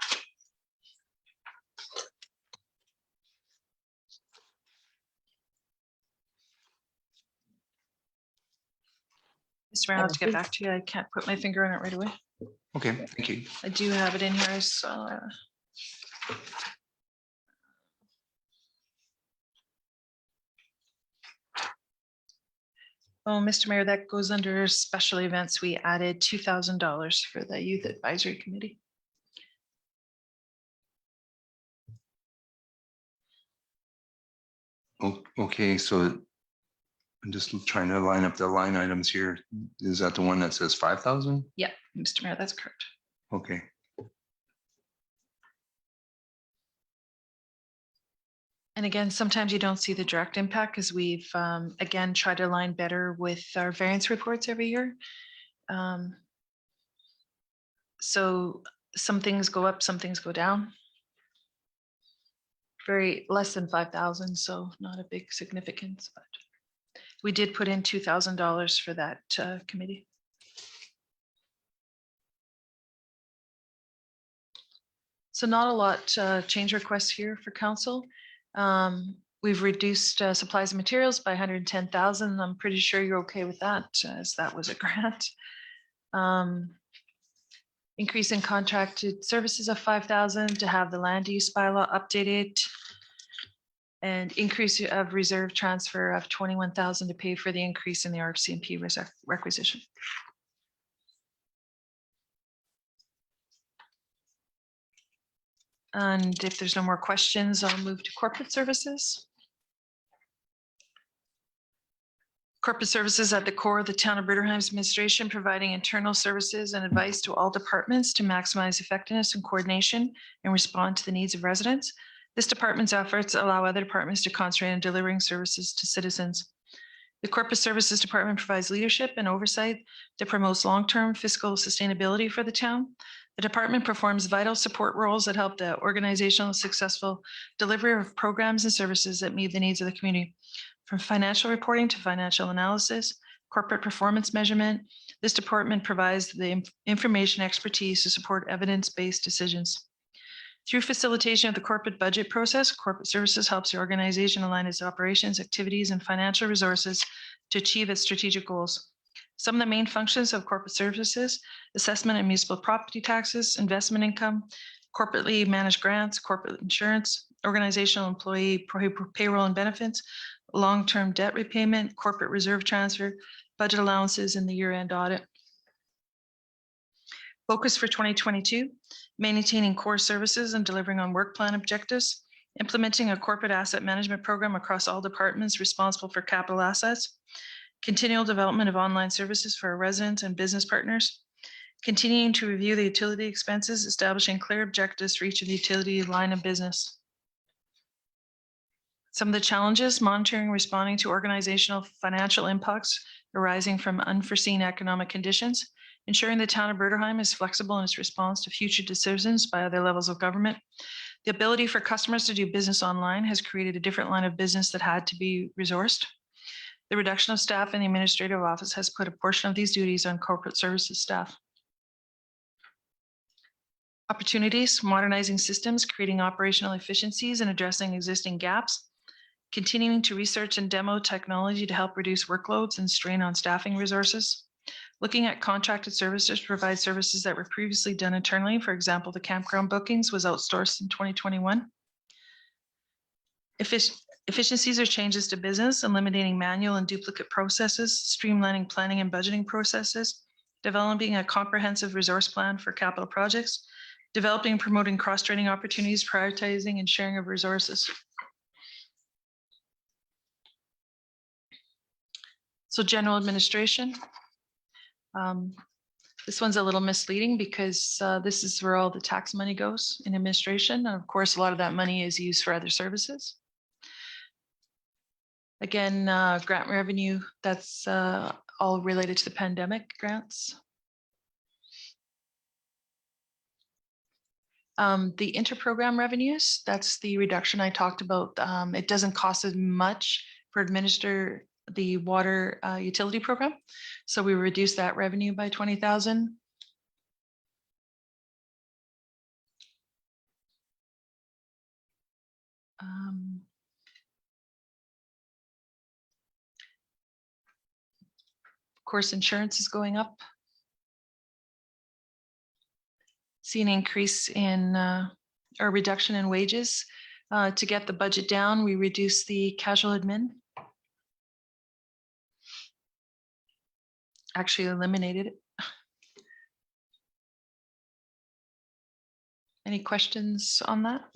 Mr. Mayor, I'll have to get back to you. I can't put my finger on it right away.
Okay, thank you.
I do have it in here, so. Oh, Mr. Mayor, that goes under special events. We added $2,000 for the Youth Advisory Committee.
Okay, so I'm just trying to line up the line items here. Is that the one that says 5,000?
Yeah, Mr. Mayor, that's correct.
Okay.
And again, sometimes you don't see the direct impact because we've, again, tried to align better with our variance reports every year. So some things go up, some things go down. Very less than 5,000, so not a big significance, but We did put in $2,000 for that committee. So not a lot change requests here for council. We've reduced supplies and materials by 110,000. I'm pretty sure you're okay with that, as that was a grant. Increase in contracted services of 5,000 to have the land use bylaw updated. And increase of reserve transfer of 21,000 to pay for the increase in the RCMP requisition. And if there's no more questions, I'll move to corporate services. Corporate services at the core of the town of Bruderheim's administration, providing internal services and advice to all departments to maximize effectiveness and coordination and respond to the needs of residents. This department's efforts allow other departments to concentrate on delivering services to citizens. The Corporate Services Department provides leadership and oversight that promotes long-term fiscal sustainability for the town. The department performs vital support roles that help the organizational successful delivery of programs and services that meet the needs of the community. From financial reporting to financial analysis, corporate performance measurement, this department provides the information expertise to support evidence-based decisions. Through facilitation of the corporate budget process, corporate services helps the organization align its operations, activities, and financial resources to achieve its strategic goals. Some of the main functions of corporate services: assessment of municipal property taxes, investment income, corporately managed grants, corporate insurance, organizational employee payroll and benefits, long-term debt repayment, corporate reserve transfer, budget allowances, and the year-end audit. Focus for 2022, maintaining core services and delivering on work plan objectives, implementing a corporate asset management program across all departments responsible for capital assets, continual development of online services for our residents and business partners, continuing to review the utility expenses, establishing clear objectives for each of the utility line of business. Some of the challenges: monitoring, responding to organizational financial impacts arising from unforeseen economic conditions, ensuring the town of Bruderheim is flexible in its response to future decisions by other levels of government. The ability for customers to do business online has created a different line of business that had to be resourced. The reduction of staff in the administrative office has put a portion of these duties on corporate services staff. Opportunities: modernizing systems, creating operational efficiencies, and addressing existing gaps. Continuing to research and demo technology to help reduce workloads and strain on staffing resources. Looking at contracted services to provide services that were previously done internally. For example, the campground bookings was outsourced in 2021. Efficiencies or changes to business, eliminating manual and duplicate processes, streamlining planning and budgeting processes, developing a comprehensive resource plan for capital projects, developing and promoting cross-training opportunities, prioritizing and sharing of resources. So general administration. This one's a little misleading because this is where all the tax money goes in administration. And of course, a lot of that money is used for other services. Again, grant revenue, that's all related to the pandemic grants. The interprogram revenues, that's the reduction I talked about. It doesn't cost as much for administer the water utility program. So we reduced that revenue by 20,000. Of course, insurance is going up. See an increase in or reduction in wages. To get the budget down, we reduced the casual admin. Actually eliminated it. Any questions on that?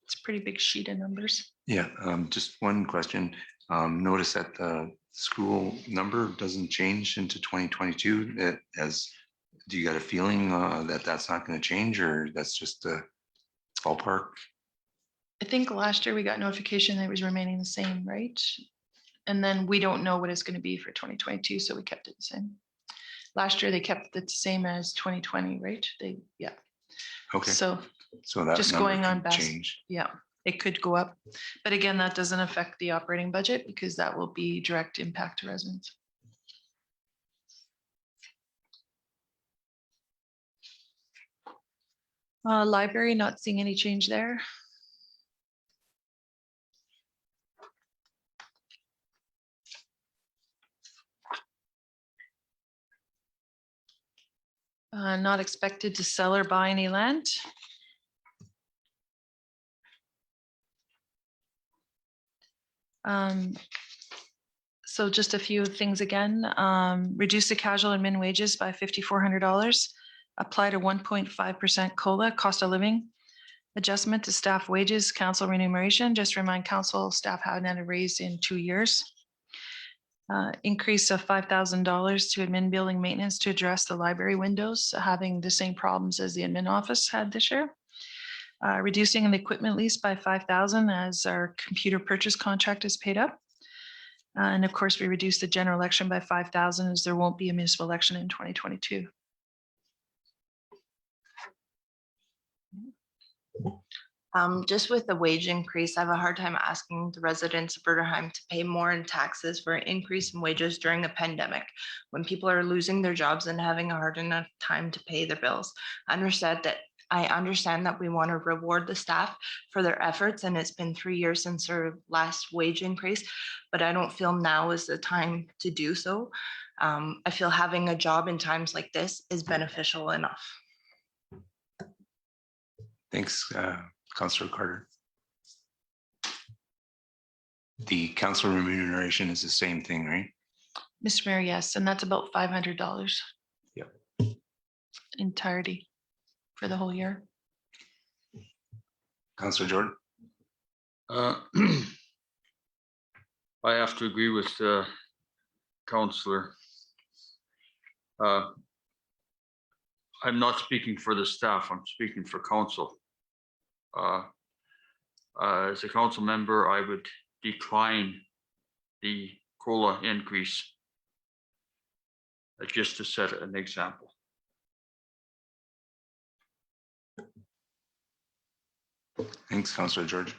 It's a pretty big sheet of numbers.
Yeah, just one question. Notice that the school number doesn't change into 2022. Do you got a feeling that that's not going to change, or that's just a ballpark?
I think last year we got notification that it was remaining the same, right? And then we don't know what it's going to be for 2022, so we kept it the same. Last year they kept it the same as 2020, right? Yeah.
Okay.
So
that
just
number
going on
can
best.
change.
Yeah. it could go up. But again, that doesn't affect the operating budget because that will be direct impact to residents. Library, not seeing any change there. Not expected to sell or buy any land. So just a few things again, reduce the casual admin wages by $5,400, apply to 1.5% COLA, cost of living adjustment to staff wages, council remuneration. Just remind council staff hadn't had a raise in 2 years. Increase of $5,000 to admin building maintenance to address the library windows having the same problems as the admin office had this year. Reducing the equipment lease by $5,000 as our computer purchase contract is paid up. And of course, we reduced the general election by 5,000 as there won't be a municipal election in 2022.
Just with the wage increase, I have a hard time asking the residents of Bruderheim to pay more in taxes for an increase in wages during the pandemic, when people are losing their jobs and having a hard enough time to pay their bills. I understand that we want to reward the staff for their efforts, and it's been 3 years since their last wage increase, but I don't feel now is the time to do so. I feel having a job in times like this is beneficial enough.
Thanks, Councillor Carter. The council remuneration is the same thing, right?
Mr. Mayor, yes, and that's about $500.
Yep.
Entirety for the whole year.
Councillor Jordan.
I have to agree with Councillor. I'm not speaking for the staff, I'm speaking for council. As a council member, I would decline the COLA increase just to set an example.
Thanks, Councillor George.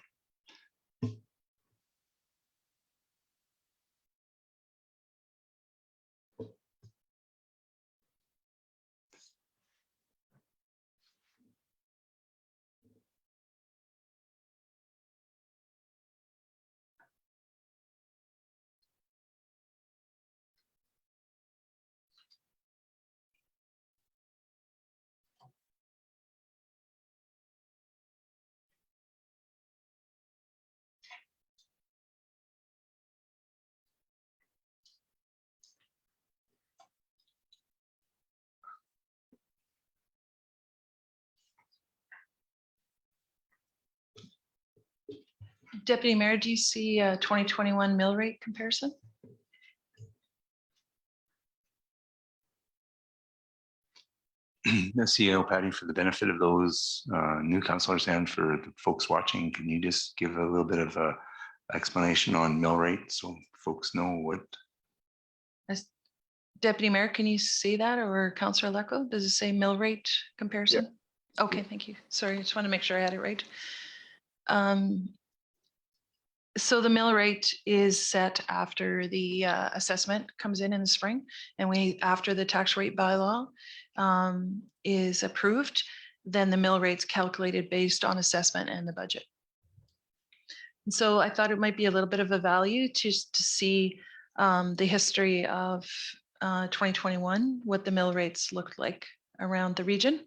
Deputy Mayor, do you see a 2021 mill rate comparison?
CEO Patty, for the benefit of those new councillors and for the folks watching, can you just give a little bit of a explanation on mill rate so folks know what?
As Deputy Mayor, can you see that, or Councillor Lecco? Does it say mill rate comparison? Yeah. Okay, thank you. Sorry, I just want to make sure I had it right. So the mill rate is set after the assessment comes in the spring, and after the tax rate bylaw is approved, then the mill rate's calculated based on assessment and the budget. And so I thought it might be a little bit of a value to see the history of 2021, what the mill rates looked like around the region.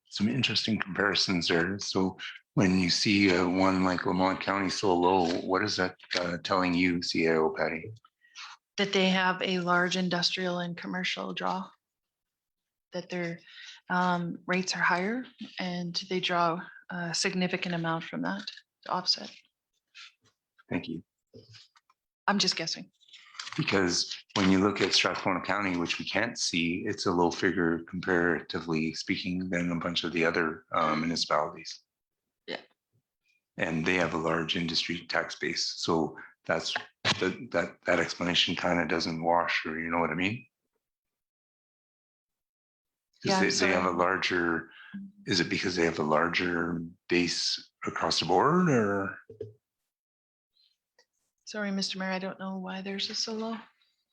Some interesting comparisons there. So when you see one like Lamont County so low, what is that telling you, CAO Patty?
That they have a large industrial and commercial draw, that their rates are higher, and they draw a significant amount from that to offset.
Thank you.
I'm just guessing.
Because when you look at Strathcona County, which we can't see, it's a low figure comparatively speaking than a bunch of the other municipalities.
Yeah.
And they have a large industry tax base. So that's that explanation kind of doesn't wash, or you know what I mean?
Yeah,
Because they have a larger Is it because they have a larger base across the board, or?
Sorry, Mr. Mayor, I don't know why theirs is so low.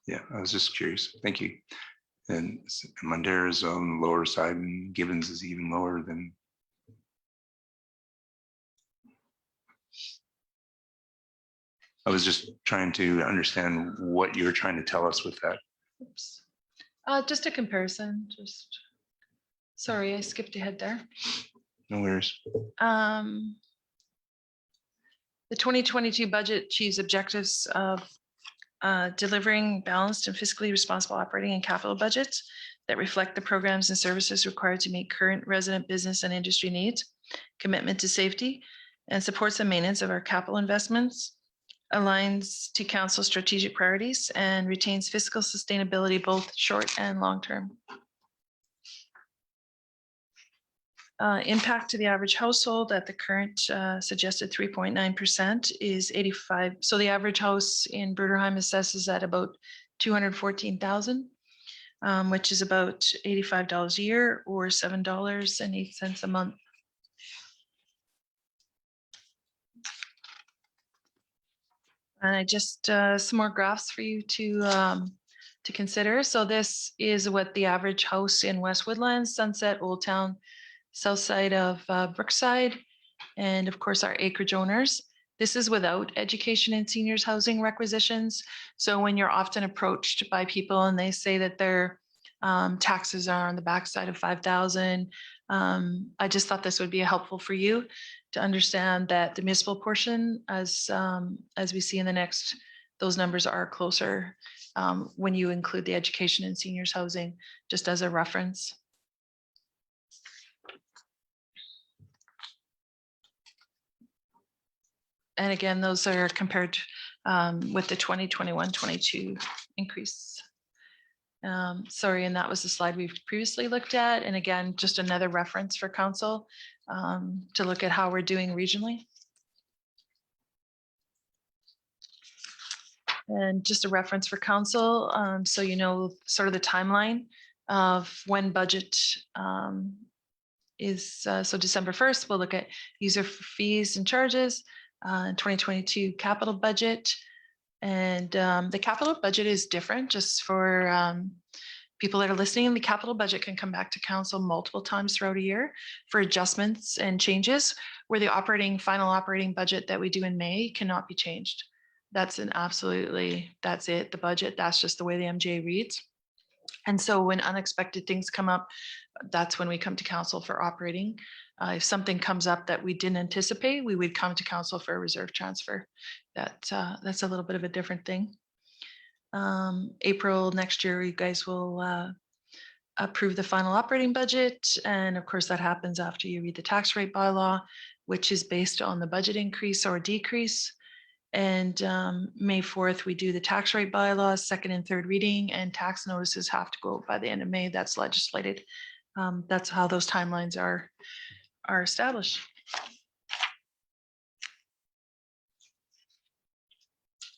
Yeah, I was just curious. Thank you. And Mandera is on the lower side and Gibbons is even lower than. I was just trying to understand what you're trying to tell us with that.
Oops. Just a comparison, sorry, I skipped ahead there.
No worries.
The 2022 budget achieves objectives of delivering balanced and fiscally responsible operating and capital budgets that reflect the programs and services required to meet current resident, business, and industry needs, commitment to safety, and supports the maintenance of our capital investments, aligns to council strategic priorities, and retains fiscal sustainability both short and long term. Impact to the average household at the current suggested 3.9% is 85. So the average house in Bruderheim assesses at about 214,000, which is about $85 a year or $7.08 a month. And I just some more graphs for you to consider. So this is what the average house in West Woodlands, Sunset, Old Town, south side of Brookside, and of course our acreage owners. This is without education and seniors housing requisitions. So when you're often approached by people and they say that their taxes are on the backside of 5,000, I just thought this would be helpful for you to understand that the municipal portion, as we see in the next, those numbers are closer when you include the education and seniors housing, just as a reference. And again, those are compared with the 2021-22 increase. Sorry, and that was the slide we've previously looked at. And again, just another reference for council to look at how we're doing regionally. And just a reference for council, so you know sort of the timeline of when budget is. So December 1st, we'll look at user fees and charges. 2022 capital budget, and the capital budget is different. Just for people that are listening, the capital budget can come back to council multiple times throughout a year for adjustments and changes, where the final operating budget that we do in May cannot be changed. That's that's it, the budget, that's just the way the MJ reads. And so when unexpected things come up, that's when we come to council for operating. If something comes up that we didn't anticipate, we would come to council for a reserve transfer. That's a little bit of a different thing. April next year, you guys will approve the final operating budget. And of course, that happens after you read the tax rate bylaw, which is based on the budget increase or decrease. And May 4th, we do the tax rate bylaw, second and third reading, and tax notices have to go by the end of May. That's legislated. That's how those timelines are established.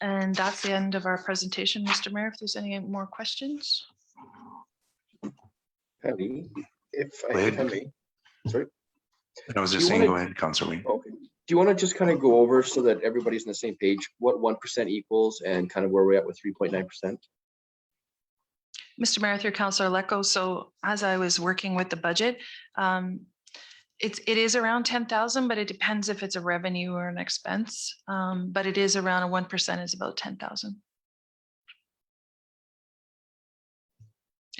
And that's the end of our presentation, Mr. Mayor. If there's any more questions.
Patty, if I may, sorry.
I was just saying, go ahead, Councilor Wayne.
Okay. Do you want to just kind of go over so that everybody's on the same page, what 1% equals and kind of where we're at with 3.9%?
Mr. Mayor, through Councilor Lecco. So as I was working with the budget, it is around 10,000, but it depends if it's a revenue or an expense. But it is around 1% is about 10,000.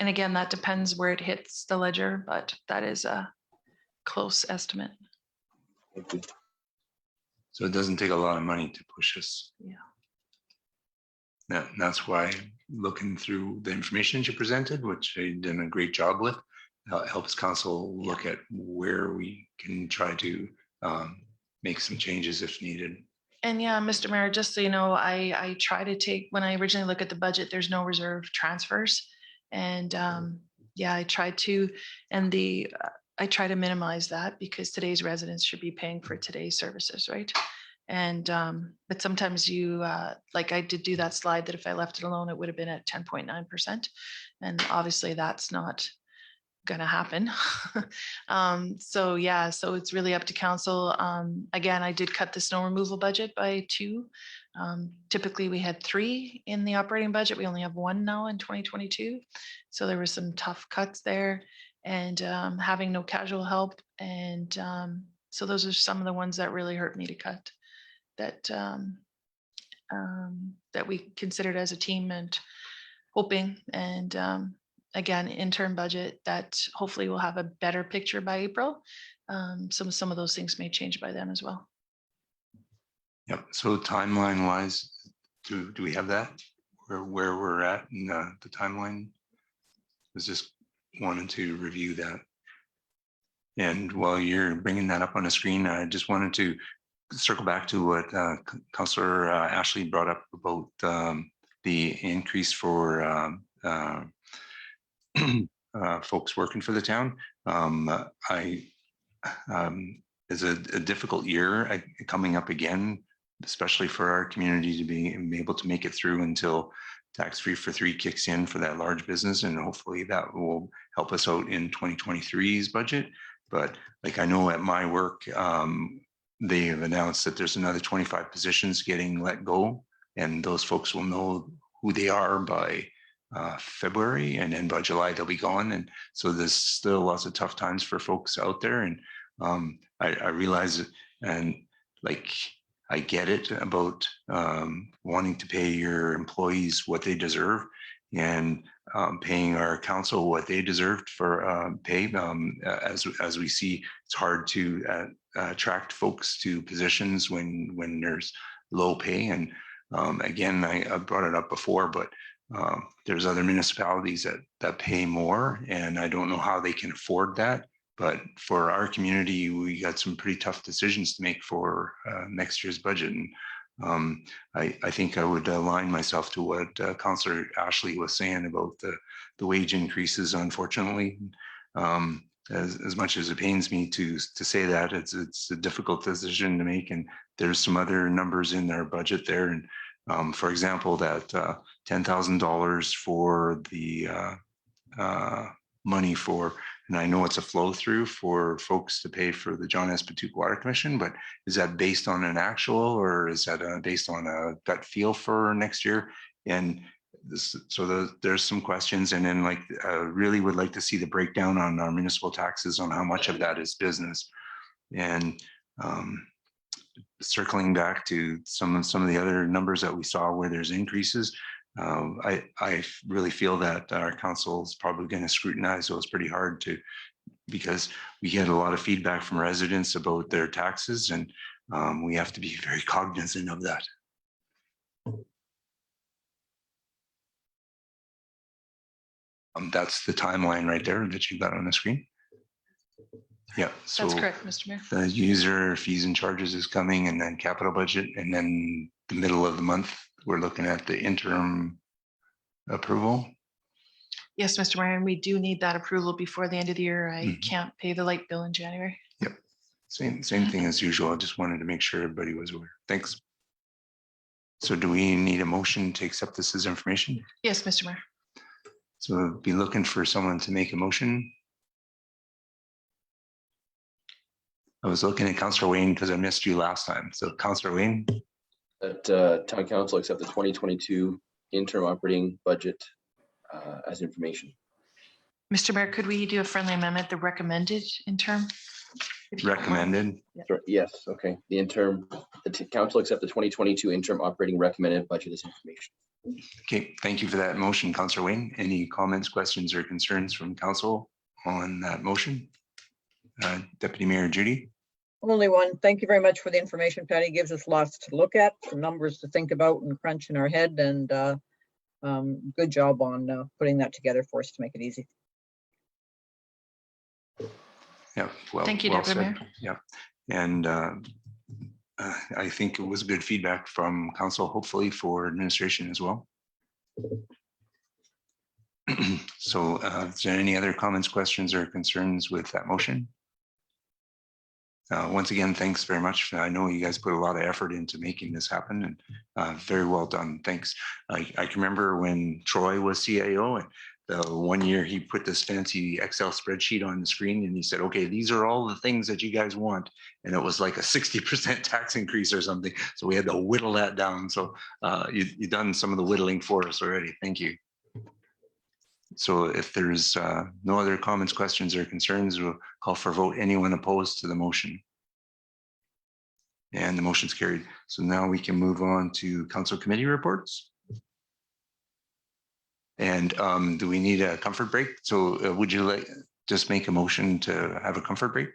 And again, that depends where it hits the ledger, but that is a close estimate.
Thank you.
So it doesn't take a lot of money to push us.
Yeah.
That's why looking through the information you presented, which you've done a great job with, helps council look at where we can try to make some changes if needed.
And yeah, Mr. Mayor, just so you know, I try to take, when I originally look at the budget, there's no reserve transfers. And yeah, I try to, and I try to minimize that because today's residents should be paying for today's services, right? And but sometimes you like I did do that slide that if I left it alone, it would have been at 10.9%. And obviously that's not gonna happen. So yeah, so it's really up to council. Again, I did cut the snow removal budget by 2. Typically we had 3 in the operating budget. We only have 1 now in 2022. So there were some tough cuts there, and having no casual help. And so those are some of the ones that really hurt me to cut, that that we considered as a team, and hoping, and again, interim budget that hopefully we'll have a better picture by April. Some of those things may change by then as well.
Yep. So timeline wise, do we have that? Where we're at in the timeline? I was just wanted to review that. And while you're bringing that up on the screen, I just wanted to circle back to what Councillor Ashley brought up about the increase for folks working for the town. Is a difficult year coming up again, especially for our community to be able to make it through until tax-free for 3 kicks in for that large business, and hopefully that will help us out in 2023's budget. But like, I know at my work, they have announced that there's another 25 positions getting let go, and those folks will know who they are by February, and then by July they'll be gone. And so there's still lots of tough times for folks out there. And I realize it, and like, I get it about wanting to pay your employees what they deserve, and paying our council what they deserved for pay. As we see, it's hard to attract folks to positions when there's low pay. And again, I brought it up before, but there's other municipalities that pay more, and I don't know how they can afford that. But for our community, we got some pretty tough decisions to make for next year's budget. And I think I would align myself to what Councillor Ashley was saying about the wage increases. Unfortunately, as much as it pains me to say that, it's a difficult decision to make. And there's some other numbers in our budget there. And for example, that $10,000 for the money for, and I know it's a flow through for folks to pay for the John S. Patuque Water Commission, but is that based on an actual, or is that based on a gut feel for next year? And so there's some questions. And then, like, really would like to see the breakdown on our municipal taxes, on how much of that is business. And circling back to some of the other numbers that we saw where there's increases, I really feel that our council is probably going to scrutinize those pretty hard because we get a lot of feedback from residents about their taxes, and we have to be very cognizant of that. That's the timeline right there that you got on the screen. Yeah, so
That's correct, Mr. Mayor.
the user fees and charges is coming, and then capital budget, and then the middle of the month, we're looking at the interim approval.
Yes, Mr. Mayor, and we do need that approval before the end of the year. I can't pay the light bill in January.
Yep, same thing as usual. I just wanted to make sure everybody was aware. Thanks. So do we need a motion to accept this as information?
Yes, Mr. Mayor.
So we'll be looking for someone to make a motion. I was looking at Councillor Wayne because I missed you last time. So Councillor Wayne.
That town council accept the 2022 interim operating budget as information.
Mr. Mayor, could we do a friendly amendment, the recommended interim? if you don't mind?
Recommended.
Yes, okay. The interim, council accept the 2022 interim operating recommended budget as information.
Okay, thank you for that motion, Councillor Wayne. Any comments, questions, or concerns from council on that motion? Deputy Mayor Judy.
Only one. Thank you very much for the information, Patty. Gives us lots to look at, some numbers to think about and crunch in our head, and good job on putting that together for us to make it easy.
Yeah, well,
Thank you,
well
Deputy
said.
Mayor.
Yeah, and I think it was good feedback from council, hopefully for administration as well. So is there any other comments, questions, or concerns with that motion? Once again, thanks very much. I know you guys put a lot of effort into making this happen, and very well done. Thanks. I can remember when Troy was CIO, and the one year he put this fancy Excel spreadsheet on the screen and he said, okay, these are all the things that you guys want. And it was like a 60% tax increase or something. So we had to whittle that down. So you've done some of the whittling for us already. Thank you. So if there's no other comments, questions, or concerns, we'll call for a vote. Anyone opposed to the motion? And the motion's carried. So now we can move on to council committee reports. And do we need a comfort break? So would you like just make a motion to have a comfort break?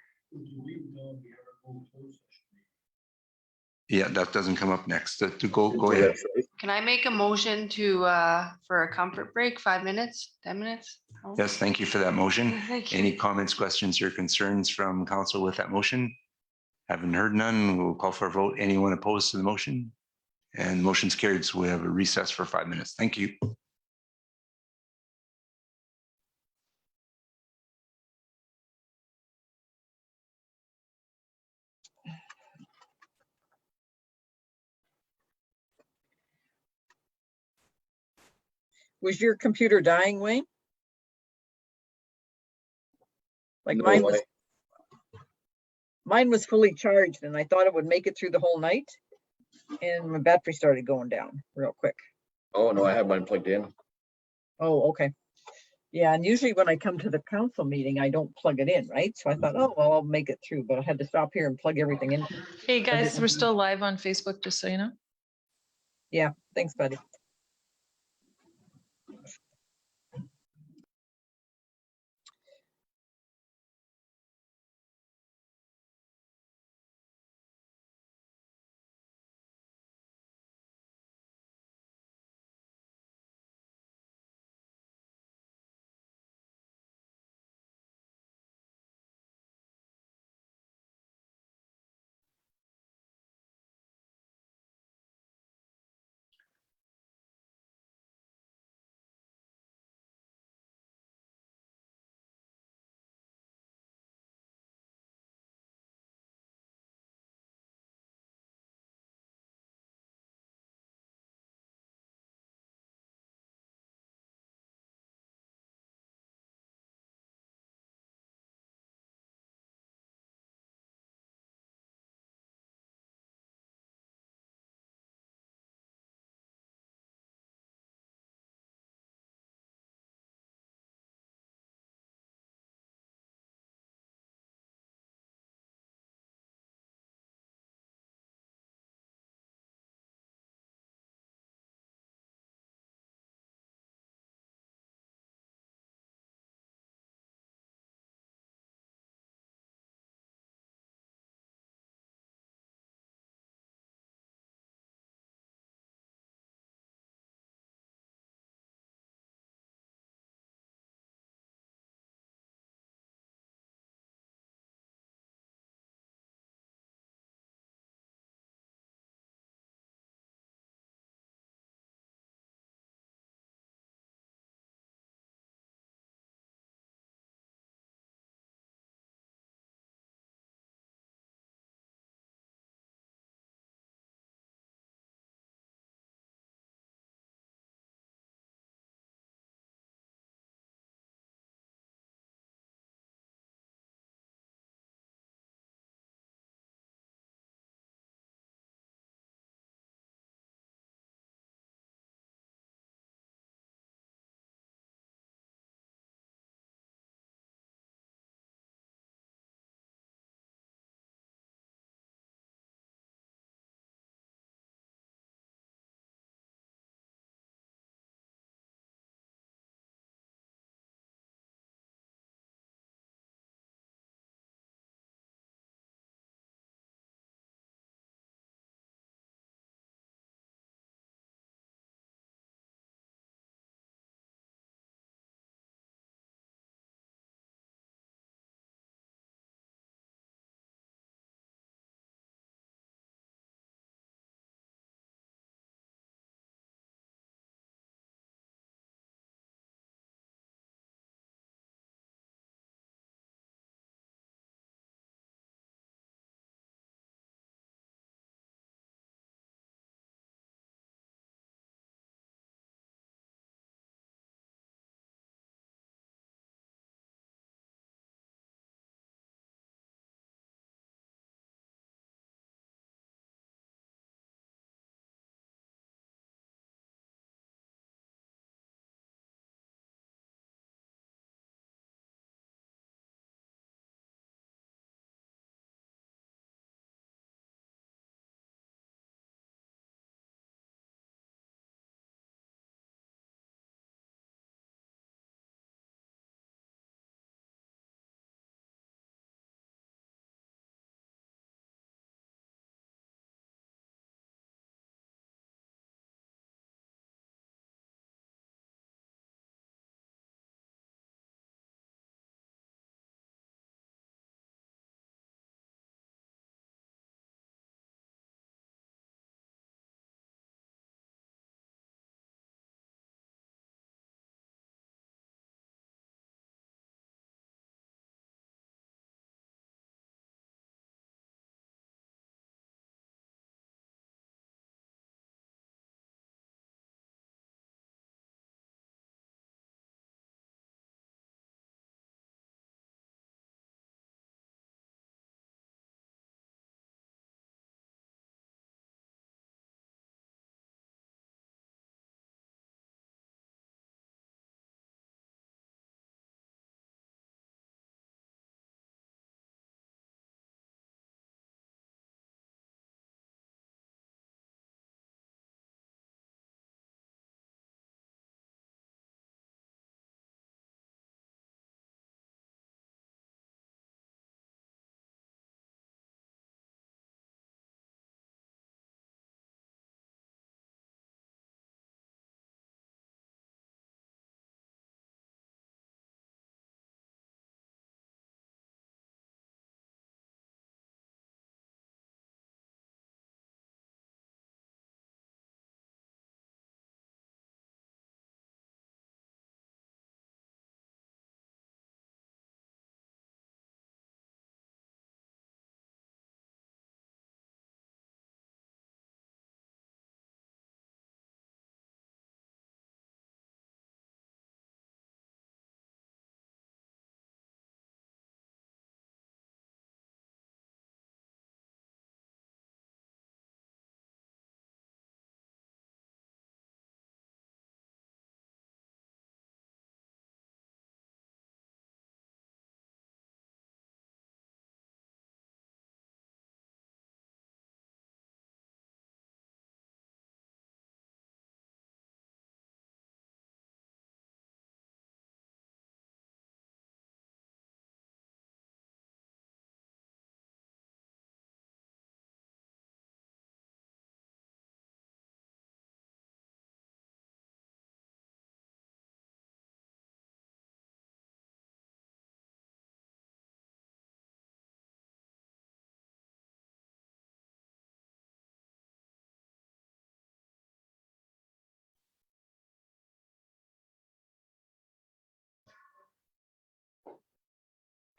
Yeah, that doesn't come up next. To go ahead.
Can I make a motion to, for a comfort break, 5 minutes, 10 minutes? Oh.
Yes, thank you for that motion.
Thank you.
Any comments, questions, or concerns from council with that motion? Haven't heard none. We'll call for a vote. Anyone opposed to the motion? And the motion's carried. So we have a recess for 5 minutes. Thank you.
Was your computer dying, Wayne? Like
No,
mine was fully charged and I thought it would make it through the whole night. And my battery started going down real quick.
Oh, no, I have mine plugged in.
Oh, okay. Yeah, and usually when I come to the council meeting, I don't plug it in, right? So I thought, oh, well, I'll make it through, but I had to stop here and plug everything in.
Hey, guys, we're still live on Facebook, just so you know.
Yeah, thanks, buddy.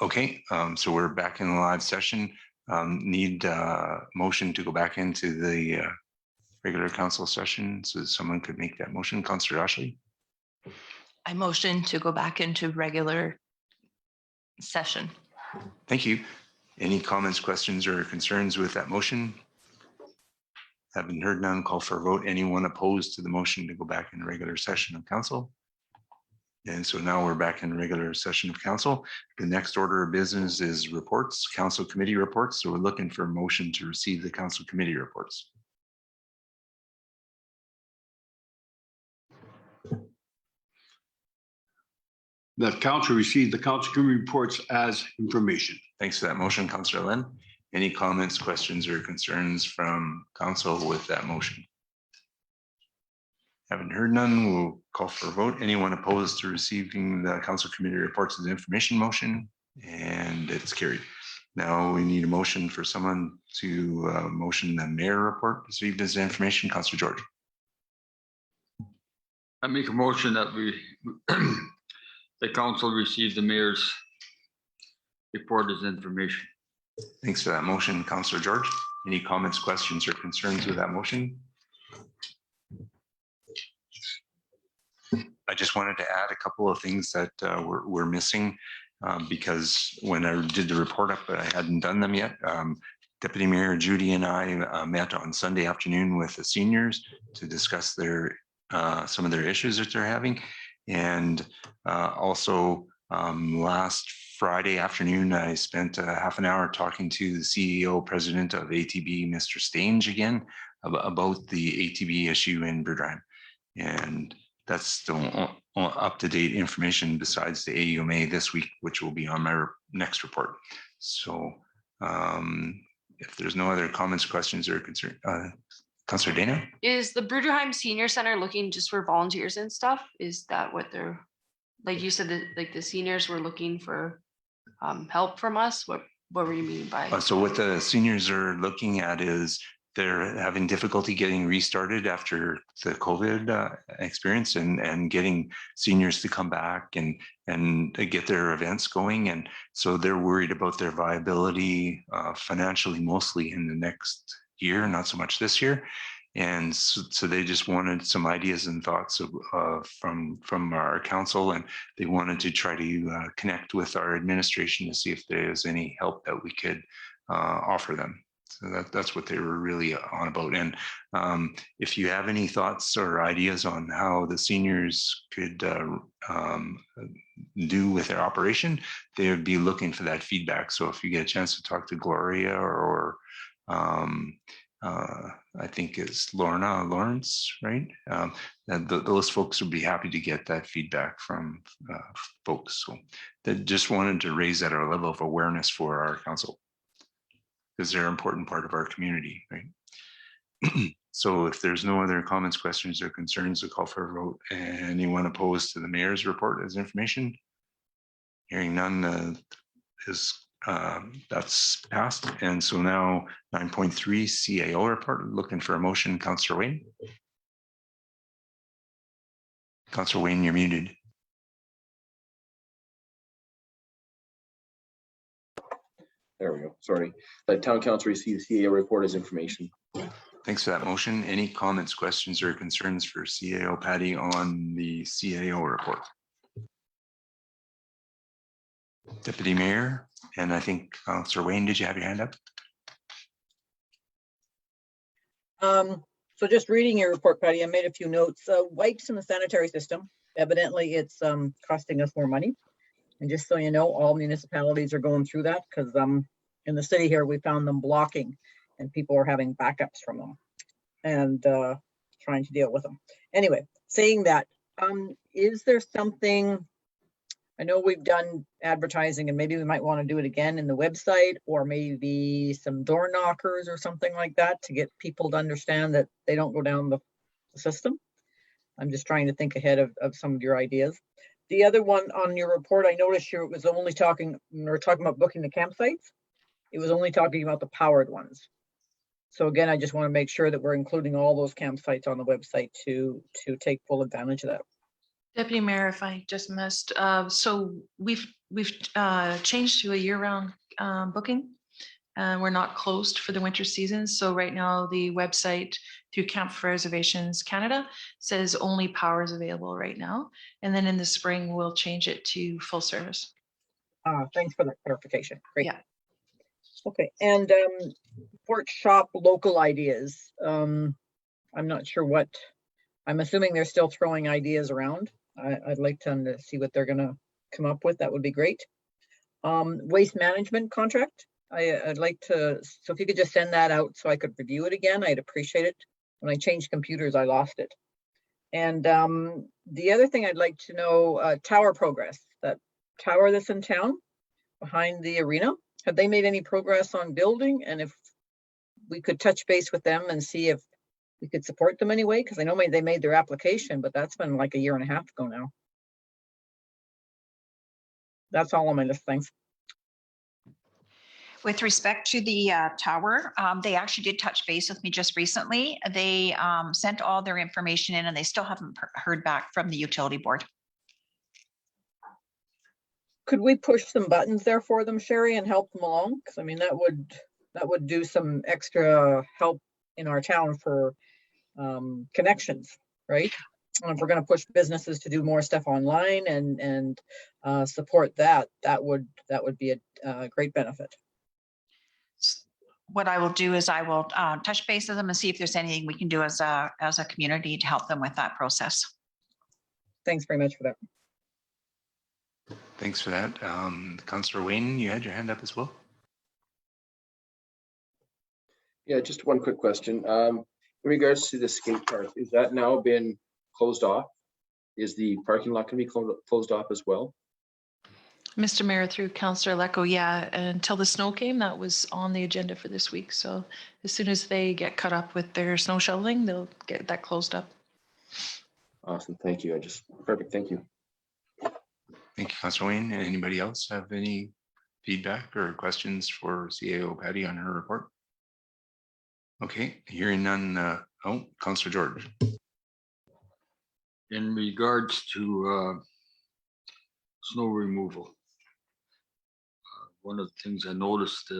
Okay, so we're back in the live session. Need motion to go back into the regular council session. So someone could make that motion. Councillor Ashley.
I motion to go back into regular session.
Thank you. Any comments, questions, or concerns with that motion? Haven't heard none. Call for a vote. Anyone opposed to the motion to go back in regular session of council? And so now we're back in regular session of council. The next order of business is reports, council committee reports. So we're looking for a motion to receive the council committee reports.
That council received the council committee reports as information.
Thanks for that motion, Councillor Lynn. Any comments, questions, or concerns from council with that motion? Haven't heard none. We'll call for a vote. Anyone opposed to receiving the council committee reports as information motion? And it's carried. Now we need a motion for someone to motion the mayor report received as information. Councillor George.
I make a motion that we, the council receive the mayor's report as information.
Thanks for that motion, Councillor George. Any comments, questions, or concerns with that motion? I just wanted to add a couple of things that we're missing because when I did the report up, I hadn't done them yet. Deputy Mayor Judy and I met on Sunday afternoon with the seniors to discuss their some of their issues that they're having. And also last Friday afternoon, I spent half an hour talking to the CEO, president of ATB, Mr. Stange again, about the ATB issue in Bruderheim. And that's still up-to-date information besides the AUMA this week, which will be on my next report. So if there's no other comments, questions, or concerns, Councillor Dana?
Is the Bruderheim Senior Center looking just for volunteers and stuff? Is that what they're, like you said, that like the seniors were looking for help from us? What were you meaning by?
So what the seniors are looking at is they're having difficulty getting restarted after the COVID experience and getting seniors to come back and get their events going. And so they're worried about their viability financially, mostly in the next year, not so much this year. And so they just wanted some ideas and thoughts from our council, and they wanted to try to connect with our administration to see if there's any help that we could offer them. So that's what they were really on about. And if you have any thoughts or ideas on how the seniors could do with their operation, they would be looking for that feedback. So if you get a chance to talk to Gloria or I think it's Lawrence, right? Those folks would be happy to get that feedback from folks. So they just wanted to raise that our level of awareness for our council, because they're an important part of our community, right? So if there's no other comments, questions, or concerns, I'll call for a vote. Anyone opposed to the mayor's report as information? Hearing none, that's passed. And so now 9.3 CAO report, looking for a motion. Councillor Wayne. Councillor Wayne, you're muted.
There we go. Sorry. The town council received the CAO report as information.
Thanks for that motion. Any comments, questions, or concerns for CAO Patty on the CAO report? Deputy Mayor, and I think Councillor Wayne, did you have your hand up?
So just reading your report, Patty, I made a few notes. Wipes in the sanitary system. Evidently, it's costing us more money. And just so you know, all municipalities are going through that because in the city here, we found them blocking and people are having backups from them and trying to deal with them. Anyway, saying that, is there something, I know we've done advertising and maybe we might want to do it again in the website or maybe some door knockers or something like that to get people to understand that they don't go down the system. I'm just trying to think ahead of some of your ideas. The other one on your report, I noticed here it was only talking, when we were talking about booking the campsites, it was only talking about the powered ones. So again, I just want to make sure that we're including all those campsites on the website to take full advantage of that.
Deputy Mayor, if I just missed, so we've changed to a year-round booking. We're not closed for the winter season. So right now the website through Camp Reservations Canada says only power is available right now. And then in the spring, we'll change it to full service.
Thanks for that clarification. Great.
Yeah.
Okay, and Fort Shop local ideas. I'm not sure what, I'm assuming they're still throwing ideas around. I'd like to see what they're gonna come up with. That would be great. Waste management contract. I'd like to, so if you could just send that out so I could review it again, I'd appreciate it. When I changed computers, I lost it. And the other thing I'd like to know, tower progress, that tower that's in town behind the arena, have they made any progress on building? And if we could touch base with them and see if we could support them anyway, because I know they made their application, but that's been like a year and a half ago now. That's all on my list, thanks.
With respect to the tower, they actually did touch base with me just recently. They sent all their information in and they still haven't heard back from the utility board.
Could we push some buttons there for them, Sherry, and help them along? Because I mean, that would do some extra help in our town for connections, right? And if we're going to push businesses to do more stuff online and support that, that would be a great benefit.
What I will do is I will touch base with them and see if there's anything we can do as a community to help them with that process.
Thanks very much for that.
Thanks for that. Councillor Wayne, you had your hand up as well.
Yeah, just one quick question. In regards to the skate park, is that now been closed off? Is the parking lot going to be closed off as well?
Mr. Mayor, through Councillor Lecco, yeah, until the snow came, that was on the agenda for this week. So as soon as they get caught up with their snow shoveling, they'll get that closed up.
Awesome, thank you. Perfect, thank you.
Thank you, Councillor Wayne. And anybody else have any feedback or questions for CAO Patty on her report? Okay, hearing none. Councillor George.
In regards to snow removal, one of the things I noticed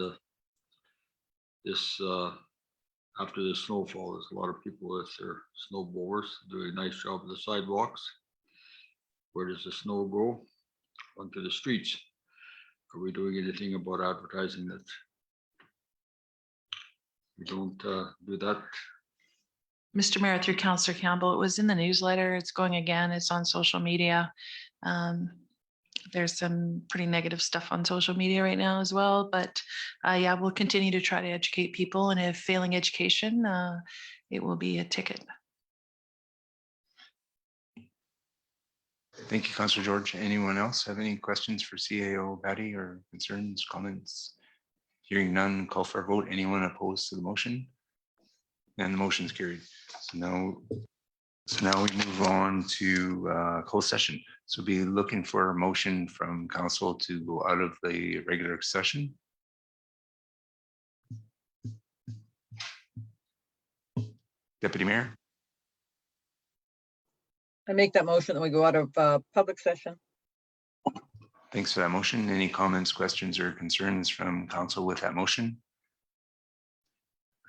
after the snowfall is a lot of people with their snow blowers doing a nice job of the sidewalks. Where does the snow go? Onto the streets. Are we doing anything about advertising that we don't do that?
Mr. Mayor, through Councillor Campbell, it was in the newsletter. It's going again. It's on social media. There's some pretty negative stuff on social media right now as well. But yeah, we'll continue to try to educate people. And if failing education, it will be a ticket.
Thank you, Councillor George. Anyone else have any questions for CAO Patty or concerns, comments? Hearing none, call for a vote. Anyone opposed to the motion? And the motion is carried. So now we move on to closed session. So be looking for a motion from council to go out of the regular session. Deputy Mayor.
I make that motion that we go out of public session.
Thanks for that motion. Any comments, questions, or concerns from council with that motion?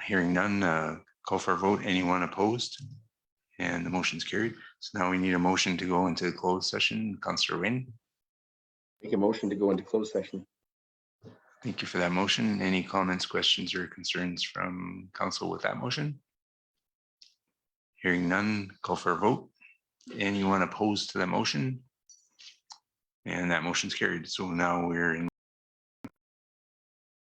Hearing none, call for a vote. Anyone opposed? And the motion's carried. So now we need a motion to go into closed session. Councillor Wynne.
Make a motion to go into closed session.
Thank you for that motion. Any comments, questions, or concerns from council with that motion? Hearing none, call for a vote. Anyone opposed to that motion? And that motion's carried. So now we're in